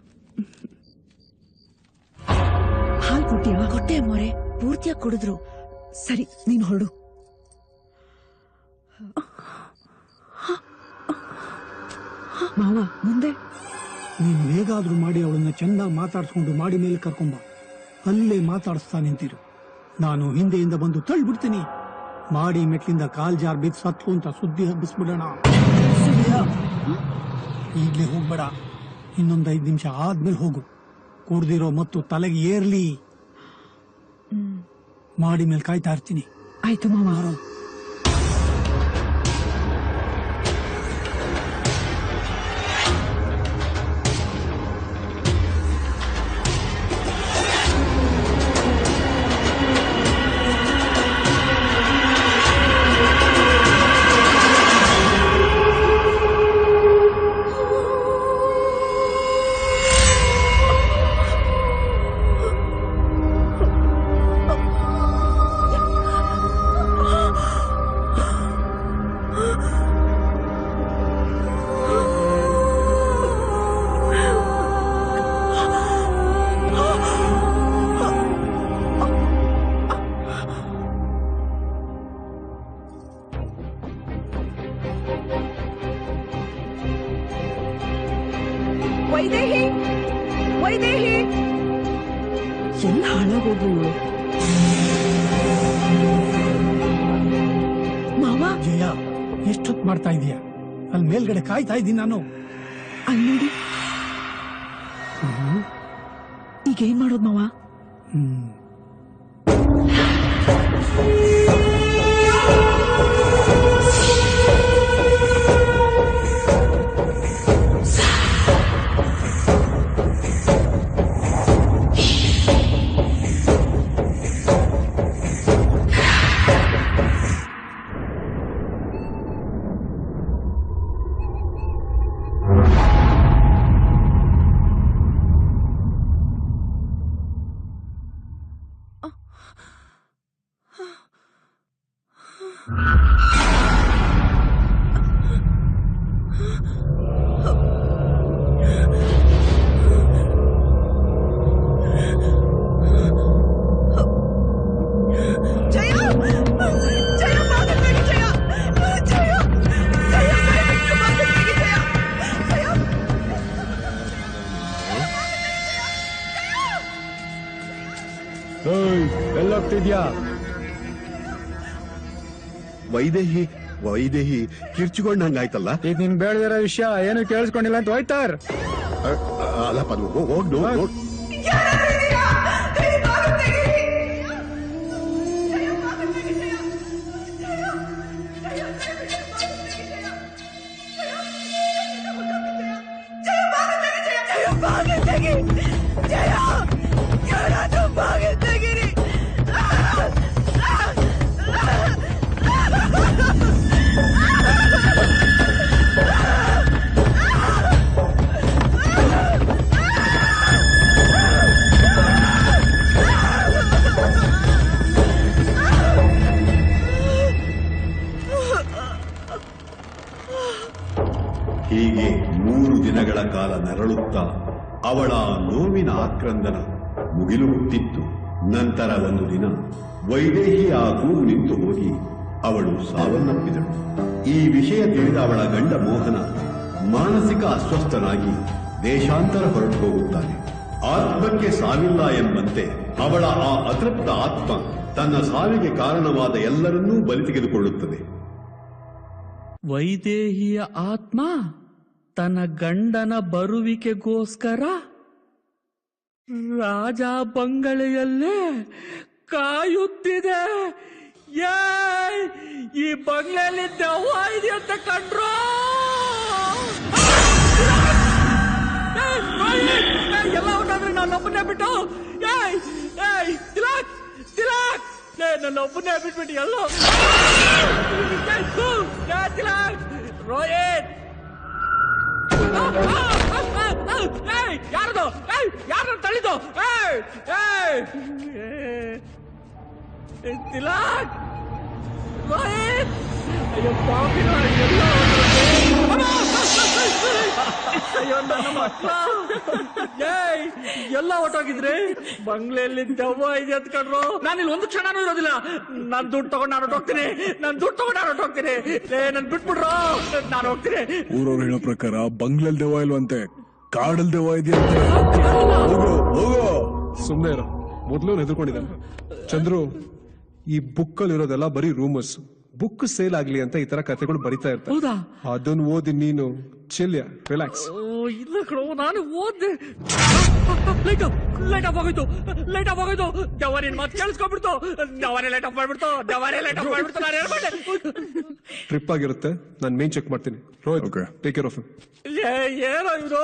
ಹಾಲು ಕೊಟ್ಟಿಯಾ? ಕೊಟ್ಟೆ ಅಮ್ಮೋರೆ, ಪೂರ್ತಿಯಾಗಿ ಕುಡಿದ್ರು. ಸರಿ ನೀನ್ ಹೊರಡು. ಮಾವ ಮುಂದೆ ನೀನ್ ಹೇಗಾದ್ರೂ ಮಾಡಿ ಅವಳನ್ನ ಚೆನ್ನಾಗಿ ಮಾತಾಡ್ಸ್ಕೊಂಡು ಮಾಡಿ ಮೇಲೆ ಕರ್ಕೊಂಬ. ಅಲ್ಲೇ ಮಾತಾಡಿಸ್ತಾ ನಿಂತಿರು. ನಾನು ಹಿಂದೆಯಿಂದ ಬಂದು ತಳ್ಳಿಬಿಡ್ತೀನಿ. ಮಾಡಿ ಮೆಟ್ಲಿಂದ ಕಾಲ್ ಜಾರ್ ಬಿದ್ದು ಸತ್ತು ಅಂತ ಸುದ್ದಿ ಹಬ್ಬಿಸ್ಬಿಡೋಣ. ಈಗ್ಲೇ ಹೋಗ್ಬೇಡ, ಇನ್ನೊಂದ್ 5 ನಿಮಿಷ ಆದ್ಮೇಲೆ ಹೋಗು. ಕುಡ್ದಿರೋ ಮತ್ತು ತಲೆಗೆ ಏರ್ಲಿ. ಮಾಡಿ ಮೇಲೆ ಕಾಯ್ತಾ ಇರ್ತೀನಿ. ಆಯ್ತು ಮಾವ. ವೈದೇಹಿ, ವೈದೇಹಿ, ಎಲ್ಲ ಹಾಳಾಗೋದು. ಮಾವ ಜಯ, ಎಷ್ಟೊತ್ತು ಮಾಡ್ತಾ ಇದೀಯ? ಅಲ್ಲಿ ಮೇಲ್ಗಡೆ ಕಾಯ್ತಾ ಇದ್ದೀನಿ ನಾನು. ಅಲ್ಲಿ ನೋಡಿ. ಈಗ ಏನ್ ಮಾಡೋದು ಮಾವ? ಎಲ್ಲೋಗ್ತಿದ್ಯಾ? ವೈದೇಹಿ ವೈದೇಹಿ ಕಿರ್ಚಿಕೊಂಡಂಗಾಯ್ತಲ್ಲ. ಈಗ ನಿನ್ ಬೇಡದಿರೋ ವಿಷಯ ಏನು ಕೇಳಿಸ್ಕೊಂಡಿಲ್ಲ ಅಂತ ಹೋಯ್ತಾರ್. ಅಲ್ಲಪ್ಪ ಹೋಗ್ ನೋಡ್. ಹೀಗೆ 3 ದಿನಗಳ ಕಾಲ ನರಳುತ್ತಾ ಅವಳ ನೋವಿನ ಆಕ್ರಂದನ ಮುಗಿಲು ಮುಟ್ಟಿತ್ತು. ನಂತರ ಒಂದು ದಿನ ವೈದೇಹಿ ಆ ಕೂಗು ನಿಂತು ಹೋಗಿ ಅವಳು ಸಾವನ್ನಪ್ಪಿದಳು. ಈ ವಿಷಯ ತಿಳಿದ ಅವಳ ಗಂಡ ಮೋಹನ ಮಾನಸಿಕ ಅಸ್ವಸ್ಥನಾಗಿ ದೇಶಾಂತರ ಹೊರಟು ಹೋಗುತ್ತಾನೆ. ಆತ್ಮಕ್ಕೆ ಸಾವಿಲ್ಲ ಎಂಬಂತೆ ಅವಳ ಆ ಅತೃಪ್ತ ಆತ್ಮ ತನ್ನ ಸಾವಿಗೆ ಕಾರಣವಾದ ಎಲ್ಲರನ್ನೂ ಬಲಿ ತೆಗೆದುಕೊಳ್ಳುತ್ತದೆ. ವೈದೇಹಿಯ ಆತ್ಮ ತನ್ನ ಗಂಡನ ಬರುವಿಕೆಗೋಸ್ಕರ ರಾಜ ಬಂಗಲೆಯಲ್ಲೇ ಕಾಯುತ್ತಿದೆ. ಈ ಬಂಗ್ಲೆಯಲ್ಲಿ ದೆವ್ವ ಇದೆ ಅಂತ ಕಂಡ್ರು. ಎಲ್ಲ ಹೊಂಟಾದ್ರೆ ನಾನು ಒಬ್ಬನೇ ಬಿಟ್ಟು ತಿಲಾಕ್ ತಿಲಾಕ್ ನನ್ನ ಒಬ್ಬನೇ ಬಿಟ್ಬಿಟ್ಟು ಎಲ್ಲೋ ತಿಲಾಕ್ ರೋಹಿತ್ ಯಾರದು ಯಾರು ತಳ್ಳಿದು ತಿಲಾಕ್ ರೋಹಿತ್ ಅಯ್ಯೋ ಪಾಪಿನ ಎಲ್ಲ ಅಯ್ಯೋ ನನ್ನ ಮಕ್ಕಳ ಎಲ್ಲ ಹೊಟ್ಟೋಗಿದ್ರೆ ಬಂಗ್ಲೆಯಲ್ಲಿ ದೆವ್ವ ಇದೆ ಅಂತ ಕಂಡ್ರು. ನಾನಿಲ್ಲಿ ಒಂದು ಕ್ಷಣನೂ ಇರೋದಿಲ್ಲ. ನಾನ್ ದುಡ್ಡು ತಗೊಂಡು ನಾನು ಹೊಟ್ಟೋಗ್ತೀನಿ. ನನ್ ಬಿಟ್ಬಿಡ್ರೋ, ನಾನು ಹೋಗ್ತೀನಿ. ಊರವ್ರು ಹೇಳೋ ಪ್ರಕಾರ ಬಂಗ್ಲೆಲ್ ದೆವ್ವ ಇಲ್ವಂತೆ, ಕಾಡಲ್ ದೆವ್ವ ಇದೆಯಂತೆ. ಸುಮ್ನೆ ಇರೋ, ಮೊದ್ಲು ಹೆದರ್ಕೊಂಡಿದ್ದಾನೆ. ಚಂದ್ರು, ಈ ಬುಕ್ ಅಲ್ಲಿ ಇರೋದೆಲ್ಲ ಬರೀ ರೂಮರ್ಸ್. ಬುಕ್ ಸೇಲ್ ಆಗ್ಲಿ ಅಂತ ಈ ತರ ಕಥೆಗಳು ಬರಿತಾ ಇರ್ತಾರೆ. ಹೌದಾ? ಅದನ್ನ ಓದಿ ನೀನು ಚಿಲ್ಯ, ರಿಲ್ಯಾಕ್ಸ್. ಇಲ್ಲ ಕಣೋ, ನಾನು ಓದ್ದೆ. ಲೈಟ್ ಆಫ್ ಆಗೋಯ್ತು. ದೆವ್ವ ನಿನ್ ಮಾತು ಕೇಳಿಸ್ಕೊಂಡ್ಬಿಡ್ತು. ದೆವ್ವನೇ ಲೈಟ್ ಆಫ್ ಮಾಡ್ಬಿಡ್ತು. ನಾನು ಹೇಳ್ಬೇಡ. ಟ್ರಿಪ್ ಆಗಿರುತ್ತೆ, ನಾನು ಮೇನ್ ಚೆಕ್ ಮಾಡ್ತೀನಿ. Rohit, take care of him. ಏನೋ ಇದು?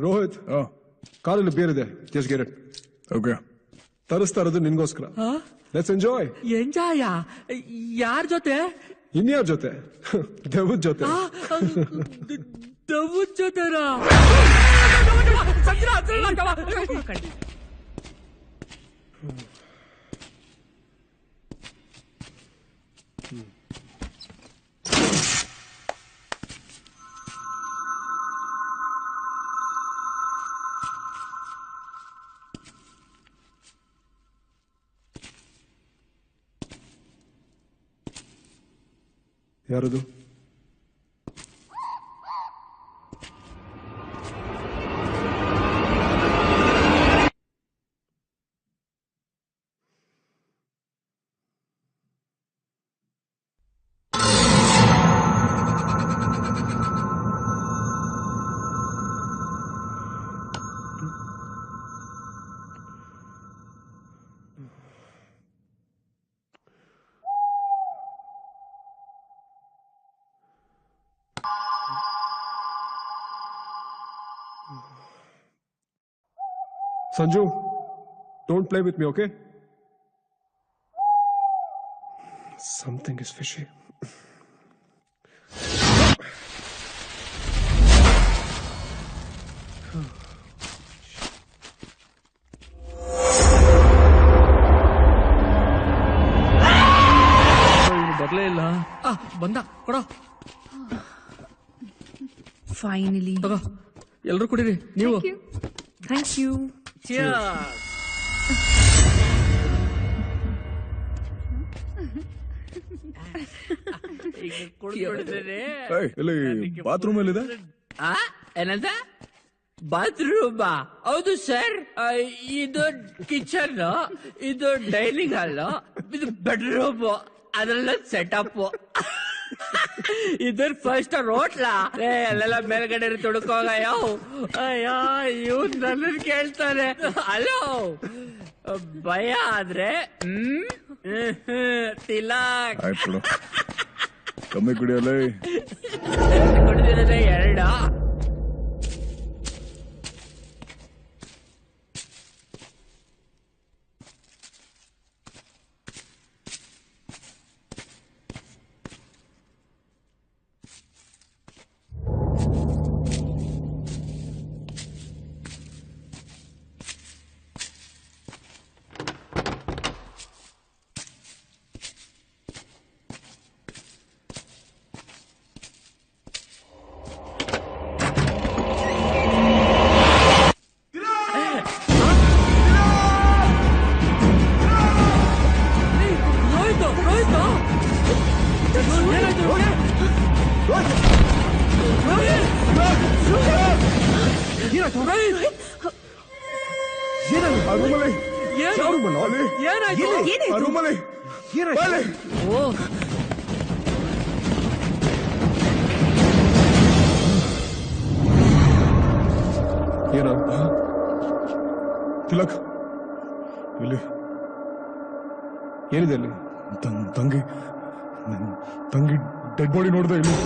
ರೋಹಿತ್, ಕಾಲಲ್ಲಿ ಬೇರೆ ಇದೆ, ಜಸ್ಟ್ ಗೆಟ್ ಇಟ್. ಓಕೆ, ತರಿಸ್ತಾ ಇರೋದು ನಿನ್ಗೋಸ್ಕರ. Let's enjoy. ಎಂಜಾಯ? ಯಾರ ಜೊತೆ? ಇನ್ಯಾರ ಜೊತೆ? ದೆವ್ವದ ಜೊತೆ. ದೆವ್ವದ ಜೊತೆನಾ? ಯಾರದು? Sanju, don't play with me, okay? Something is fishy. ಬರ್ಲೇ ಇಲ್ಲ. ಬಂದ ಕೊಡೋ. ಫೈನಲಿ ತಗೋ, ಎಲ್ರು ಕುಡೀರಿ. ನೀವು ಥ್ಯಾಂಕ್ ಯು. ಬಾತ್ರೂಮ್ ಎಲ್ಲಿದೆ? ಏನಂತ? ಬಾತ್ರೂಮ್? ಹೌದು ಸರ್, ಇದು ಕಿಚನ್, ಇದು ಡೈನಿಂಗ್ ಹಾಲ್, ಇದು ಬೆಡ್ರೂಮ್, ಅದೆಲ್ಲ ಸೆಟಪ್. ಇದ್ರ ಫಸ್ಟ್ ರೋಟ್ಲಾ ಅಲ್ಲೆಲ್ಲ ಮೇಲ್ಗಡೆ ತೊಡ್ಕೋಗ. ಅಯ್ಯೋ ಇವ್ ನನ್ನ ಕೇಳ್ತಾನೆ. ಅಲೋ, ಭಯ ಆದ್ರೆ ತಿಲಾಕ್ ಕಮ್ಮಿ ಕುಡಿಯಲ್ಲ. ಕುಡಿದಿರೋದೇ 2. ತಿಲಕ್, ಇಲ್ಲಿ ಏನಿದೆ ಅಲ್ಲಿ? ತಂಗಿ ಡೆಡ್ ಬಾಡಿ ನೋಡಿದೆ ಇಲ್ಲಿ.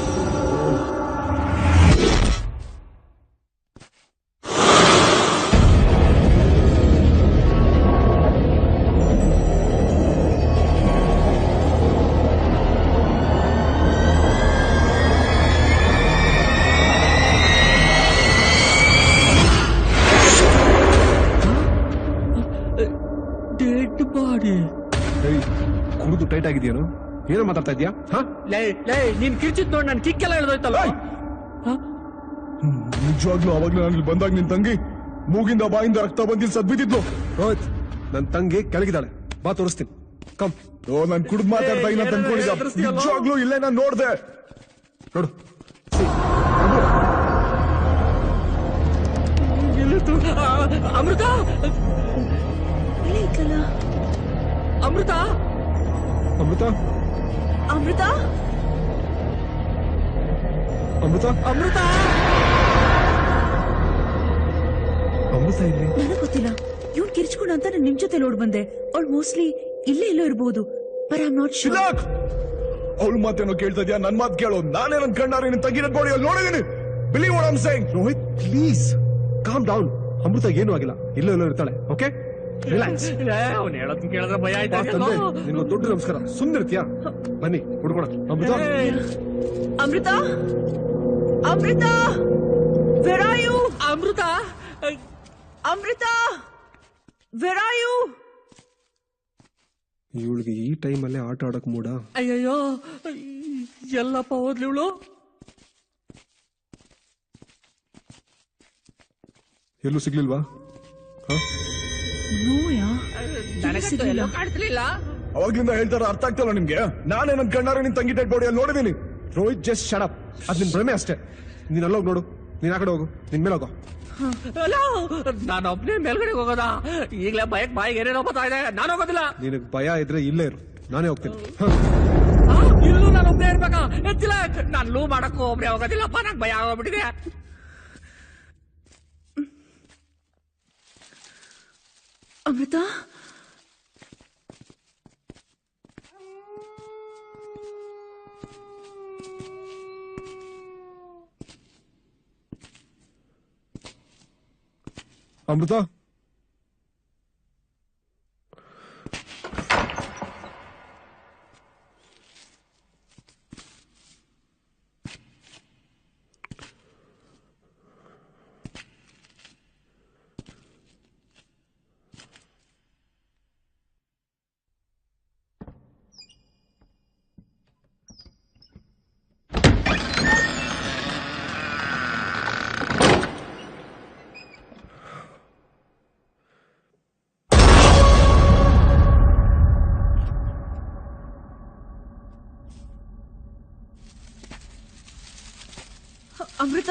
Dead body? ಕುಡಿದು ಟೈಟ್ ಆಗಿದೆಯೇನು? ಏನೋ ಮಾತಾಡ್ತಾ ಇದ್ಯಾ? ನೀನ್ ಕಿರ್ಚಿದ್ ನೋಡಿ ನನ್ ಕಿಕ್ಕೆಲ್ಲ ಹೇಳ್ದೋಯ್ತಲ್ಲ. ನಿಜವಾಗ್ಲೂ ಅವಾಗ್ಲೂ ನಾನು ಇಲ್ಲಿ ಬಂದಾಗ ನಿನ್ ತಂಗಿ ಮೂಗಿಂದ ಬಾಯಿಂದ ರಕ್ತ ಬಂದಿಲ್ ಸದ್ಬಿದ್ದಿದ್ಲು. ರೋಹಿತ್, ನನ್ ತಂಗಿ ಕೆಳಗಿದ್ದಾಳೆ, ಬಾ ತೋರಿಸ್ತೀನಿ. ಕಮ್. ಓ, ನಾನ್ ಕುಡ್ದು ಮಾತಾಡ್ತಾ ಇಲ್ಲ ತಂದ್ಕೊಂಡಿದ್ದ. ನಿಜವಾಗ್ಲೂ ಇಲ್ಲೇ ನಾನು ನೋಡ್ದೆ. ನೋಡು. ಅಮೃತ, ಅಮೃತ, ಅಮೃತ, ಅಮೃತ, ಅಮೃತ, ಅಮೃತ, ಅಮೃತ ಇಲ್ಲಿ. ನನಗ್ ಗೊತ್ತಿಲ್ಲ. ಇವ್ನ್ ಕಿರ್ಚ್ಕೊಂಡು ಅಂತ ನಾನು ನಿಮ್ ಜೊತೆ ನೋಡ್ ಬಂದೆ. ಅವಳು ಮೋಸ್ಟ್ಲಿ ಇಲ್ಲೇ ಎಲ್ಲೋ ಇರ್ಬೋದು. But I am not sure. ಅವಳು ಮಾತೇನೋ ಕೇಳ್ತಾ ಇದ್ಯಾ? ನನ್ ಮಾತು ಕೇಳು. ನಾನೇ ನನ್ ಕಣ್ಣಾರೆ ನಿನ್ ತಂಗಿ ನನ್ ಬಾಡಿ ನೋಡಿದೀನಿ. Believe what I am saying. Rohit, please calm down. Amrita ಏನೂ ಆಗಿಲ್ಲ, ಎಲ್ಲೋ ಇರ್ತಾಳೆ. Okay, relax. ಅವ್ನು ಹೇಳೋದ್ ಕೇಳಿದ್ರೆ ಭಯ ಆಯ್ತಾ? ನಿನ್ಗೊಂದು ದೊಡ್ಡ ನಮಸ್ಕಾರ. ಸುಮ್ಮನಿರ್ತೀಯಾ? ಬನ್ನಿ ಹುಡ್ಕೋಣ. Amrita, Amrita, Amrita, where are you? Amrita, Amrita, where are you? ಇವಳಿಗೆ ಈ ಟೈಮಲ್ಲೇ ಆಟ ಆಡಕ್ ಮೂಡ. ಅಯ್ಯಯ್ಯೋ, ಎಲ್ಲಪ್ಪ ಹೋದ್ಲಿ ಇವಳು. ಎಲ್ಲೂ ಸಿಗ್ಲಿಲ್ವಾ? ನನಗಂತೂ ಎಲ್ಲೂ ಕಾಣಿಸ್ಲಿಲ್ಲ. ಅವಾಗ್ಲಿಂದ ಹೇಳ್ತಾರ, ಅರ್ಥ ಆಗ್ತಲ್ಲ ನಿಮ್ಗೆ? ನಾನೇ ನನ್ ಕಣ್ಣಾರೆ ನಿನ್ ತಂಗಿ ಡೆಡ್ ಬಾಡಿ ನೋಡಿದೀನಿ. Rohit, just shut up. ಅದ್ ನಿನ್ ಭ್ರಮೆ ಅಷ್ಟೇ. ನೀನ್ ಅಲ್ಲೋಗ್ ನೋಡು. ನೀನ್ ಆ ಕಡೆ ಹೋಗು, ನಿನ್ ಮೇಲೆ ಹೋಗೋ. ನಾನು ಒಬ್ಬನೇ ಮೇಲ್ಗಡೆ ಹೋಗೋದಾ? ಈಗಲೇ ಬಾಯಿಗೆ ಏನೇನೋ ಬರ್ತಾ ಇದೆ. ನಾನು ಹೋಗೋದಿಲ್ಲ. ನಿನಗ್ ಭಯ ಇದ್ರೆ ಇಲ್ಲೇ ಇರು, ನಾನೇ ಹೋಗ್ತೀನಿ. ಇಲ್ಲೂ ನಾನು ಒಬ್ಬನೇ ಇರ್ಬೇಕಾ? ಎತ್ತಿಲ್ಲ, ನಾನು ಲೂ ಮಾಡಕ್ಕೂ ಒಬ್ಬನೇ ಹೋಗೋದಿಲ್ಲಪ್ಪ. ನಂಗೆ ಭಯ ಆಗೋಗ್ಬಿಟ್ಟಿದೆ. ಅಮೃತ, ಅಮೃತ, ಅಮೃತ,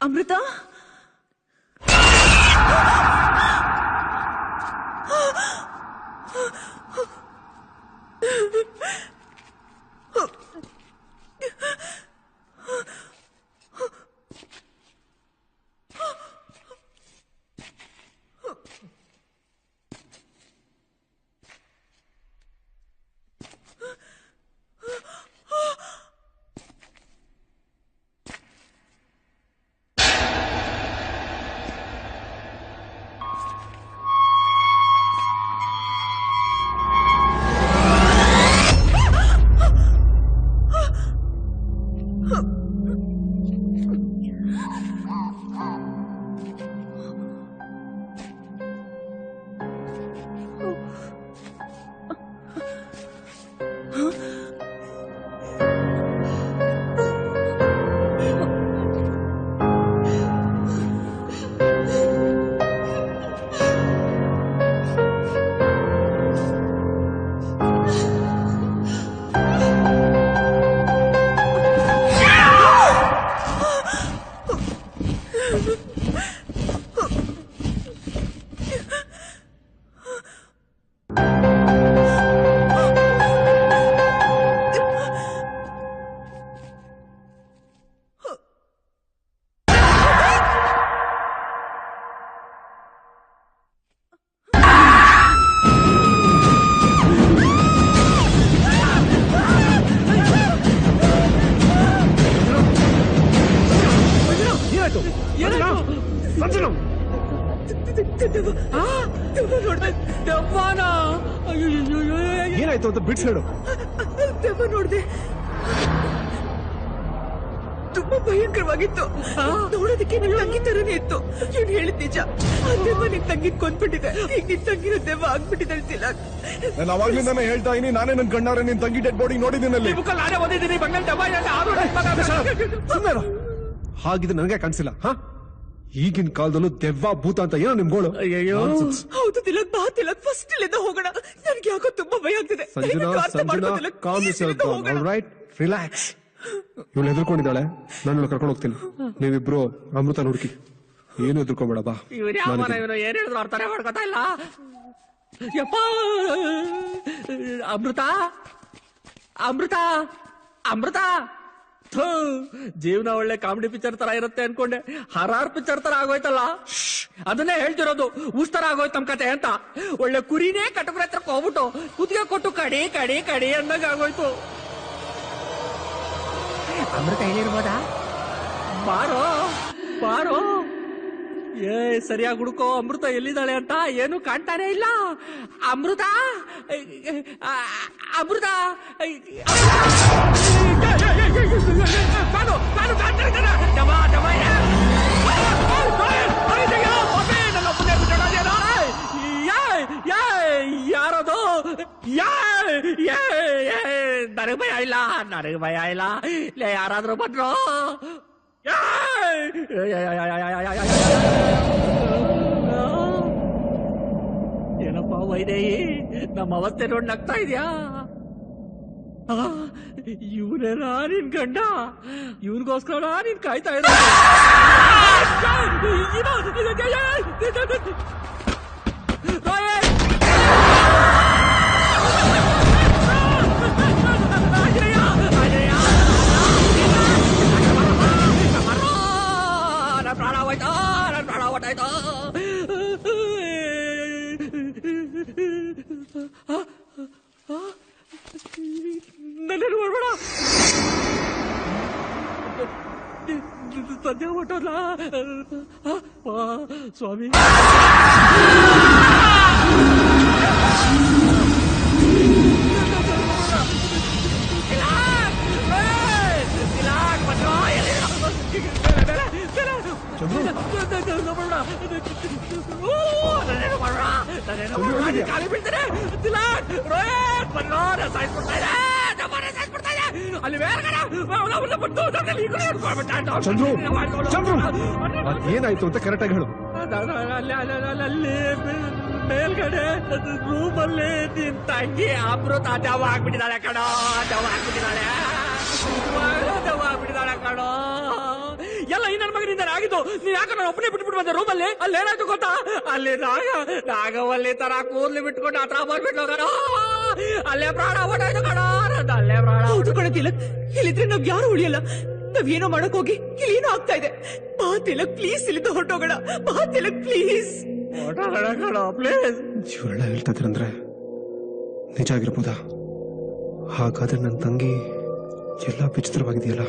ಅಮೃತ, ದೆವ್ವನಾ? ಅಯ್ಯಯ್ಯಯ್ಯೋ. ಏನಾಯ್ತು ಅಂತ ಬಿಡ್ಸ್ ಹೇಳು. ದೆವ್ವ ನೋಡ್ದೆ, ತುಂಬಾ ಭಯಂಕರವಾಗಿತ್ತು. ನೋಡೋದಕ್ಕೆ ನಿನ್ ತಂಗಿ ತರನೇ ಇತ್ತು. ಇವ್ನು ಹೇಳಿದ್ ನಿಜ. ಆ ದೆವ್ವ ನಿನ್ ತಂಗಿ ಕೊಂದ್ಬಿಟ್ಟಿದೆ. ಈಗ ನಿನ್ ತಂಗಿನ ದೆವ್ವ ಆಗ್ಬಿಟ್ಟಿದೆ. ತಿಲಕ್, ನಾನು ಅವಾಗ್ಲಿಂದಾನೆ ಹೇಳ್ತಾ ಇದೀನಿ, ನಾನೇ ನನ್ ಕಣ್ಣಾರೆ ನಿನ್ ತಂಗಿ ಡೆಡ್ ಬಾಡಿ ನೋಡಿದ್ದೀನಲ್ಲಿ. ನಾನೇ ಓದಿದ್ದೀನಿ ಬಂಗಾಳ ದೆವ್ವ ಸುಮ್ಮನೆ ಹಾಗಿದ್ರೆ ನನಗೆ ಕಾಣಿಸಿಲ್ಲ. ಈಗಿನ ಕಾಲದಲ್ಲೂ ದೆವ್ವ ಭೂತ ಅಂತ ಏನೋ ನಿಮ್ಗೋಳು. ಅಯ್ಯೋ ಹೌದು ತಿಲಕ್, ಬಾ ತಿಲಕ್, ಫಸ್ಟ್ ಇಲ್ಲಿಂದ ಹೋಗೋಣ. ನನ್ಗೆ ಯಾಕೋ ತುಂಬಾ ಭಯ ಆಗ್ತಿದೆ. Sanjana, com yourself down, all right? Relax. ಇವಳು ಹೆದರ್ಕೊಂಡಿದ್ದಾಳೆ, ನಾನು ಕರ್ಕೊಂಡು ಹೋಗ್ತೀನಿ. ನೀವಿಬ್ರು ಅಮೃತ ಹುಡುಕಿ. ಏನು ಹೆದರ್ಕೊಂಬೇಡ, ಬಾ. ಇವನು ಏನ್ ಹೇಳಿದ್ರು ಅರ್ಥನೇ ಮಾಡ್ಕೊತಾ ಇಲ್ಲ. ಯಪ್ಪ, ಅಮೃತ ಅಮೃತ ಅಮೃತ. ಜೀವನ ಒಳ್ಳೆ ಕಾಮಿಡಿ ಪಿಕ್ಚರ್ ತರ ಇರುತ್ತೆ ಅನ್ಕೊಂಡೆ, ಹರಾರ್ ಪಿಕ್ಚರ್ ತರ ಆಗೋಯ್ತಲ್ಲ. ಅದನ್ನೇ ಹೇಳ್ತಿರೋದು, ತರ ಆಗೋಯ್ತು ನಮ್ ಕತೆ ಅಂತ. ಒಳ್ಳೆ ಕುರಿನೇ ಕಟಕರ ಹತ್ರ ಹೋಗ್ಬಿಟ್ಟು ಕುತ್ತಿಗೆ ಕೊಟ್ಟು ಕಡಿ ಕಡಿ ಕಡಿ ಅಂದಾಗ ಆಗೋಯ್ತು. ಅಮೃತ ಹೇಳಿರ್ಬೋದಾ? ಬಾರೋ ಬಾರೋ. ಸರಿಯಾಗಿ ಹುಡುಕೋ, ಅಮೃತ ಎಲ್ಲಿದ್ದಾಳೆ ಅಂತ. ಏನು ಕಾಣ್ತಾನೆ ಇಲ್ಲ. ಅಮೃತ ಅಮೃತ ಯಾರದು? ನನಗೆ ಭಯ ಇಲ್ಲ, ನನಗೆ ಭಯ ಇಲ್ಲ. ಯಾರಾದ್ರೂ ಬಂದ್ರು ಏನಪ್ಪ ವೈದೇಹಿ, ನಮ್ಮ ಅವಸ್ಥೆ ನೋಡಿ ನಗ್ತಾ ಇದೆಯಾ? ಇವನೇನಾ ನಿನ್ ಗಂಡ? ಇವನ್ಗೋಸ್ಕರ ನೀನ್ ಕಾಯ್ತಾ ಇರೋ? ಪ್ರಾಣ ಹೋಯ್ತಾ, ನನ್ ಪ್ರಾಣ ಹೊಟ್ಟಾಯ್ತು. ನನ್ನೇನು ಮಾಡ್ಬೇಡ, ಸದ್ಯ ಹೊಟ್ಟಲ್ಲ ಸ್ವಾಮಿ. ಖಾಲಿ ಬೀಳ್ತೇನೆ. ಅಲ್ಲಿ ಚಂದ್ರು, ಚಂದ್ರು, ಅದೇನಾಯ್ತು ಅಂತ ಕರೆಕ್ಟ್ ಆಗಿ ಹೇಳು. ಅಲ್ಲಿ ಮೇಲ್ಗಡೆ ರೂಮಲ್ಲಿ ನಿನ್ ತಂಗಿ ಅಮೃತ ದೆವ್ವ ಆಗ್ಬಿಟ್ಟಿದ್ದಾಳೆ ಕಣೋ, ದೆವ್ವ ಆಗ್ಬಿಟ್ಟಿದ್ದಾಳೆ, ದೆವ್ವ ಆಗ್ಬಿಟ್ಟಿದ್ದಾಳೆ ಕಣೋ. ಎಲ್ಲ ಈ ನನ್ನ ಮಗನಿಂದ ಆಗಿದ್ದು. ನೀನ್ ಯಾಕೆ ನಾನು ಒಬ್ಬನೇ ಬಿಟ್ಬಿಟ್ಟು ಬಂದೆ ರೂಮಲ್ಲಿ? ಅಲ್ಲಿ ಏನಾಯ್ತು ಗೊತ್ತಾ? ಅಲ್ಲಿ ನಾಗವಲ್ಲಿ ತರ ಕೂದ್ಲು ಬಿಟ್ಕೊಂಡು ಹತ್ರ ಬಂದ್ಬಿಟ್ಲು ಕಣೋ. ಅಲ್ಲೇ ಪ್ರಾಣ ಹೊಟ್ಟಾಯ್ತು ಕಣೋ, ಅಲ್ಲೇ ಪ್ರಾಣ ಹೊಟ್ಕೊಳ. ತಿಲಕ್, ಇಲ್ಲಿದ್ರೆ ನಾವ್ ಯಾರು ಉಳಿಯಲ್ಲ. ನಾವೇನೋ ಮಾಡಕ್ ಹೋಗಿ ಇಲ್ಲಿ ಏನೋ ಆಗ್ತಾ ಇದೆ. ಬಾ ತಿಲಕ್, ಪ್ಲೀಸ್ ಇಲ್ಲಿಂದ ಹೊರಟೋಗೋಣ. ಬಾ ತಿಲಕ್, ಪ್ಲೀಸ್. ಪ್ಲೀಸ್. ಇವರೆಲ್ಲ ಹೇಳ್ತಾ ಇದ್ರಂದ್ರೆ ನಿಜ ಆಗಿರ್ಬೋದಾ? ಹಾಗಾದ್ರೆ ನನ್ನ ತಂಗಿ ಎಲ್ಲ ವಿಚಿತ್ರವಾಗಿದೆಯಲ್ಲ.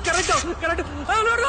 ಕರೆಕ್ಟ್ ಕರೆಕ್ಟ್ ನೋಡ್ರ.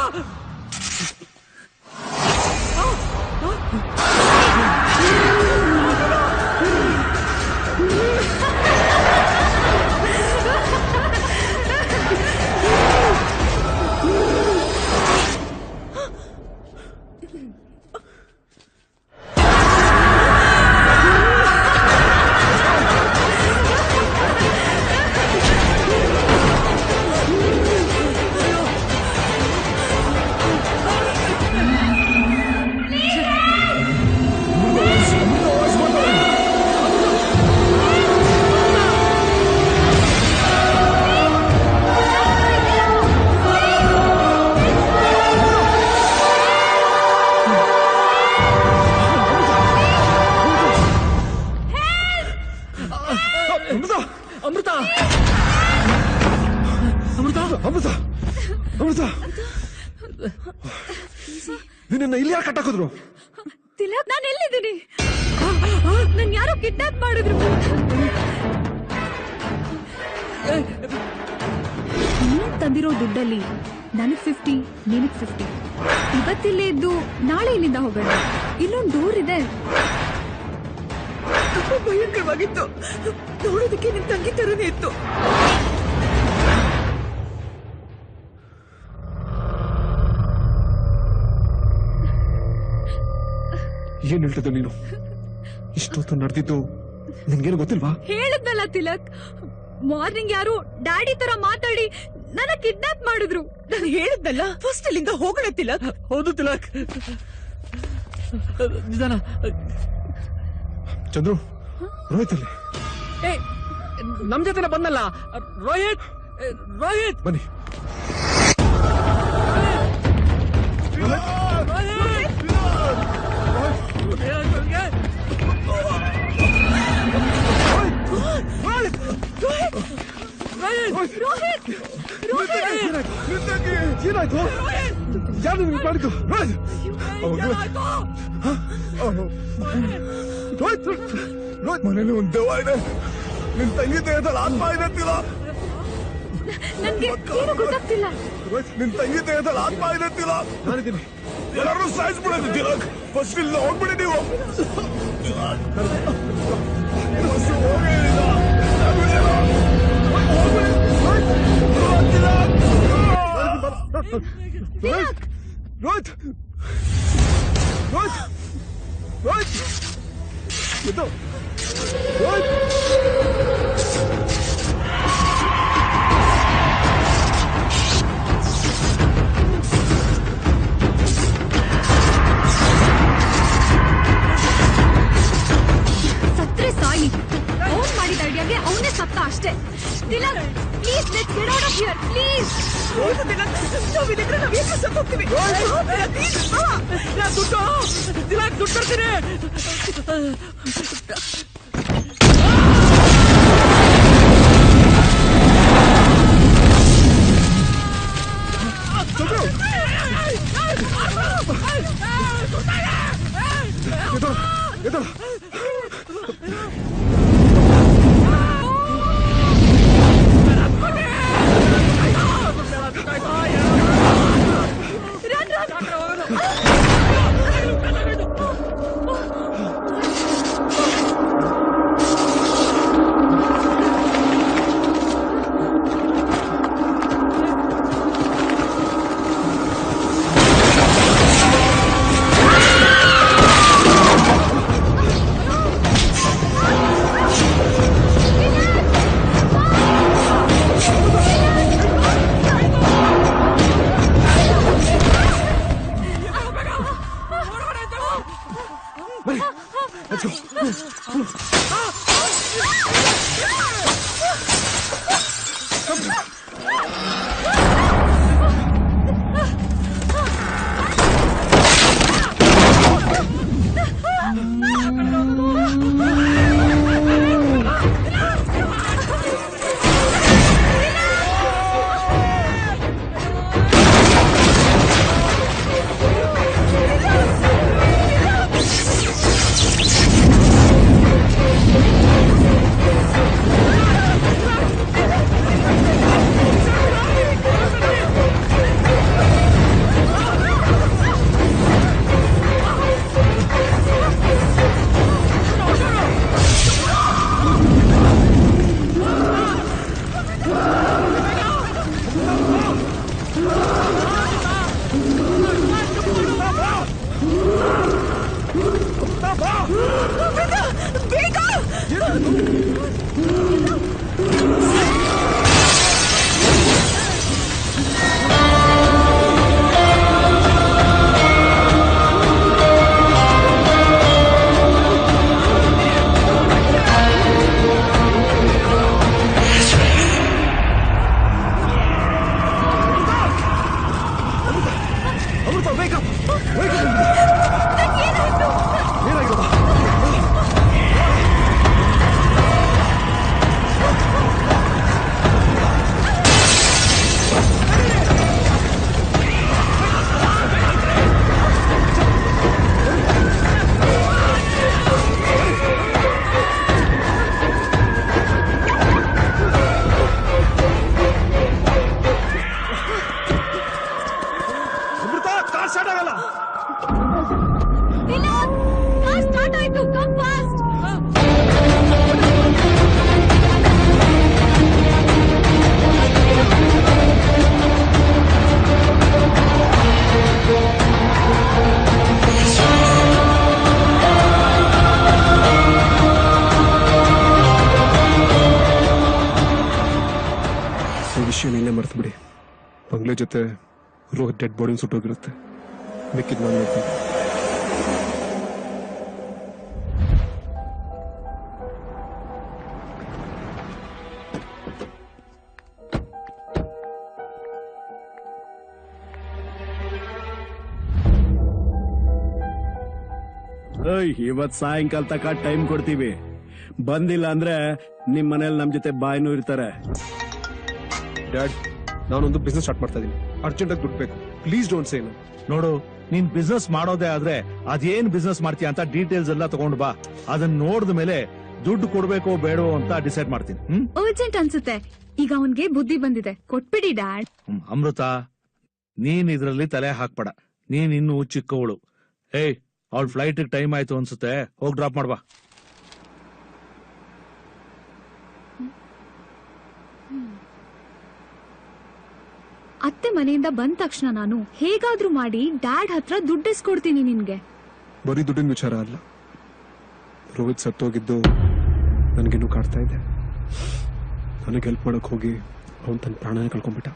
ಅಮೃತ ಅಮೃತ ಅಮೃತ ಅಮೃತ, ನಿನ್ನ ಇಲ್ಲಿ ಯಾಕೆ ಕಟ್ಟಾಕಿದ್ರು? ತಿಲಕ್, ನಾನು ಎಲ್ಲಿದ್ದೀನಿ? ನನ್ ಯಾರೋ ಕಿಡ್ನಾಪ್ ಮಾಡಿದ್ರು. ಇರೋ ದುಡ್ಡಲ್ಲಿ ನನಗ್ 50, ನಿನಗ್ 50. ಇವತ್ತಿಲ್ಲೇ ಇದ್ದು ನಾಳೆ ಇಲ್ಲಿಂದ ಹೋಗೋಣ. ಇಲ್ಲೊಂದು ಡೋರ್ ಇದೆ. ತುಂಬಾ ಭಯಂಕರವಾಗಿತ್ತು. ನೋಡೋದಕ್ಕೆ ನಿಮ್ ತಂಗಿ ತರನೇ ಇತ್ತು. ಏನ್ ಹೇಳ್ತಿದ್ದ ನೀನು? ಇಷ್ಟೊತ್ತು ನಡೆದಿದ್ದು ನಿನ್ಗೇನು ಗೊತ್ತಿಲ್ವಾ? ಹೇಳಿದ್ನಲ್ಲ ತಿಲಕ್, ಮಾರ್ನಿಂಗ್ ಯಾರು ಡ್ಯಾಡಿ ತರ ಮಾತಾಡಿ ನನ್ನ ಕಿಡ್ನಾಪ್ ಮಾಡಿದ್ರು. ನಾನು ಹೇಳಿದ್ನಲ್ಲ, ಫಸ್ಟ್ ಇಲ್ಲಿಂದ ಹೋಗೋಣ ತಿಲಕ್. ಹೌದು ತಿಲಕ್, ನಿಧಾನ. ಚಂದ್ರು, ರೋಹಿತ್ ಅಲ್ಲಿ. ನಮ್ ಜೊತೆ ಬಂದಲ್ಲ ರೋಹಿತ್. ರೋಹಿತ್ ಬನ್ನಿ. ಏನಾಯ್ತು? ಯಾರು ನಿಮ್ಗೆ ಮಾಡಿದ್ದು? ರೋಹಿತ್, ಮನೇಲಿ ಒಂದು ದೆವ್ವ ಇದೆ. ನಿನ್ ತಂಗಿ ದೇಹದಲ್ಲಿ ಆತ್ಮ ಇದೆ ತಿಲಕ್. ನನ್ಗೆ ಏನು ಗೊತ್ತಾಗ್ತಿಲ್ಲ. ರೋಹಿತ್, ನಿನ್ ತಂಗಿ ದೇಹದಲ್ಲಿ ಆತ್ಮ ಇದೆ ತಿಲಕ್. ನಾನಿದ್ದೀನಿ. ಎಲ್ಲರೂ ಸಾಯಿಸ್ಬಿಡೋದು ತಿಲಕ್. ಫಸ್ಟ್ ಇಲ್ಲಿ ಹೋಗ್ಬಿಡಿ ನೀವು. ರೋಹಿತ್, ರೋಹಿತ್, ರೋಹಿತ್, ರೋಹಿತ್, ಎದ್ದು. ರೋಹಿತ್, ಸತ್ರೆ ಸಾಯಿ. ಅವ್ನ್ ಮಾಡಿದ ಐಡಿಯಾಗೆ ಅವನೇ ಸತ್ತ ಅಷ್ಟೇ. Tilak, please let's get out of here, please. ನಾವಿದ್ರೆ ನಾವೇನು ಸತ್ತೋಗ್ತೀವಿ. ದುಡ್ಡು ತಿಲಕ್, ದುಡ್ಡು ತರ್ತೀನಿ. ಮರ್ತು ಬಿಡಿ. ಬಂಗ್ಲೆ ಜೊತೆ ರೋಹಿತ್ ಡೆಡ್ ಬಾಡಿ ಸುಟ್ಟೋಗಿರುತ್ತೆ. ಮಿಕ್ಕಿದ್ ನಾನು ನೋಡ್ತೀನಿ. ಇವತ್ ಸಾಯಂಕಾಲ ತನಕ ಟೈಮ್ ಕೊಡ್ತೀವಿ. ಬಂದಿಲ್ಲ ಅಂದ್ರೆ ನಿಮ್ ಮನೇಲಿ ನಮ್ ಜೊತೆ ಬಾಯ್ನೂ ಇರ್ತಾರೆ. ಡ್ಯಾಡ್, ನಾನೊಂದು ಬಿಸ್ನೆಸ್ ಸ್ಟಾರ್ಟ್ ಮಾಡ್ತಾ ಇದೀನಿ. ಅರ್ಜೆಂಟ್ ಆಗಿ ದುಡ್ಡು ಬೇಕು. Please don't say no. ನೋಡು, ನೀನ್ ಬಿಸ್ನೆಸ್ ಮಾಡೋದೇ ಆದ್ರೆ ಅದೇನ್ ಬಿಸ್ನೆಸ್ ಮಾಡ್ತೀಯ ಅಂತ ಡೀಟೇಲ್ಸ್ ಎಲ್ಲ ತಗೊಂಡು ಬಾ. ಅದನ್ನ ನೋಡಿದ ಮೇಲೆ ದುಡ್ಡು ಕೊಡ್ಬೇಕೋ ಬೇಡವೋ ಅಂತ ಡಿಸೈಡ್ ಮಾಡ್ತೀನಿ. ಅರ್ಜೆಂಟ್ ಅನ್ಸುತ್ತೆ. ಈಗ ಅವನ್ಗೆ ಬುದ್ಧಿ ಬಂದಿದೆ, ಕೊಟ್ಬಿಡಿ ಡ್ಯಾಡ್. ಅಮೃತ, ನೀನ್ ಇದ್ರಲ್ಲಿ ತಲೆ ಹಾಕ್ಬೇಡ. ನೀನ್ ಇನ್ನು ಚಿಕ್ಕವಳು. ಏಯ್, ಅವಳ ಫ್ಲೈಟ್ ಟೈಮ್ ಆಯ್ತು ಅನ್ಸುತ್ತೆ, ಹೋಗಿ ಡ್ರಾಪ್ ಮಾಡ್ಬಾ. ಅತ್ತೆ ಮನೆಯಿಂದ ಬಂದ ತಕ್ಷಣ ನಾನು ಹೇಗಾದ್ರೂ ಮಾಡಿ ಡ್ಯಾಡ್ ಹತ್ರ ದುಡ್ಡಿಸ್ಕೊಡ್ತೀನಿ ನಿನ್ಗೆ. ಬರೀ ದುಡ್ಡಿನ ವಿಚಾರ ಅಲ್ಲ, ರೋಹಿತ್ ಸತ್ತೋಗಿದ್ದು ನನಗಿನ್ನೂ ಕಾಡ್ತಾ ಇದೆ. ನನಗೆ ಹೆಲ್ಪ್ ಮಾಡಕ್ ಹೋಗಿ ಅವನ್ ತನ್ನ ಪ್ರಾಣನೇ ಕಳ್ಕೊಂಡ್ಬಿಟ್ಟ.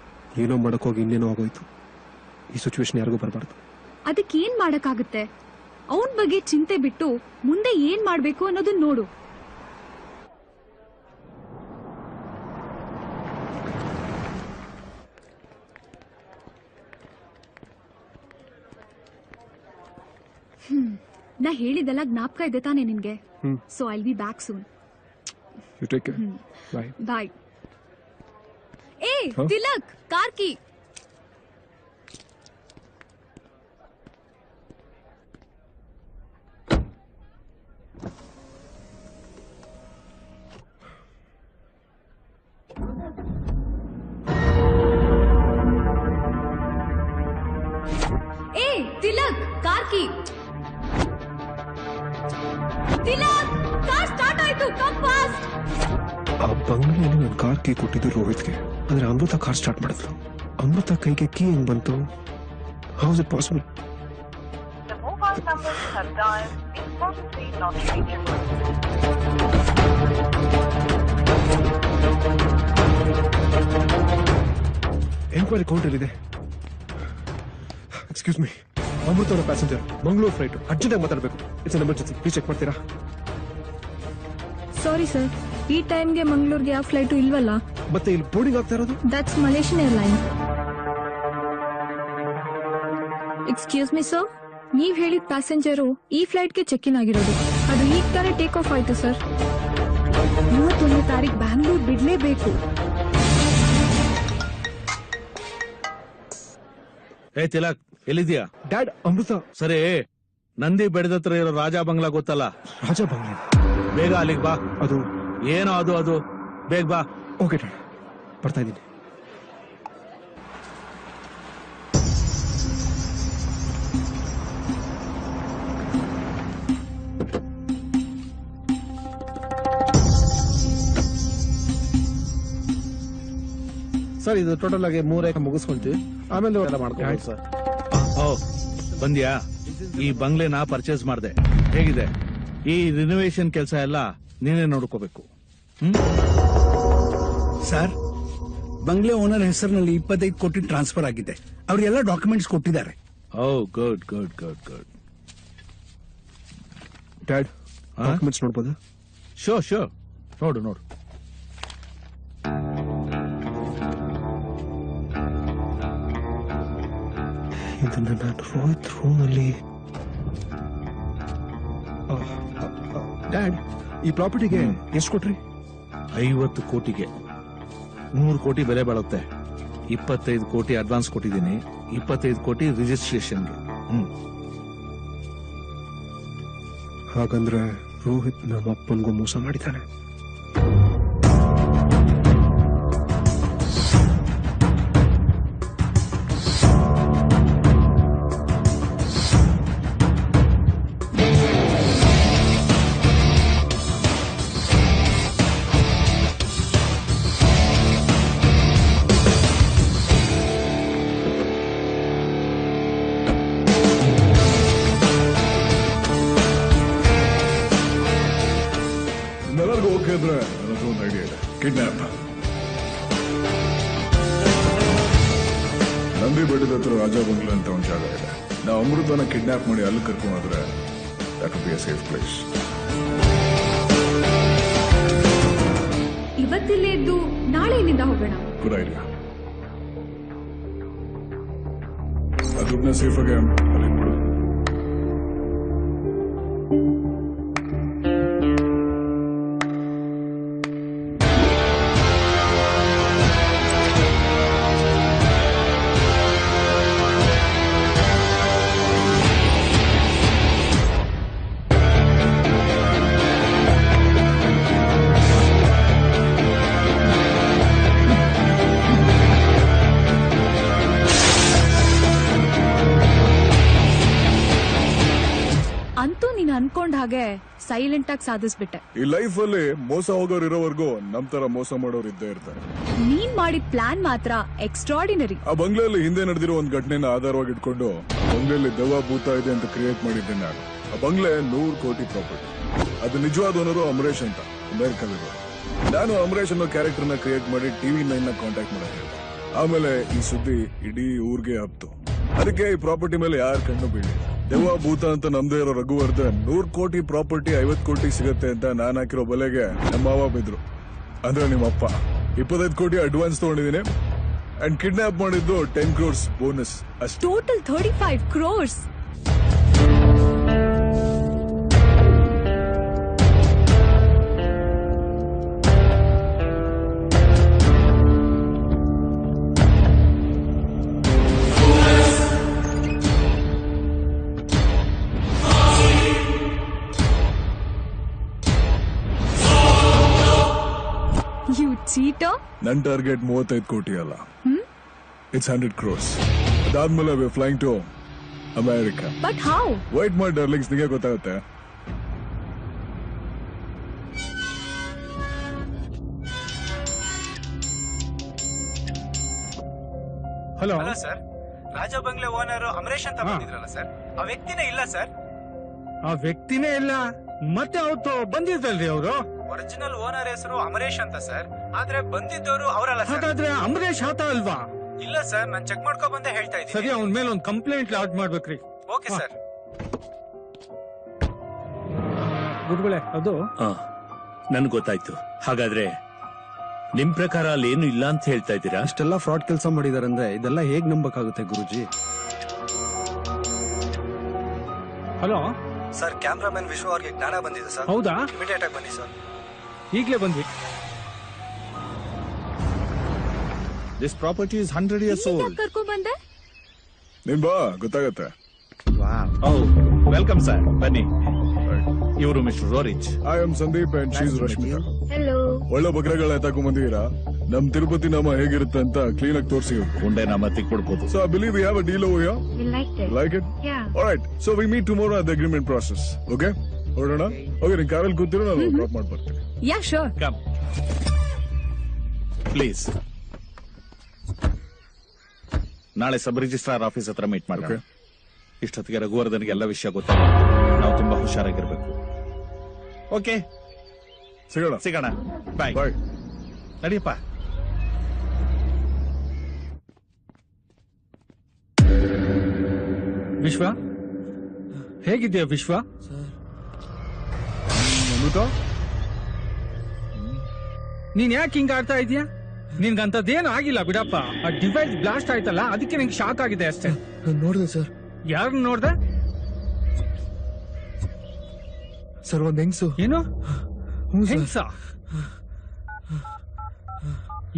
ಏನೋ ಮಾಡಕ್ ಹೋಗಿ ಇನ್ನೇನೋ ಆಗೋಯ್ತು. ಈ ಸಿಚುವೇಶನ್ ಯಾರಿಗೂ ಬರಬಾರ್ದು. ಅದಕ್ಕೇನ್ ಮಾಡಕ್ಕಾಗುತ್ತೆ? ಅವನ್ ಬಗ್ಗೆ ಚಿಂತೆ ಬಿಟ್ಟು ಮುಂದೆ ಏನ್ ಮಾಡ್ಬೇಕು ಅನ್ನೋದನ್ನ ನೋಡು. ನಾ ಹೇಳಿದೆಲ್ಲ ಜ್ಞಾಪಕ ಇದೆ ತಾನೆ ನಿನ್ಗೆ? So I'll be back soon. You take care. Bye bye. ಏ ತಿಲಕ್, ಕಾರ್ ಕೀ. ಏ Tilak, car key. Tilak, car start ಆಯ್ತು, ಕಮ್ ಫಾಸ್ಟ್. ಆ ಬಂಗ್ಲೆಯಲ್ಲಿ ನನ್ನ ಕಾರ್ ಕೀ ಕೊಟ್ಟಿದ್ದು ರೋಹಿತ್ಗೆ. ಆದ್ರೆ ಅಮೃತ ಕಾರ್ ಸ್ಟಾರ್ಟ್ ಮಾಡಿದ್ರು. ಅಮೃತ ಕೈಗೆ ಕೀ ಹೆಂಗ್ ಬಂತು? How is it possible? Enquiry counter ಇದೆ. ಎಕ್ಸ್ಕ್ಯೂಸ್ ಮೀ, ಅಮೃತ ಅವರ ಪ್ಯಾಸೆಂಜರ್, ಮಂಗಳೂರು ಫ್ಲೈಟ್, ಅರ್ಜೆಂಟ್ ಆಗಿ ಮಾತಾಡಬೇಕು. It's an emergency, please check ಮಾಡ್ತೀರಾ? ಸಾರಿ ಸರ್, ಈ ಟೈಮ್ಗೆ ಮಂಗಳೂರಿಗೆ ಯಾವ ಫ್ಲೈಟು ಇಲ್ವಲ್ಲ. ಮತ್ತೆ ಇಲ್ಲಿ ಬೋರ್ಡಿಂಗ್ ಆಗ್ತಾ ಇರೋದು? That's Malaysian airline. Excuse me sir, ನೀವ್ ಹೇಳಿದ ಪ್ಯಾಸೆಂಜರು ಈ ಫ್ಲೈಟ್ಗೆ ಚೆಕ್ ಇನ್ ಆಗಿರೋದು. ಅದು ಈಗ ತಾನೇ ಟೇಕ್ ಆಫ್ ಆಯ್ತು ಸರ್. 31ನೇ ತಾರೀಕು ಬ್ಯಾಂಗ್ಳೂರ್ ಬಿಡ್ಲೇಬೇಕು. ಏ ತಿಲಕ್, ಎಲ್ಲಿದ್ಯಾ? ಡ್ಯಾಡ್, ಅಮೃತ. ಸರಿ, ನಂದಿ ಬೆಳೆದತ್ರ ಇರೋ ರಾಜಾ ಬಂಗ್ಲಾ ಗೊತ್ತಲ್ಲ? ರಾಜಾ ಬಂಗ್ಲಾ? ಬೇಗ ಅಲ್ಲಿಗೆ ಬಾ. ಅದು ಏನೋ ಅದು ಬೇಗ ಬಾ. ಓಕೆ ಡ್ಯಾಡ್, ಬರ್ತಾ ಇದ್ದೀನಿ. ಸರ್, ಇದು ಟೋಟಲ್ ಆಗಿ 3 ಎಕರೆ ಮುಗಿಸ್ಕೊಂತೀವಿ, ಆಮೇಲೆ ಎಲ್ಲ ಮಾಡ್ಕೊಂಡು ಸರ್. ಬಂದ್ಯಾ? ಈ ಬಂಗ್ಲೆನ ಪರ್ಚೇಸ್ ಮಾಡಿದೆ. ಹೇಗಿದೆ? ಈ ರಿನೋವೇಷನ್ ಕೆಲಸ ಎಲ್ಲ ನೀನೇ ನೋಡ್ಕೋಬೇಕು. ಸರ್, ಬಂಗ್ಲೆ ಓನರ್ ಹೆಸರಿನಲ್ಲಿ 25 ಕೋಟಿ ಟ್ರಾನ್ಸ್ಫರ್ ಆಗಿದೆ. ಅವರಿಗೆಲ್ಲ ಡಾಕ್ಯುಮೆಂಟ್ಸ್ ಕೊಟ್ಟಿದ್ದಾರೆ. Good good good good. Dad, documents ನೋಡ್ಬೋದಾ? ಶೋರ್, ನೋಡು. ಇದನ್ನ ನಾನು ರೋಹಿತ್ ರೂಮಲ್ಲಿ. ಡ್ಯಾಡ್, ಈ ಪ್ರಾಪರ್ಟಿಗೆ ಎಷ್ಟು ಕೊಟ್ರಿ? 50 ಕೋಟಿಗೆ 100 ಕೋಟಿ ಬೆಲೆ ಬಾಳುತ್ತೆ. 25 ಕೋಟಿ ಅಡ್ವಾನ್ಸ್ ಕೊಟ್ಟಿದ್ದೀನಿ, 25 ಕೋಟಿ ರಿಜಿಸ್ಟ್ರೇಷನ್ಗೆ. ಹಾಗಂದ್ರೆ ರೋಹಿತ್ ನಮ್ಮ ಅಪ್ಪನಿಗೂ ಮೋಸ ಮಾಡಿದ್ದಾನೆ. ಓಕೆ ಅಂದ್ರೆ ನನ್ನ ಹತ್ರ ಒಂದು ಐಡಿಯಾ ಇದೆ. ಕಿಡ್ನಾಪ್. ನಂದಿ ಬೆಟ್ಟದ ಹತ್ರ ರಾಜ ಬಂಗ್ಲೆ ಅಂತ ಒಂದು ಜಾಗ ಇದೆ. ನಾವು ಅಮೃತನ ಕಿಡ್ನಾಪ್ ಮಾಡಿ ಅಲ್ಲಿ ಕರ್ಕೊಂಡು ಹೋದ್ರೆ that will be a safe place. ಇವತ್ತಿಲ್ಲೇ ಇದ್ದು ನಾಳೆ ಇಲ್ಲಿಂದ ಹೋಗೋಣ. Good idea. ಆ ದುಡ್ಡನ್ನ ಸೇಫ್ ಆಗಿ ಅಲ್ಲಿ ಬಿಡು. ಅಂತೂ ನೀನ್ ಅನ್ಕೊಂಡ್ ಹಾಗೆ ಸೈಲೆಂಟ್ ಆಗಿ ಸಾಧಿಸ್ಬಿಟ್ಟೆ. ಈ ಲೈಫ್ ಅಲ್ಲಿ ಮೋಸ ಹೋಗೋರು ಇರೋವರೆಗೂ ನಮ್ ತರ ಮೋಸ ಮಾಡೋರು ಇದ್ದೇ ಇರ್ತಾರೆ. ನೀನ್ ಮಾಡಿದ ಪ್ಲಾನ್ ಮಾತ್ರ ಎಕ್ಸ್ಟ್ರಾರ್ಡಿನರಿ. ಆ ಬಂಗ್ಲೆಯಲ್ಲಿ ಹಿಂದೆ ನಡೆದಿರೋ ಒಂದು ಘಟನೆನ ಆಧಾರವಾಗಿ ಇಟ್ಕೊಂಡು ಬಂಗ್ಲೆಯಲ್ಲಿ ದೆವ್ವ ಭೂತ ಇದೆ ಅಂತ ಕ್ರಿಯೇಟ್ ಮಾಡಿದ್ದೆ ನಾನು. ಆ ಬಂಗ್ಲೆ 100 ಕೋಟಿ ಪ್ರಾಪರ್ಟಿ. ಅದು ನಿಜವಾದ ಓನರು ಅಮರೇಶ್ ಅಂತ ಅಮೆರಿಕದವರು. ನಾನು ಅಮರೇಶ್ ಅನ್ನೋ ಕ್ಯಾರೆಕ್ಟರ್ ನ ಕ್ರಿಯೇಟ್ ಮಾಡಿ TV9 ನ ಕಾಂಟ್ಯಾಕ್ಟ್ ಮಾಡಕ್ ಹೇಳಿದೆ. ಆಮೇಲೆ ಈ ಸುದ್ದಿ ಇಡೀ ಊರ್ಗೆ ಹಬ್ತು. ಅದಕ್ಕೆ ಈ ಪ್ರಾಪರ್ಟಿ ಮೇಲೆ ಯಾರ ಕಣ್ಣು ಬೀಳಿಲ್ಲ. ದೆವ್ವ ಭೂತ ಅಂತ ನಮ್ದೇ ಇರೋ ರಘುವರ್ಧನ್ 100 ಕೋಟಿ ಪ್ರಾಪರ್ಟಿ 50 ಕೋಟಿ ಸಿಗತ್ತೆ ಅಂತ ನಾನ್ ಹಾಕಿರೋ ಬಲೆಗೆ ನಮ್ಮ ಮಾವ ಬಿದ್ರು. ಅಂದ್ರೆ ನಿಮ್ಮಪ್ಪ 25 ಕೋಟಿ ಅಡ್ವಾನ್ಸ್ ತಗೊಂಡಿದ್ದೀನಿ ಅಂಡ್ ಕಿಡ್ನಾಪ್ ಮಾಡಿದ್ದು 10 crores ಬೋನಸ್ ಅಷ್ಟೇ. Total 35 crores. ಚೀಟರ್. ನನ್ ಟಾರ್ಗೆಟ್ 35 ಕೋಟಿ ಅಲ್ಲ, ಇಟ್ಸ್ 100 crores. ಅದಾದ್ಮೇಲೆ we flying to America. But how? Wait ಮಾಡಿ ಡಾರ್ಲಿಂಗ್ಸ್, ನಿಮಗೆ ಗೊತ್ತಾಗುತ್ತೆ. ಹಲೋ ಸರ್, ರಾಜ ಬಂಗ್ಲೆ ಓನರ್ ಅಮರೇಶ್ ಅಂತ ಬಂದಿದ್ರಲ್ಲ ಸರ್, ಆ ವ್ಯಕ್ತಿನೇ ಇಲ್ಲ ಸರ್. ಆ ವ್ಯಕ್ತಿನೇ ಇಲ್ಲ, ಮತ್ತೆ ಅವತ್ತು ಬಂದಿದ್ದಲ್ರಿ ಅವರು. ಒರಿಜಿನಲ್ ಓನರ್ ಹೆಸರು ಅಮರೇಶ್ ಅಂತ ಸರ್, ಆದ್ರೆ ಬಂದಿದ್ದವರು ಅವರಲ್ಲ ಸರ್. ಹಾಗಾದ್ರೆ ಅಮರೇಶ್ ಆತ ಅಲ್ವಾ? ಇಲ್ಲ ಸರ್, ನಾನ್ ಚೆಕ್ ಮಾಡ್ಕೊ ಬಂದೆ ಹೇಳ್ತಾ ಇದ್ದೀನಿ. ಸರಿ, ಅವನ ಮೇಲೆ ಒಂದು ಕಂಪ್ಲೇಂಟ್ ಲಾಡ್ಜ್ ಮಾಡ್ಬೇಕ್ರಿ. Okay sir. ಗುರುಗಳೇ, ಅದು ನನ್ಗೆ ಗೊತ್ತಾಯ್ತು. ಹಾಗಾದ್ರೆ ನಿಮ್ ಪ್ರಕಾರ ಅಲ್ಲಿ ಏನು ಇಲ್ಲ ಅಂತ ಹೇಳ್ತಾ ಇದ್ದೀರಾ? ಅಷ್ಟೆಲ್ಲ ಫ್ರಾಡ್ ಕೆಲಸ ಮಾಡಿದಾರೆ ಅಂದ್ರೆ ಇದೆಲ್ಲ ಹೇಗ್ ನಂಬಕ್ಕಾಗುತ್ತೆ ಗುರುಜಿ? ಹಲೋ ಸರ್, ಕ್ಯಾಮ್ರಾಮನ್ ವಿಶ್ವ ಅವ್ರಿಗೆ ಜ್ಞಾನ ಬಂದಿದೆ ಸರ್. ಹೌದಾ? ಇಮಿಡಿಯೇಟ್ ಆಗಿ ಬನ್ನಿ ಸರ್. ಈಗಲೇ ಬಂದ್ವಿ. This property is 100 years old. ಕರ್ಕೊಂಡ್ ಬಂದೆ. ನೀನ್ ಬಾ, ಗೊತ್ತಾಗತ್ತೆ. ವೆಲ್ಕಮ್ ಸರ್, ಬನ್ನಿ. ಇವರು mister Roerich. I am Sandeep and she's Rashmita. Hello. ಒಳ್ಳೆ ಬಕ್ರಗಳ ಎತ್ತಾಕೊಂಡ್ ಬಂದಿದ್ದೀರಾ. ನಮ್ ತಿರುಪತಿ ನಾಮ ಹೇಗಿರುತ್ತೆ ಅಂತ ಕ್ಲೀನ್ ಆಗಿ ತೋರಿಸಿ. ಉಂಡೆ ನಾಮ ತಿಕ್ಬಿಡ್ಬೋದು. So I believe we have a deal over here. You liked it? Like it? Yeah. All right. So we meet tomorrow at the agreement process. Okay? ಹೊರಡೋಣ. ಓಕೆ, ನೀನ್ ಕಾರಲ್ಲಿ ಕೂತಿರೋ, ನಾನು ಡ್ರಾಪ್ ಮಾಡಿ ಬರ್ತೀನಿ. Yeah, sure. Come. Please. ನಾಳೆ sub registrar office ಹತ್ರ meet ಮಾಡೋಣ. ಇಷ್ಟೊತ್ತಿಗೆ ರಘುವರ್ಧನ್ಗೆ ಎಲ್ಲ ವಿಷಯ ಗೊತ್ತಾಗುತ್ತೆ. ನಾವು ತುಂಬಾ ಹುಷಾರಾಗಿರ್ಬೇಕು. ಓಕೆ, ಸಿಗೋಣ. ಬಾಯ್. ನಡಿಯಪ್ಪ. ವಿಶ್ವ, ಹೇಗಿದ್ಯಾ ವಿಶ್ವ? ನೀನ್ ಯಾಕೆ ಹಿಂಗ ಆಡ್ತಾ ಇದೀಯಾ? ನಿನ್ಗಂತದ್ದೇನು ಆಗಿಲ್ಲ ಬಿಡಪ್ಪ. ಆ ಡಿವೈಸ್ ಬ್ಲಾಸ್ಟ್ ಆಯ್ತಲ್ಲ, ಅದಕ್ಕೆ ನಿಂಗೆ ಶಾಕ್ ಆಗಿದೆ ಅಷ್ಟೇ. ನೋಡಿದೆ ಸರ್. ಯಾರನ್ನ ನೋಡ್ದೆ ಸರ್? ಒಂದ್ ಹೆಂಗ್ಸು. ಏನು ಹೆಂಗ್ಸ?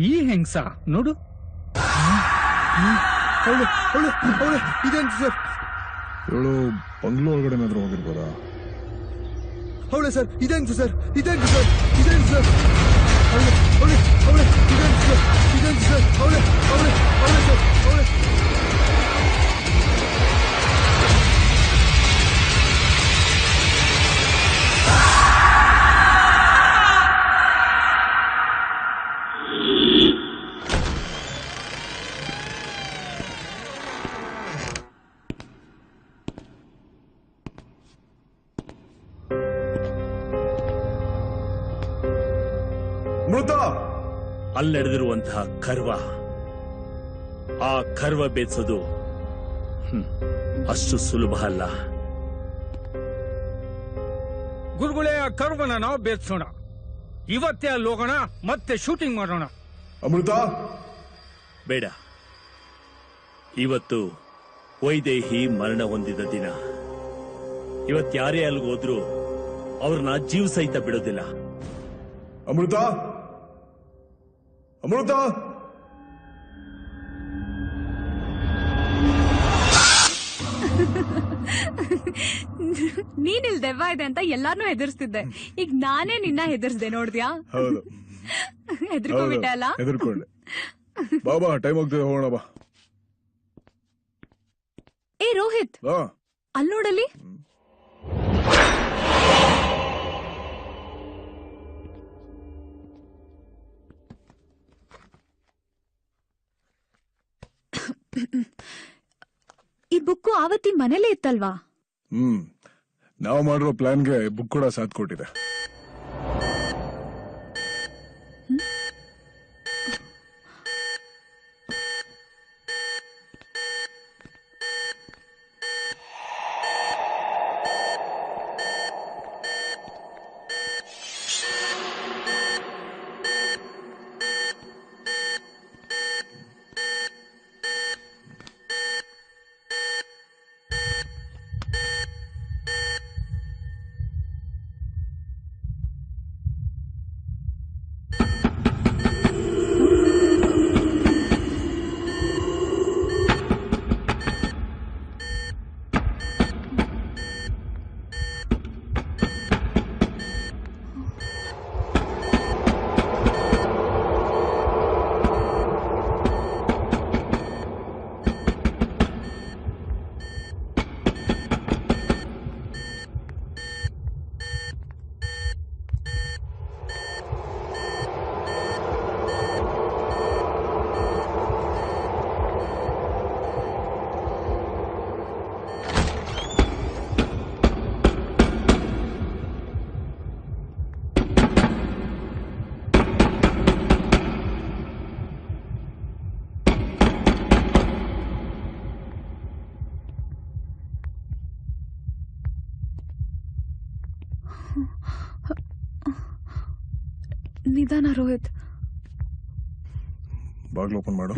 ಈ ಹೆಂಗ್ಸ ನೋಡು. ಇದೇನು ಸರ್? ಇವಳು ಬಂಗ್ಲೂ ಒಳಗಡೆ ಏನಾದ್ರು ಹೋಗಿರ್ಬೋದಾ? ಅವಳೆ ಸರ್. ಇದೇನು ಸರ್? ಇದೇನು ಸರ್? ಇದೇನು ಸರ್? ಅವಳೆ ಇದೇನು ಸರ್? ಇದೇನು ಸರ್? ಅವಳೆ ಸರ್, ಅವಳೆ. ಮೃತ ಅಲ್ಲೆಡೆದಿರುವಂತಹ ಕರ್ವ ಆ ಕರ್ವ ಬೇಯಿಸೋದು ಅಷ್ಟು ಸುಲಭ ಅಲ್ಲ. ಗುರುಗಳೇ, ಆ ಕರ್ವನ ನಾವು ಬೇರ್ಸೋಣ. ಇವತ್ತೇ ಅಲ್ಲಿ ಹೋಗೋಣ, ಮತ್ತೆ ಶೂಟಿಂಗ್ ಮಾಡೋಣ. ಅಮೃತ, ಬೇಡ. ಇವತ್ತು ವೈದೇಹಿ ಮರಣ ಹೊಂದಿದ ದಿನ. ಇವತ್ತು ಯಾರೇ ಅಲ್ಲಿಗೋದ್ರೂ ಅವ್ರನ್ನ ಜೀವ ಸಹಿತ ಬಿಡೋದಿಲ್ಲ. ಅಮೃತ, ಅಮೃತ, ನೀನಿಲ್ ದೆವ್ವ ಇದೆ ಅಂತ ಎಲ್ಲಾರ್ನೂ ಹೆದರ್ಸ್ತಿದ್ದೆ. ಈಗ ನಾನೇ ನಿನ್ನ ಹೆದರ್ಸ್ದೆ, ನೋಡ್ದ್ಯಾ? ಹೌದು, ಹೆದರ್ಕೊಂಡ್ಬಿಟ್ಟೆ ಅಲ್ಲ? ಹೆದರ್ಕೊಂಡೆ. ಬಾಬಾ, ಟೈಮ್ ಆಗ್ತದೆ, ಹೋಗೋಣ ಬಾ. ಏ ರೋಹಿತ್, ಅಲ್ಲಿ ನೋಡಲ್ಲಿ. ಈ ಬುಕ್ಕು ಆವತ್ತಿ ಮನೇಲೇ ಇತ್ತಲ್ವಾ? ನಾವು ಮಾಡಿರೋ ಪ್ಲಾನ್ಗೆ ಬುಕ್ ಕೂಡ ಸಾಥ್ ಕೊಟ್ಟಿದೆ. ನಿಧಾನ ರೋಹಿತ್. ಬಾಗ್ಲು ಓಪನ್ ಮಾಡು.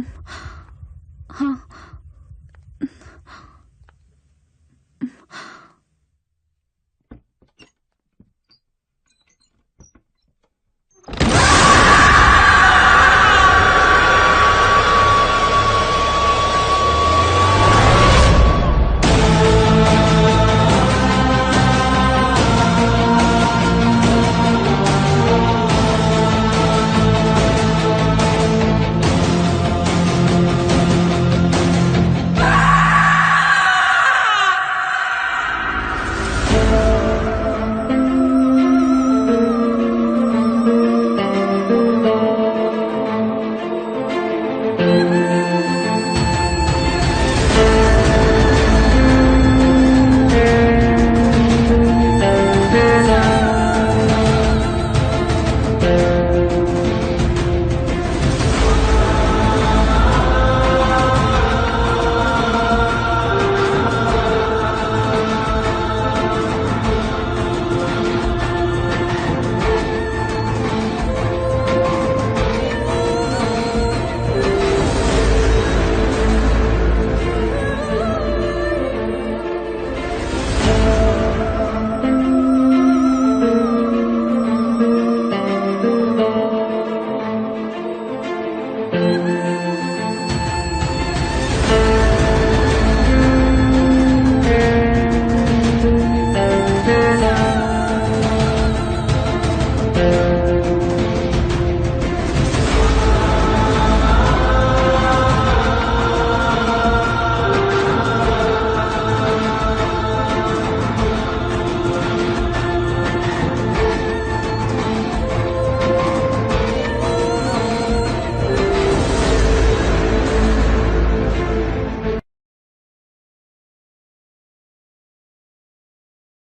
ಹಾ